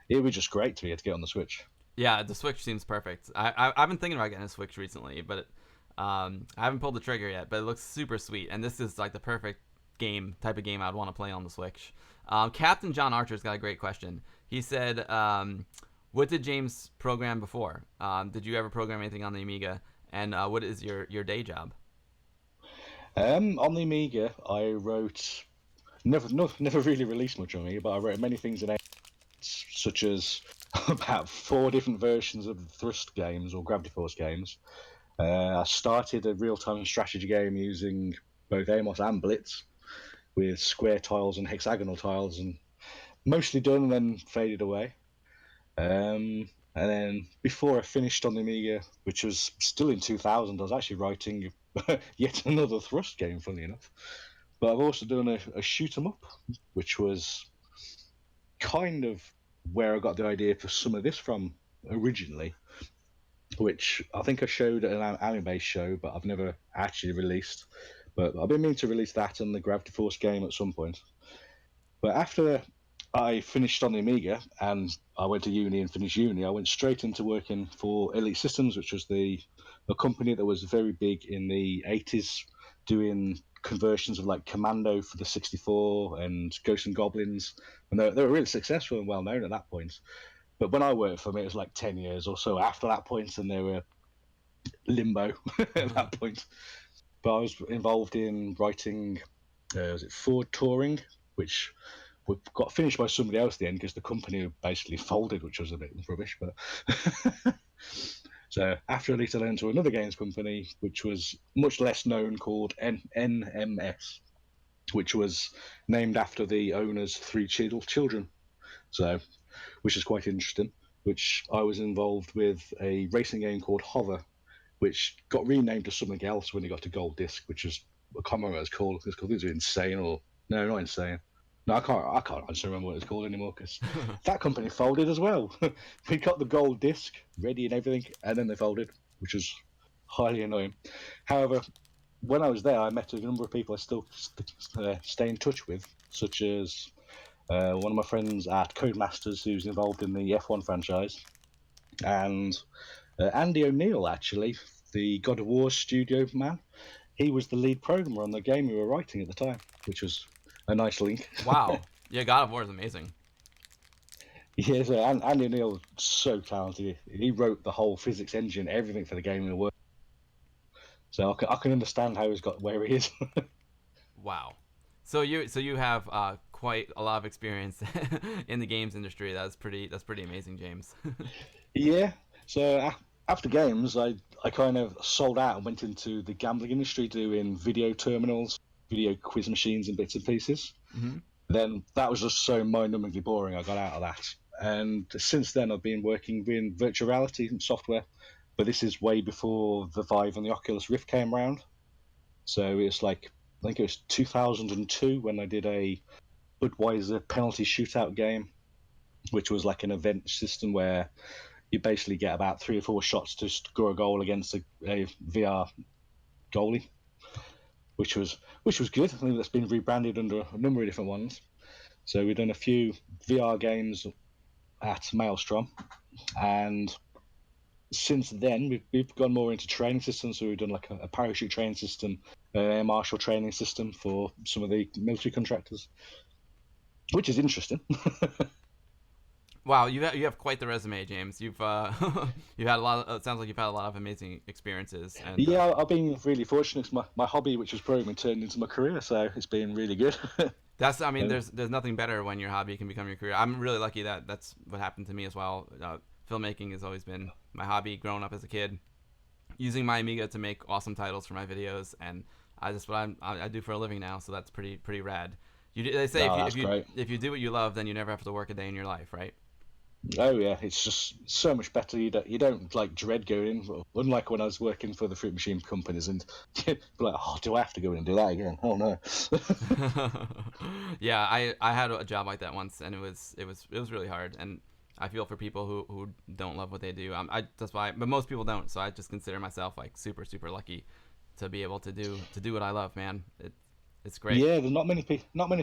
it would be just great to be able to get on the Switch. Yeah, the Switch seems perfect. I've been thinking about getting a Switch recently, but I haven't pulled the trigger yet. But it looks super sweet, and this is like the perfect type of game I'd want to play on the Switch. Captain John Archer's got a great question. He said, "What did James program before? Did you ever program anything on the Amiga? And what is your day job?" On the Amiga, I wrote never really released much on Amiga, but I wrote many things in such as about 4 different versions of the Thrust games or Gravity Force games. I started a real-time strategy game using both Amos and Blitz with square tiles and hexagonal tiles, and mostly done and then faded away. And then before I finished on the Amiga, which was still in 2000, I was actually writing yet another Thrust game, funny enough. But I've also done a shoot 'em up, which was kind of where I got the idea for some of this from originally, which I think I showed at an anime show, but I've never actually released. But I've been meaning to release that and the Gravity Force game at some point. But after I finished on the Amiga and I went to uni and finished uni, I went straight into working for Elite Systems, which was a company that was very big in the 80s, doing conversions of like Commando for the 64 and Ghosts and Goblins. And they were really successful and well known at that point. But when I worked for them, it was like 10 years or so after that point, and they were limbo at that point. But I was involved in writing, was it Ford Touring, which got finished by somebody else at the end because the company basically folded, which was a bit rubbish. But so after Elite, I went to another games company, which was much less known, called NMS, which was named after the owner's 3 children. So, which is quite interesting. Which I was involved with a racing game called Hover, which got renamed to something else when it got to Gold Disc, which is I can't remember what it's called. It's called Insane or no, not Insane. No, I can't actually remember what it's called anymore because that company folded as well. We got the Gold Disc ready and everything, and then they folded, which was highly annoying. However, when I was there, I met a number of people I still stay in touch with, such as one of my friends at Codemasters who's involved in the F1 franchise, and Andy O'Neill, actually, the God of War studio man. He was the lead programmer on the game we were writing at the time, which was a nice link. Wow. Yeah, God of War is amazing. Yeah, so Andy O'Neill was so talented. He wrote the whole physics engine, everything for the game we were working. So I can understand how he's got where he is. Wow. So you have quite a lot of experience in the games industry. That's pretty amazing, James. Yeah. So after games, I kind of sold out and went into the gambling industry, doing video terminals, video quiz machines, and bits and pieces. Mm-hmm. Then that was just so mind-numbingly boring. I got out of that, and since then I've been working in virtual reality and software. But this is way before the Vive and the Oculus Rift came around. So it's like I think it was 2002 when I did a Budweiser penalty shootout game, which was like an event system where you basically get about 3 or 4 shots to score a goal against a VR goalie, which was good. I think that's been rebranded under a number of different ones. So we've done a few VR games at Maelstrom, and since then we've gone more into training systems. So we've done like a parachute training system, an air marshal training system for some of the military contractors, which is interesting. Wow, you have quite the resume, James. You've you've had a lot. It sounds like you've had a lot of amazing experiences. And Yeah, I've been really fortunate. It's my hobby, which was programming, turned into my career, so it's been really good. that's. I mean, Yeah. there's nothing better when your hobby can become your career. I'm really lucky that that's what happened to me as well. Filmmaking has always been my hobby growing up as a kid, using my Amiga to make awesome titles for my videos, and that's what I do for a living now. So that's pretty rad. They say No, that's great. if you do what you love, then you never have to work a day in your life, right? Oh yeah, it's just so much better. You don't like dread going in. Well, unlike when I was working for the fruit machine companies, and you'd be like, oh, do I have to go in and do that again? Oh no. Yeah, I had a job like that once, and it was really hard, and I feel for people who don't love what they do. That's why, but most people don't. So I just consider myself like super lucky to be able to do what I love, man. It's great. Yeah, there's not many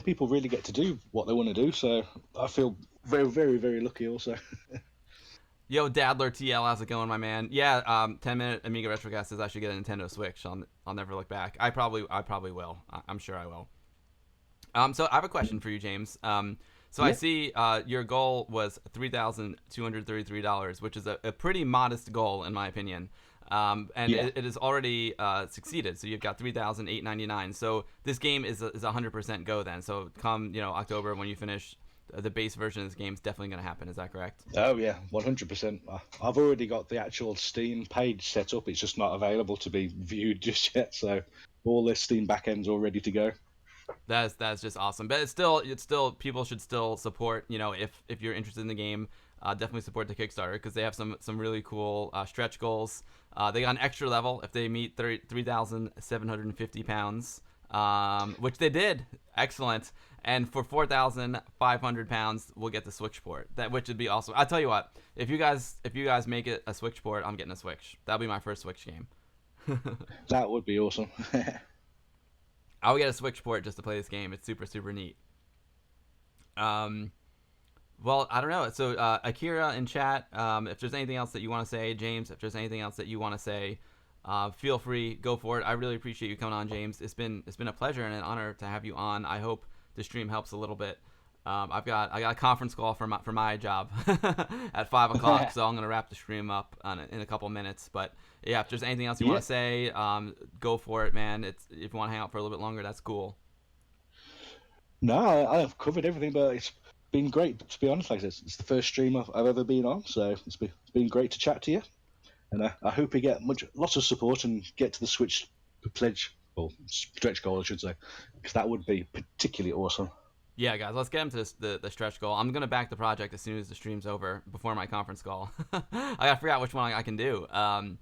people really get to do what they want to do. So I feel very lucky also. Yo, Dadler TL, how's it going, my man? Yeah, 10-minute Amiga Retrocast says I should get a Nintendo Switch. I'll never look back. I probably will. I'm sure I will. So I have a question for you, James. So I see your goal was $3,233, which is a pretty modest goal in my opinion. And it has already succeeded. So you've got 3,899. So this game is a 100% go then. So come October when you finish, the base version of this game is definitely going to happen. Is that correct? Oh yeah, 100%. I've already got the actual Steam page set up. It's just not available to be viewed just yet. So all the Steam backends all ready to go. That's just awesome. But it's still people should still support. If you're interested in the game, definitely support the Kickstarter because they have some really cool stretch goals. They got an extra level if they meet 3,750 pounds, which they did. Excellent. And for 4,500 pounds, we'll get the Switch port. Which would be awesome. I'll tell you what. If you guys make it a Switch port, I'm getting a Switch. That'll be my first Switch game. That would be awesome. I would get a Switch port just to play this game. It's super neat. Well, I don't know. So Akira in chat, if there's anything else that you want to say, James, if there's anything else that you want to say, feel free, go for it. I really appreciate you coming on, James. It's been a pleasure and an honor to have you on. I hope the stream helps a little bit. I got a conference call for my job at 5 o'clock, so I'm gonna wrap the stream up in a couple minutes. But yeah, if there's anything else you want to say, go for it, man. If you want to hang out for a little bit longer, that's cool. No, I've covered everything, but it's been great. To be honest, like this, it's the first stream I've ever been on, so it's been great to chat to you. And I hope we get lots of support and get to the Switch pledge or stretch goal, I should say, because that would be particularly awesome. Yeah, guys, let's get into the stretch goal. I'm gonna back the project as soon as the stream's over before my conference call. I gotta figure out which one I can do. I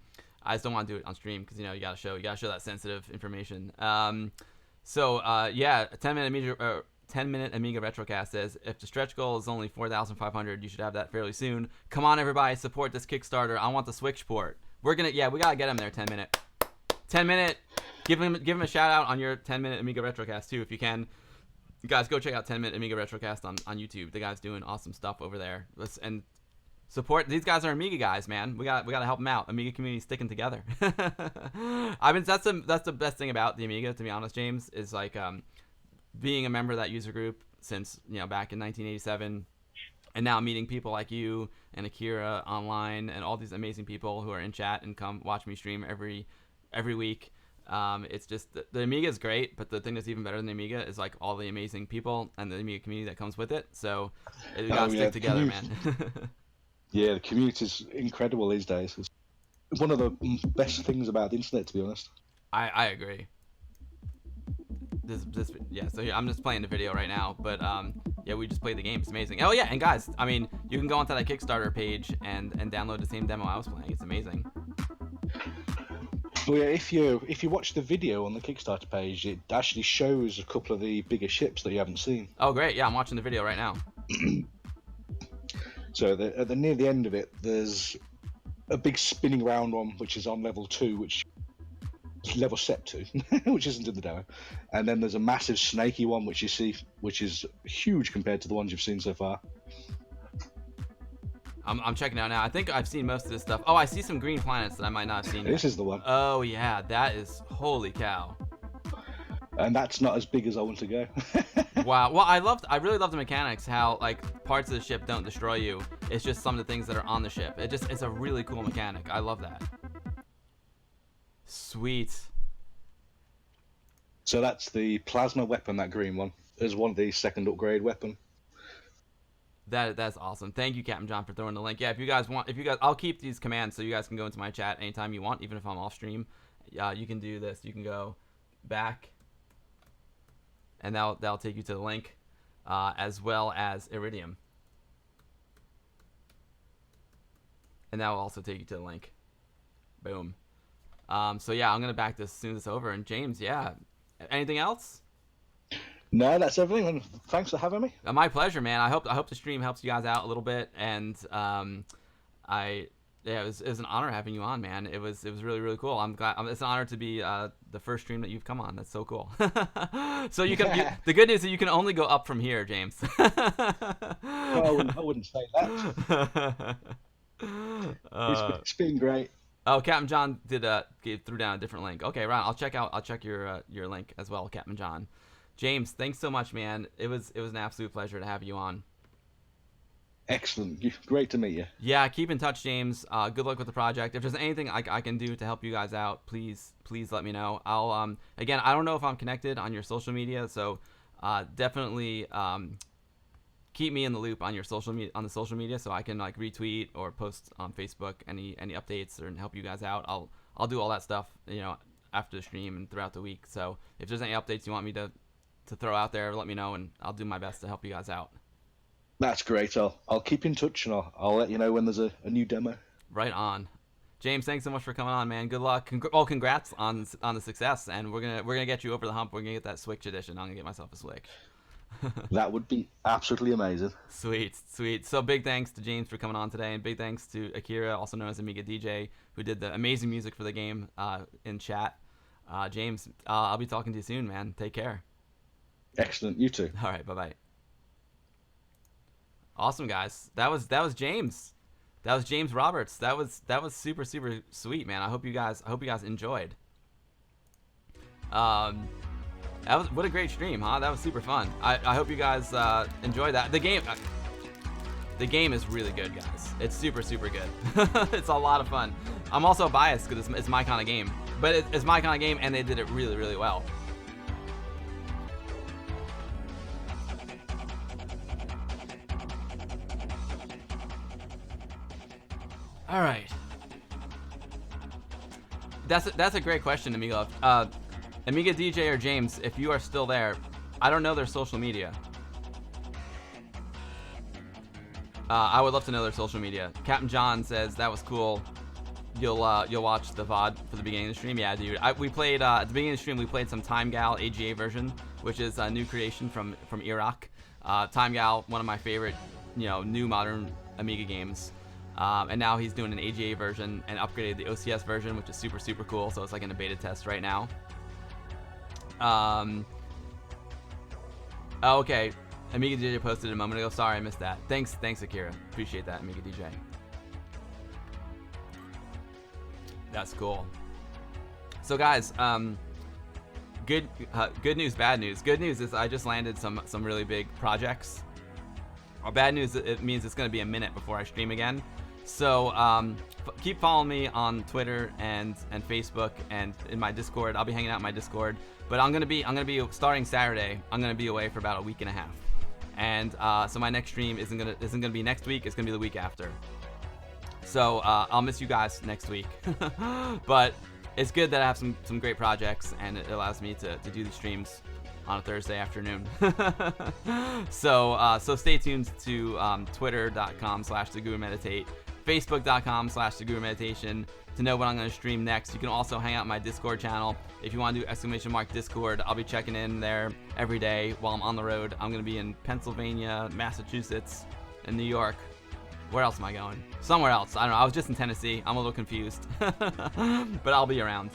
just don't want to do it on stream because you gotta show that sensitive information. So 10-minute Amiga Retrocast says if the stretch goal is only 4,500, you should have that fairly soon. Come on, everybody, support this Kickstarter. I want the Switch port. We gotta get him there. 10-minute. Give him a shout out on your 10-minute Amiga Retrocast too if you can. You guys go check out 10-minute Amiga Retrocast on YouTube. The guy's doing awesome stuff over there. And support these guys are Amiga guys, man. We got to help them out. Amiga community sticking together. I mean that's the best thing about the Amiga, to be honest, James, is like being a member of that user group since back in 1987, and now meeting people like you and Akira online and all these amazing people who are in chat and come watch me stream every week. It's just the Amiga is great, but the thing that's even better than the Amiga is like all the amazing people and the Amiga community that comes with it. So we gotta stick together, man. Yeah, the community is incredible these days. It's one of the best things about the internet, to be honest. I agree. So here, I'm just playing the video right now, but we just played the game. It's amazing. Oh yeah, and guys, I mean, you can go onto that Kickstarter page and download the same demo I was playing. It's amazing. Well, yeah, if you watch the video on the Kickstarter page, it actually shows a couple of the bigger ships that you haven't seen. Oh, great. Yeah, I'm watching the video right now. So near the end of it, there's a big spinning round one, which is on level 2, which is level set 2, which isn't in the demo. And then there's a massive snaky one, which you see, which is huge compared to the ones you've seen so far. I'm checking out now. I think I've seen most of this stuff. Oh, I see some green planets that I might not have seen. This is the one. Oh yeah, that is holy cow. And that's not as big as I want to go. Wow. Well, I really love the mechanics. How like parts of the ship don't destroy you. It's just some of the things that are on the ship. It's a really cool mechanic. I love that. Sweet. So that's the plasma weapon, that green one. There's one of the second upgrade weapon. That's awesome. Thank you, Captain John, for throwing the link. Yeah, if you guys, I'll keep these commands so you guys can go into my chat anytime you want, even if I'm off stream. You can do this. You can go back, and that'll take you to the link, as well as Iridium, and that will also take you to the link. Boom. So yeah, I'm gonna back this as soon as it's over. And James, yeah, anything else? No, that's everything. And thanks for having me. My pleasure, man. I hope the stream helps you guys out a little bit, and it was an honor having you on, man. It was really, really cool. I'm glad. It's an honor to be the first stream that you've come on. That's so cool. So the good news is that you can only go up from here, James. Well, I wouldn't say that. It's been great. Oh, Captain John threw down a different link. Okay, right. I'll check your link as well, Captain John. James, thanks so much, man. It was an absolute pleasure to have you on. Excellent. Great to meet you. Yeah, keep in touch, James. Good luck with the project. If there's anything I can do to help you guys out, please let me know. I'll again, I don't know if I'm connected on your social media, so definitely keep me in the loop on your social media so I can like retweet or post on Facebook any updates and help you guys out. I'll do all that stuff, after the stream and throughout the week. So if there's any updates you want me to throw out there, let me know, and I'll do my best to help you guys out. That's great. I'll keep in touch, and I'll let you know when there's a new demo. Right on. James, thanks so much for coming on, man. Good luck. Congrats on the success, and we're gonna get you over the hump. We're gonna get that Switch edition. I'm gonna get myself a Switch. That would be absolutely amazing. Sweet. So big thanks to James for coming on today, and big thanks to Akira, also known as Amiga DJ, who did the amazing music for the game in chat. James, I'll be talking to you soon, man. Take care. Excellent. You too. All right. Bye-bye. Awesome, guys. That was James. That was James Roberts. That was super sweet, man. I hope you guys enjoyed. What a great stream, huh? That was super fun. I hope you guys enjoyed that. The game is really good, guys. It's super good. It's a lot of fun. I'm also biased because it's my kind of game, but it's my kind of game, and they did it really, really well. All right. That's a great question, Amiga. Amiga DJ or James, if you are still there, I don't know their social media. I would love to know their social media. Captain John says that was cool. You'll watch the VOD for the beginning of the stream. Yeah, dude. We played at the beginning of the stream. We played some Time Gal AGA version, which is a new creation from Iraq. Time Gal, one of my favorite, new modern Amiga games. And now he's doing an AGA version and upgraded the OCS version, which is super cool. So it's like in a beta test right now. Okay. Amiga DJ posted a moment ago. Sorry, I missed that. Thanks, Akira. Appreciate that, Amiga DJ. That's cool. So guys, good news, bad news. Good news is I just landed some really big projects. Bad news, it means it's going to be a minute before I stream again. So keep following me on Twitter and Facebook and in my Discord. I'll be hanging out in my Discord. But I'm gonna be starting Saturday. I'm gonna be away for about a week and a half, and so my next stream isn't gonna be next week. It's gonna be the week after. So I'll miss you guys next week. But it's good that I have some great projects, and it allows me to do these streams on a Thursday afternoon. So stay tuned to twitter.com/thegurumeditate, facebook.com/thegurumeditation to know when I'm going to stream next. You can also hang out in my Discord channel. If you want to do ! Discord, I'll be checking in there every day while I'm on the road. I'm going to be in Pennsylvania, Massachusetts, and New York. Where else am I going? Somewhere else. I don't know. I was just in Tennessee. I'm a little confused. But I'll be around.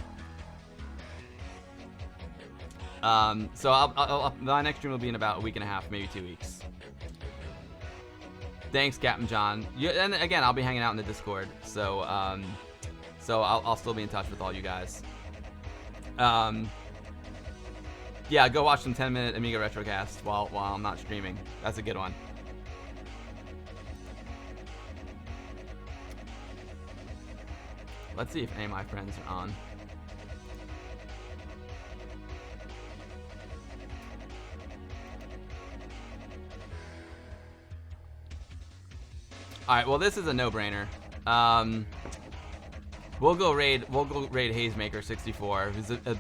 So my next stream will be in about a week and a half, maybe 2 weeks. Thanks, Captain John. And again, I'll be hanging out in the Discord. So I'll still be in touch with all you guys. Yeah, go watch some 10-minute Amiga Retrocast while I'm not streaming. That's a good one. Let's see if any of my friends are on. All right, well, this is a no-brainer. We'll go raid Hazemaker64, who's a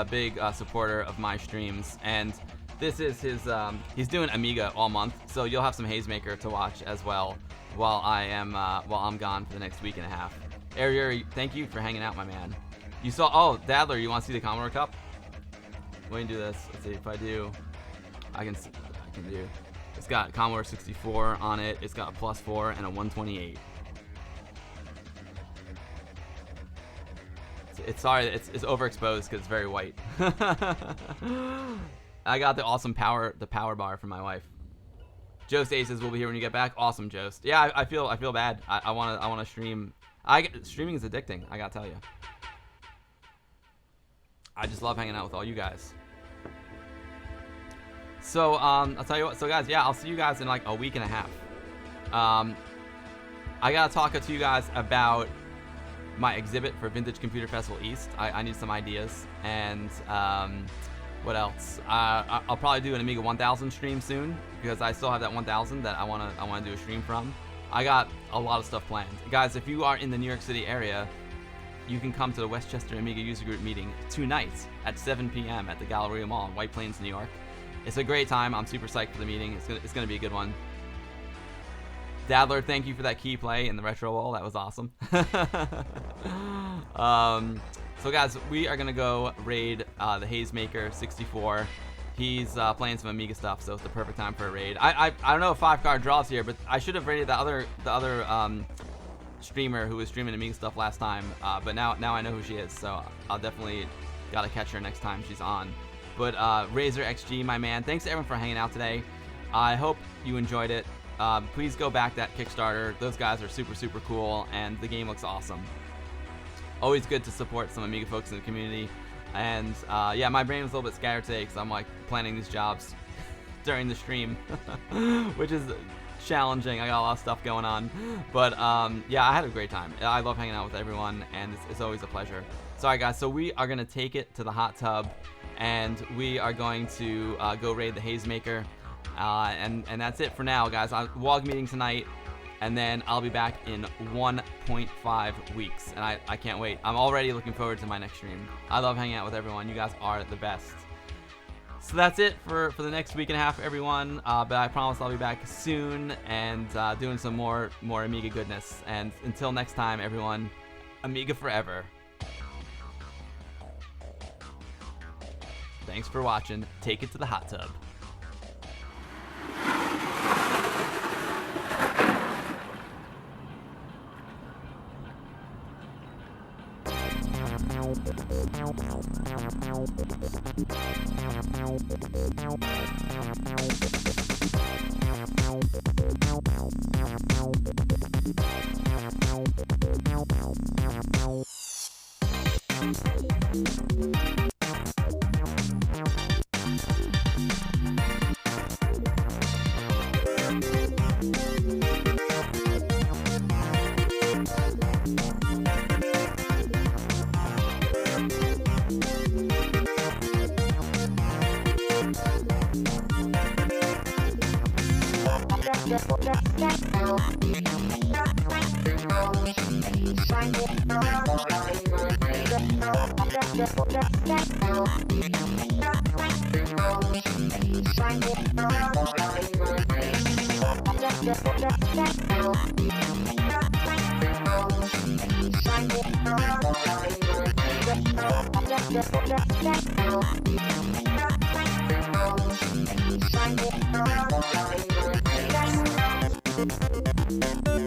big supporter of my streams, and this is his. He's doing Amiga all month, so you'll have some Hazemaker to watch as well while I'm gone for the next week and a half. Arier, thank you for hanging out, my man. You saw. Oh, Dadler, you want to see the Commodore Cup? Let me do this. Let's see if I do. I can do. It's got Commodore 64 on it. It's got a +4 and a 128. It's overexposed because it's very white. I got the awesome power bar from my wife. Joe says we'll be here when you get back. Awesome, Jost. Yeah, I feel bad. I want to stream. Streaming is addicting. I gotta tell you. I just love hanging out with all you guys. So I'll tell you what. So guys, yeah, I'll see you guys in like a week and a half. I gotta talk to you guys about my exhibit for Vintage Computer Festival East. I need some ideas, and what else? I'll probably do an Amiga 1000 stream soon because I still have that 1000 that I wanna do a stream from. I got a lot of stuff planned, guys. If you are in the New York City area, you can come to the Westchester Amiga User Group meeting tonight at 7 p.m. at the Galleria Mall in White Plains, New York. It's a great time. I'm super psyched for the meeting. It's gonna be a good one. Dadler, thank you for that key play in the retro wall. That was awesome. So guys, we are gonna go raid the Hazemaker64. He's playing some Amiga stuff, so it's the perfect time for a raid. I don't know if 5-card draws here, but I should have raided the other streamer who was streaming Amiga stuff last time. But now I know who she is, so I'll definitely gotta catch her next time she's on. But Razor XG, my man, thanks to everyone for hanging out today. I hope you enjoyed it. Please go back that Kickstarter. Those guys are super cool, and the game looks awesome. Always good to support some Amiga folks in the community. And yeah, my brain was a little bit scattered today because I'm like planning these jobs during the stream, which is challenging. I got a lot of stuff going on, but yeah, I had a great time. I love hanging out with everyone, and it's always a pleasure. Sorry guys, so we are gonna take it to the hot tub, and we are going to go raid the Hazemaker, and that's it for now, guys. Vlog meeting tonight, and then I'll be back in 1.5 weeks, and I can't wait. I'm already looking forward to my next stream. I love hanging out with everyone. You guys are the best. So that's it for the next week and a half, everyone. But I promise I'll be back soon and doing some more Amiga goodness. And until next time, everyone, Amiga forever. Thanks for watching. Take it to the hot tub. Shine